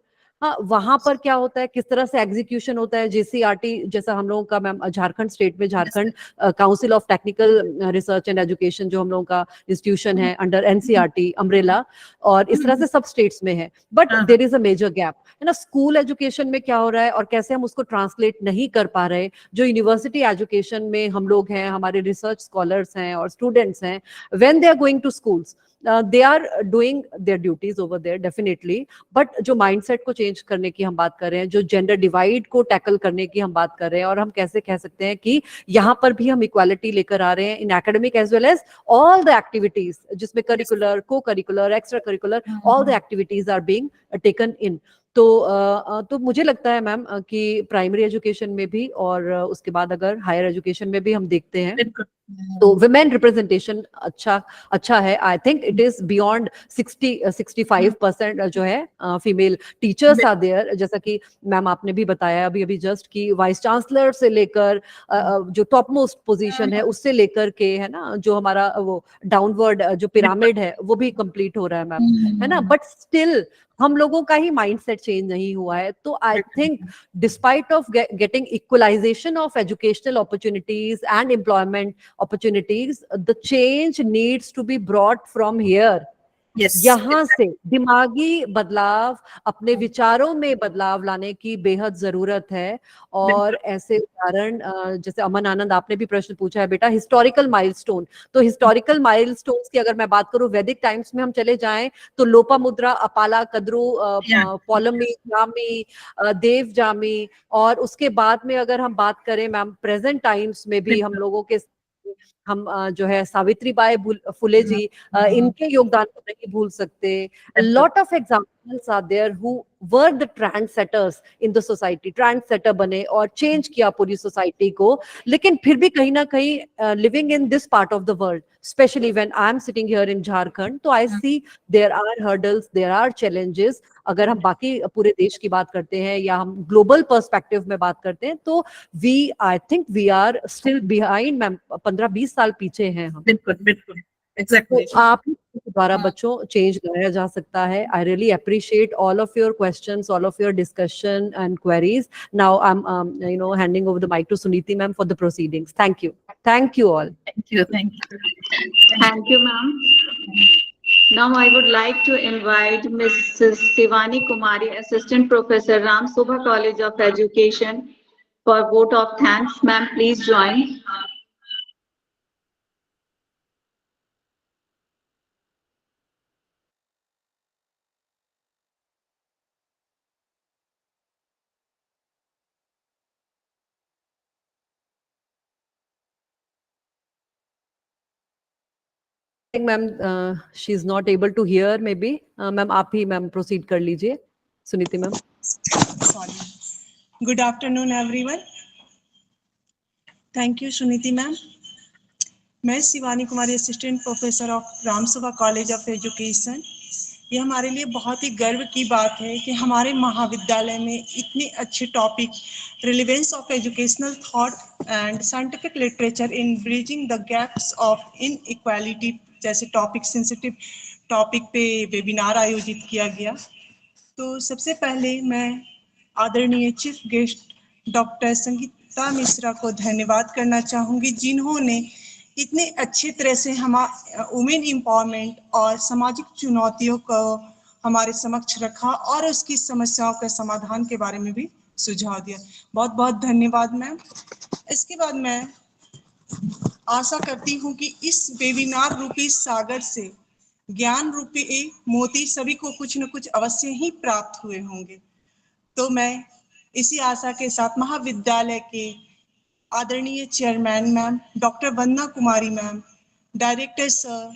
हाँ, वहां पर क्या होता है, किस तरह से एग्जीक्यूशन होता है, JCRT जैसा हम लोगों का मैम झारखंड स्टेट में Jharkhand council of technical research and education जो हम लोगों का इंस्टीट्यूशन है अंडर NCRT अम्ब्रेला, और इस तरह से सब स्टेट्स में है, but there is a major gap है ना। स्कूल एजुकेशन में क्या हो रहा है और कैसे हम उसको ट्रांसलेट नहीं कर पा रहे, जो यूनिवर्सिटी एजुकेशन में हम लोग हैं, हमारे रिसर्च स्कॉलर्स हैं और स्टूडेंट्स हैं, when they are going to schools they are doing their duties over there definitely, but जो माइंडसेट को चेंज करने की हम बात कर रहे हैं, जो जेंडर डिवाइड को टैकल करने की हम बात कर रहे हैं, और हम कैसे कह सकते हैं कि यहाँ पर भी हम इक्वालिटी लेकर आ रहे हैं in academic as well as all the activities, जिसमें curricular, co curricular, extra curricular, all the activities are being taken in. तो मुझे लगता है मैम कि प्राइमरी एजुकेशन में भी और उसके बाद अगर हायर एजुकेशन में भी हम देखते हैं तो विमेन रिप्रेजेंटेशन अच्छा है। I think it is beyond 65% जो है फीमेल टीचर्स आर देयर, जैसा कि मैम आपने भी बताया अभी जस्ट कि वाइस चांसलर से लेकर जो टॉप मोस्ट पोजीशन है उससे लेकर के, है ना, जो हमारा वो डाउनवर्ड जो पिरामिड है वो भी कंप्लीट हो रहा है मैम, है ना, बट स्टिल हम लोगों का ही माइंडसेट चेंज नहीं हुआ है। तो I think despite of getting equalization of educational opportunities and employment opportunities, the change needs to be brought from here. यहाँ से दिमागी बदलाव, अपने विचारों में बदलाव लाने की बेहद जरूरत है। और ऐसे उदाहरण जैसे अमन आनंद आपने भी प्रश्न पूछा है बेटा, हिस्टोरिकल माइलस्टोन, तो हिस्टोरिकल माइलस्टोन्स की अगर मैं बात करूं, वैदिक टाइम्स में हम चले जाएं तो लोपामुद्रा, अपाला कद्रू, पौलमी जामी, देव जामी, और उसके बाद में अगर हम बात करें मैम प्रेजेंट टाइम्स में भी हम लोगों के हम जो है सावित्री बाई फुले जी, इनके योगदान को नहीं भूल सकते। Lot of examples are there who were the trendsetters in the society, trendsetter बने और चेंज किया पूरी सोसाइटी को। लेकिन फिर भी कहीं ना कहीं living in this part of the world, especially when I am sitting here in Jharkhand, तो I see there are hurdles, there are challenges। अगर हम बाकी पूरे देश की बात करते हैं या हम ग्लोबल पर्सपेक्टिव में बात करते हैं तो I think we are still behind ma'am, 15-20 साल पीछे हैं हम। बिल्कुल exactly। तो आप द्वारा बच्चों चेंज लाया जा सकता है। I really appreciate all of your questions, all of your discussion and queries. Now I'm handing over the mic to Suniti ma'am for the proceedings. Thank you all. Thank you, ma'am. Now I would like to invite Mrs. Shivani Kumari, Assistant Professor, Ram Subha College of Education, for vote of thanks. Ma'am, please join. Ma'am she is not able to hear, maybe ma'am आप ही ma'am proceed कर लीजिए, Suniti ma'am. Good afternoon, everyone. Thank you, Suniti ma'am. मैं Shivani Kumari, assistant professor of Ramsabha college of education. ये हमारे लिए बहुत ही गर्व की बात है कि हमारे महाविद्यालय में इतने अच्छे topic, relevance of educational thought and scientific literature in bridging the gaps of inequality जैसे टॉपिक, सेंसिटिव टॉपिक पे वेबिनार आयोजित किया गया। तो सबसे पहले मैं आदरणीय chief guest doctor Sangeeta Mishra को धन्यवाद करना चाहूँगी, जिन्होंने इतने अच्छे तरह से वुमेन एम्पावरमेंट और सामाजिक चुनौतियों को हमारे समक्ष रखा और उसकी समस्याओं के समाधान के बारे में भी सुझाव दिया। बहुत बहुत धन्यवाद मैम। इसके बाद मैं आशा करती हूँ कि इस वेबिनार रूपी सागर से ज्ञान रूपी मोती सभी को कुछ न कुछ अवश्य ही प्राप्त हुए होंगे। तो मैं इसी आशा के साथ महाविद्यालय के आदरणीय chairman ma'am doctor Vandana Kumari ma'am, director sir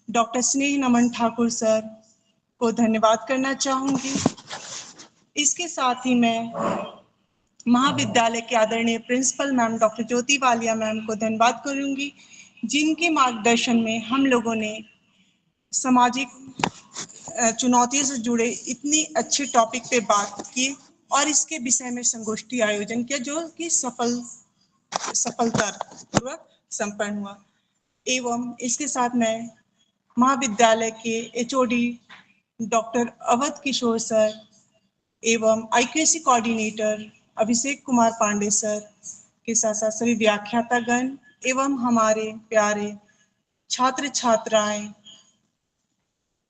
doctor स्नेह नमन ठाकुर सर को धन्यवाद करना चाहूँगी। इसके साथ ही मैं महाविद्यालय के आदरणीय प्रिंसिपल मैम डॉक्टर ज्योति वालिया मैम को धन्यवाद करूँगी, जिनके मार्गदर्शन में हम लोगों ने सामाजिक चुनौतियों से जुड़े इतनी अच्छे टॉपिक पे बात की और इसके विषय में संगोष्ठी आयोजन किया, जो कि सफलतापूर्वक संपन्न हुआ। एवं इसके साथ मैं महाविद्यालय के HOD डॉक्टर अवध किशोर सर एवं IQAC coordinator Abhishek Kumar Pandey sir के साथ साथ सभी व्याख्यातागण एवं हमारे प्यारे छात्र छात्राएं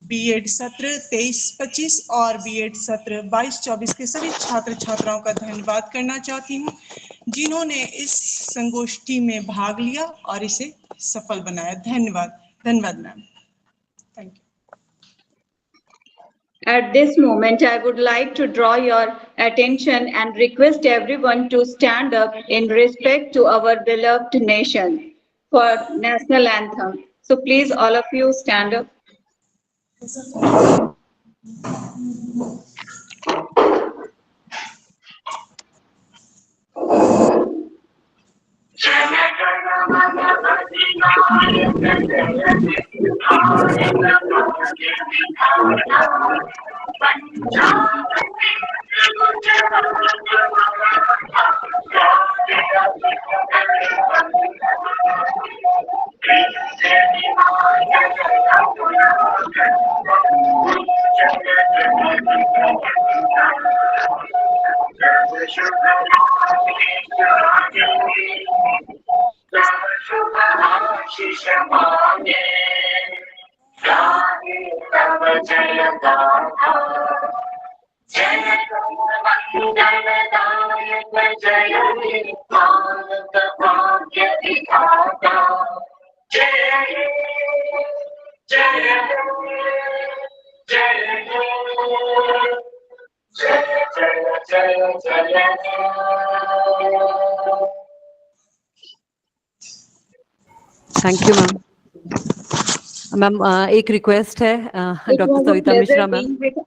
बीएड सत्र 23-25 और बीएड सत्र 22-24 के सभी छात्र छात्राओं का धन्यवाद करना चाहती हूँ जिन्होंने इस संगोष्ठी में भाग लिया और इसे सफल बनाया। धन्यवाद। धन्यवाद ma'am. Thank you. At this moment, I would like to draw your attention and request everyone to stand up in respect to our beloved nation for national anthem. So please, all of you stand up. Thank you ma'am. Ma'am एक request है It doctor was a Savita pleasure Mishra ma'am. being with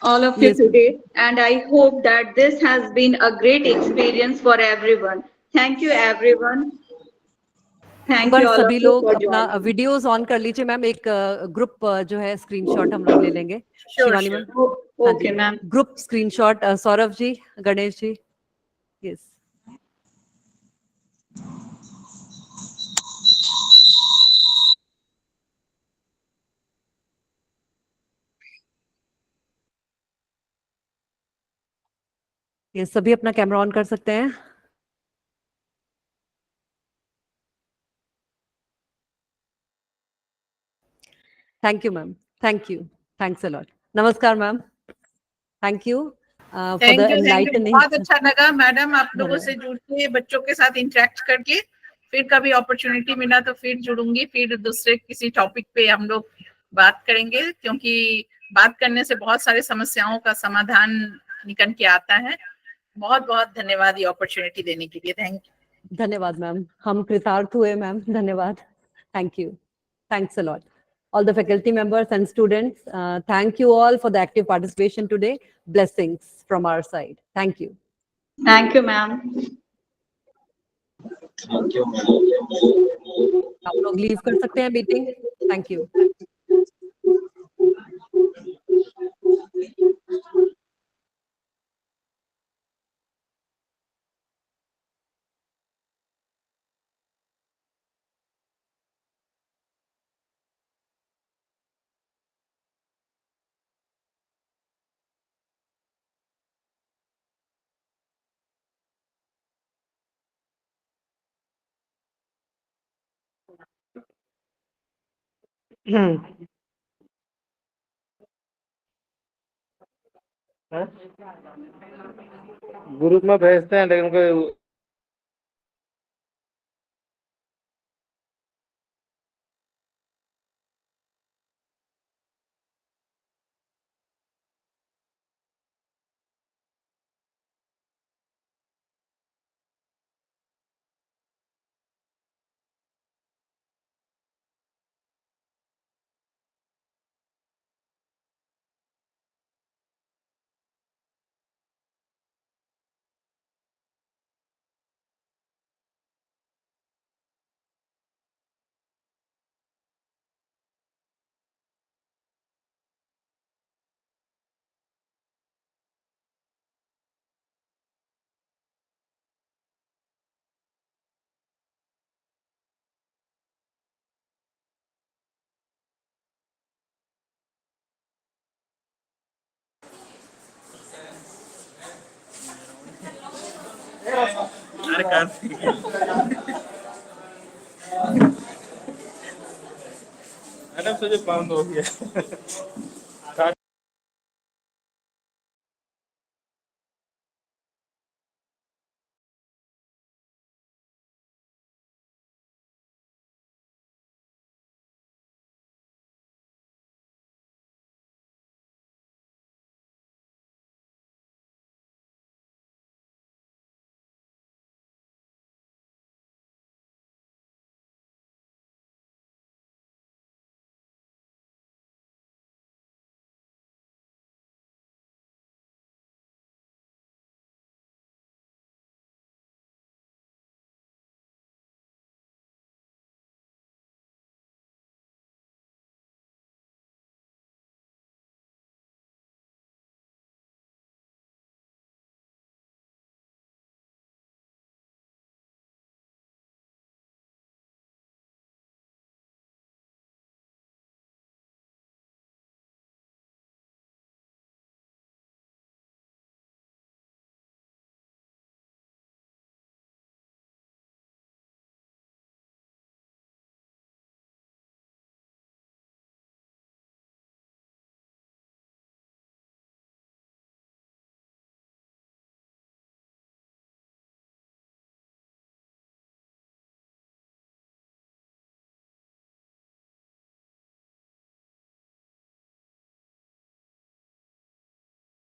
all of you Yes, today, and I hope that this has been a great experience for everyone. Thank you, everyone. Thank पर you all सभी of you लोग for अपना joining. Videos on कर लीजिए ma'am. एक group जो है screenshot हम लोग ले लेंगे। शिवानी मैम। हाँ Okay, जी, ma'am. Group screenshot Saurabh ji, Ganesh ji. Yes. ये सभी अपना कैमरा ऑन कर सकते हैं। Thank you ma'am. Thank you. Thanks a lot. नमस्कार ma'am. Thank you for the thank you enlightening. बहुत अच्छा लगा मैडम आप लोगों से जुड़ के, बच्चों के साथ इंटरेक्ट करके। फिर कभी अपॉर्चुनिटी मिला तो फिर जुड़ूंगी, फिर दूसरे किसी टॉपिक पे हम लोग बात करेंगे, क्योंकि बात करने से बहुत सारी समस्याओं का समाधान निकल के आता है। बहुत बहुत धन्यवाद ये अपॉर्चुनिटी देने के लिए। Thank you. धन्यवाद मैम, हम कृतार्थ हुए मैम। धन्यवाद। Thank you. Thanks a lot. All the faculty members and students, thank you all for the active participation today. Blessings from our side. Thank you. Thank you, ma'am. आप लोग leave कर सकते हैं meeting. Thank you. Group में भेजते हैं लेकिन कोई अरे मैडम से जो बंद हो गया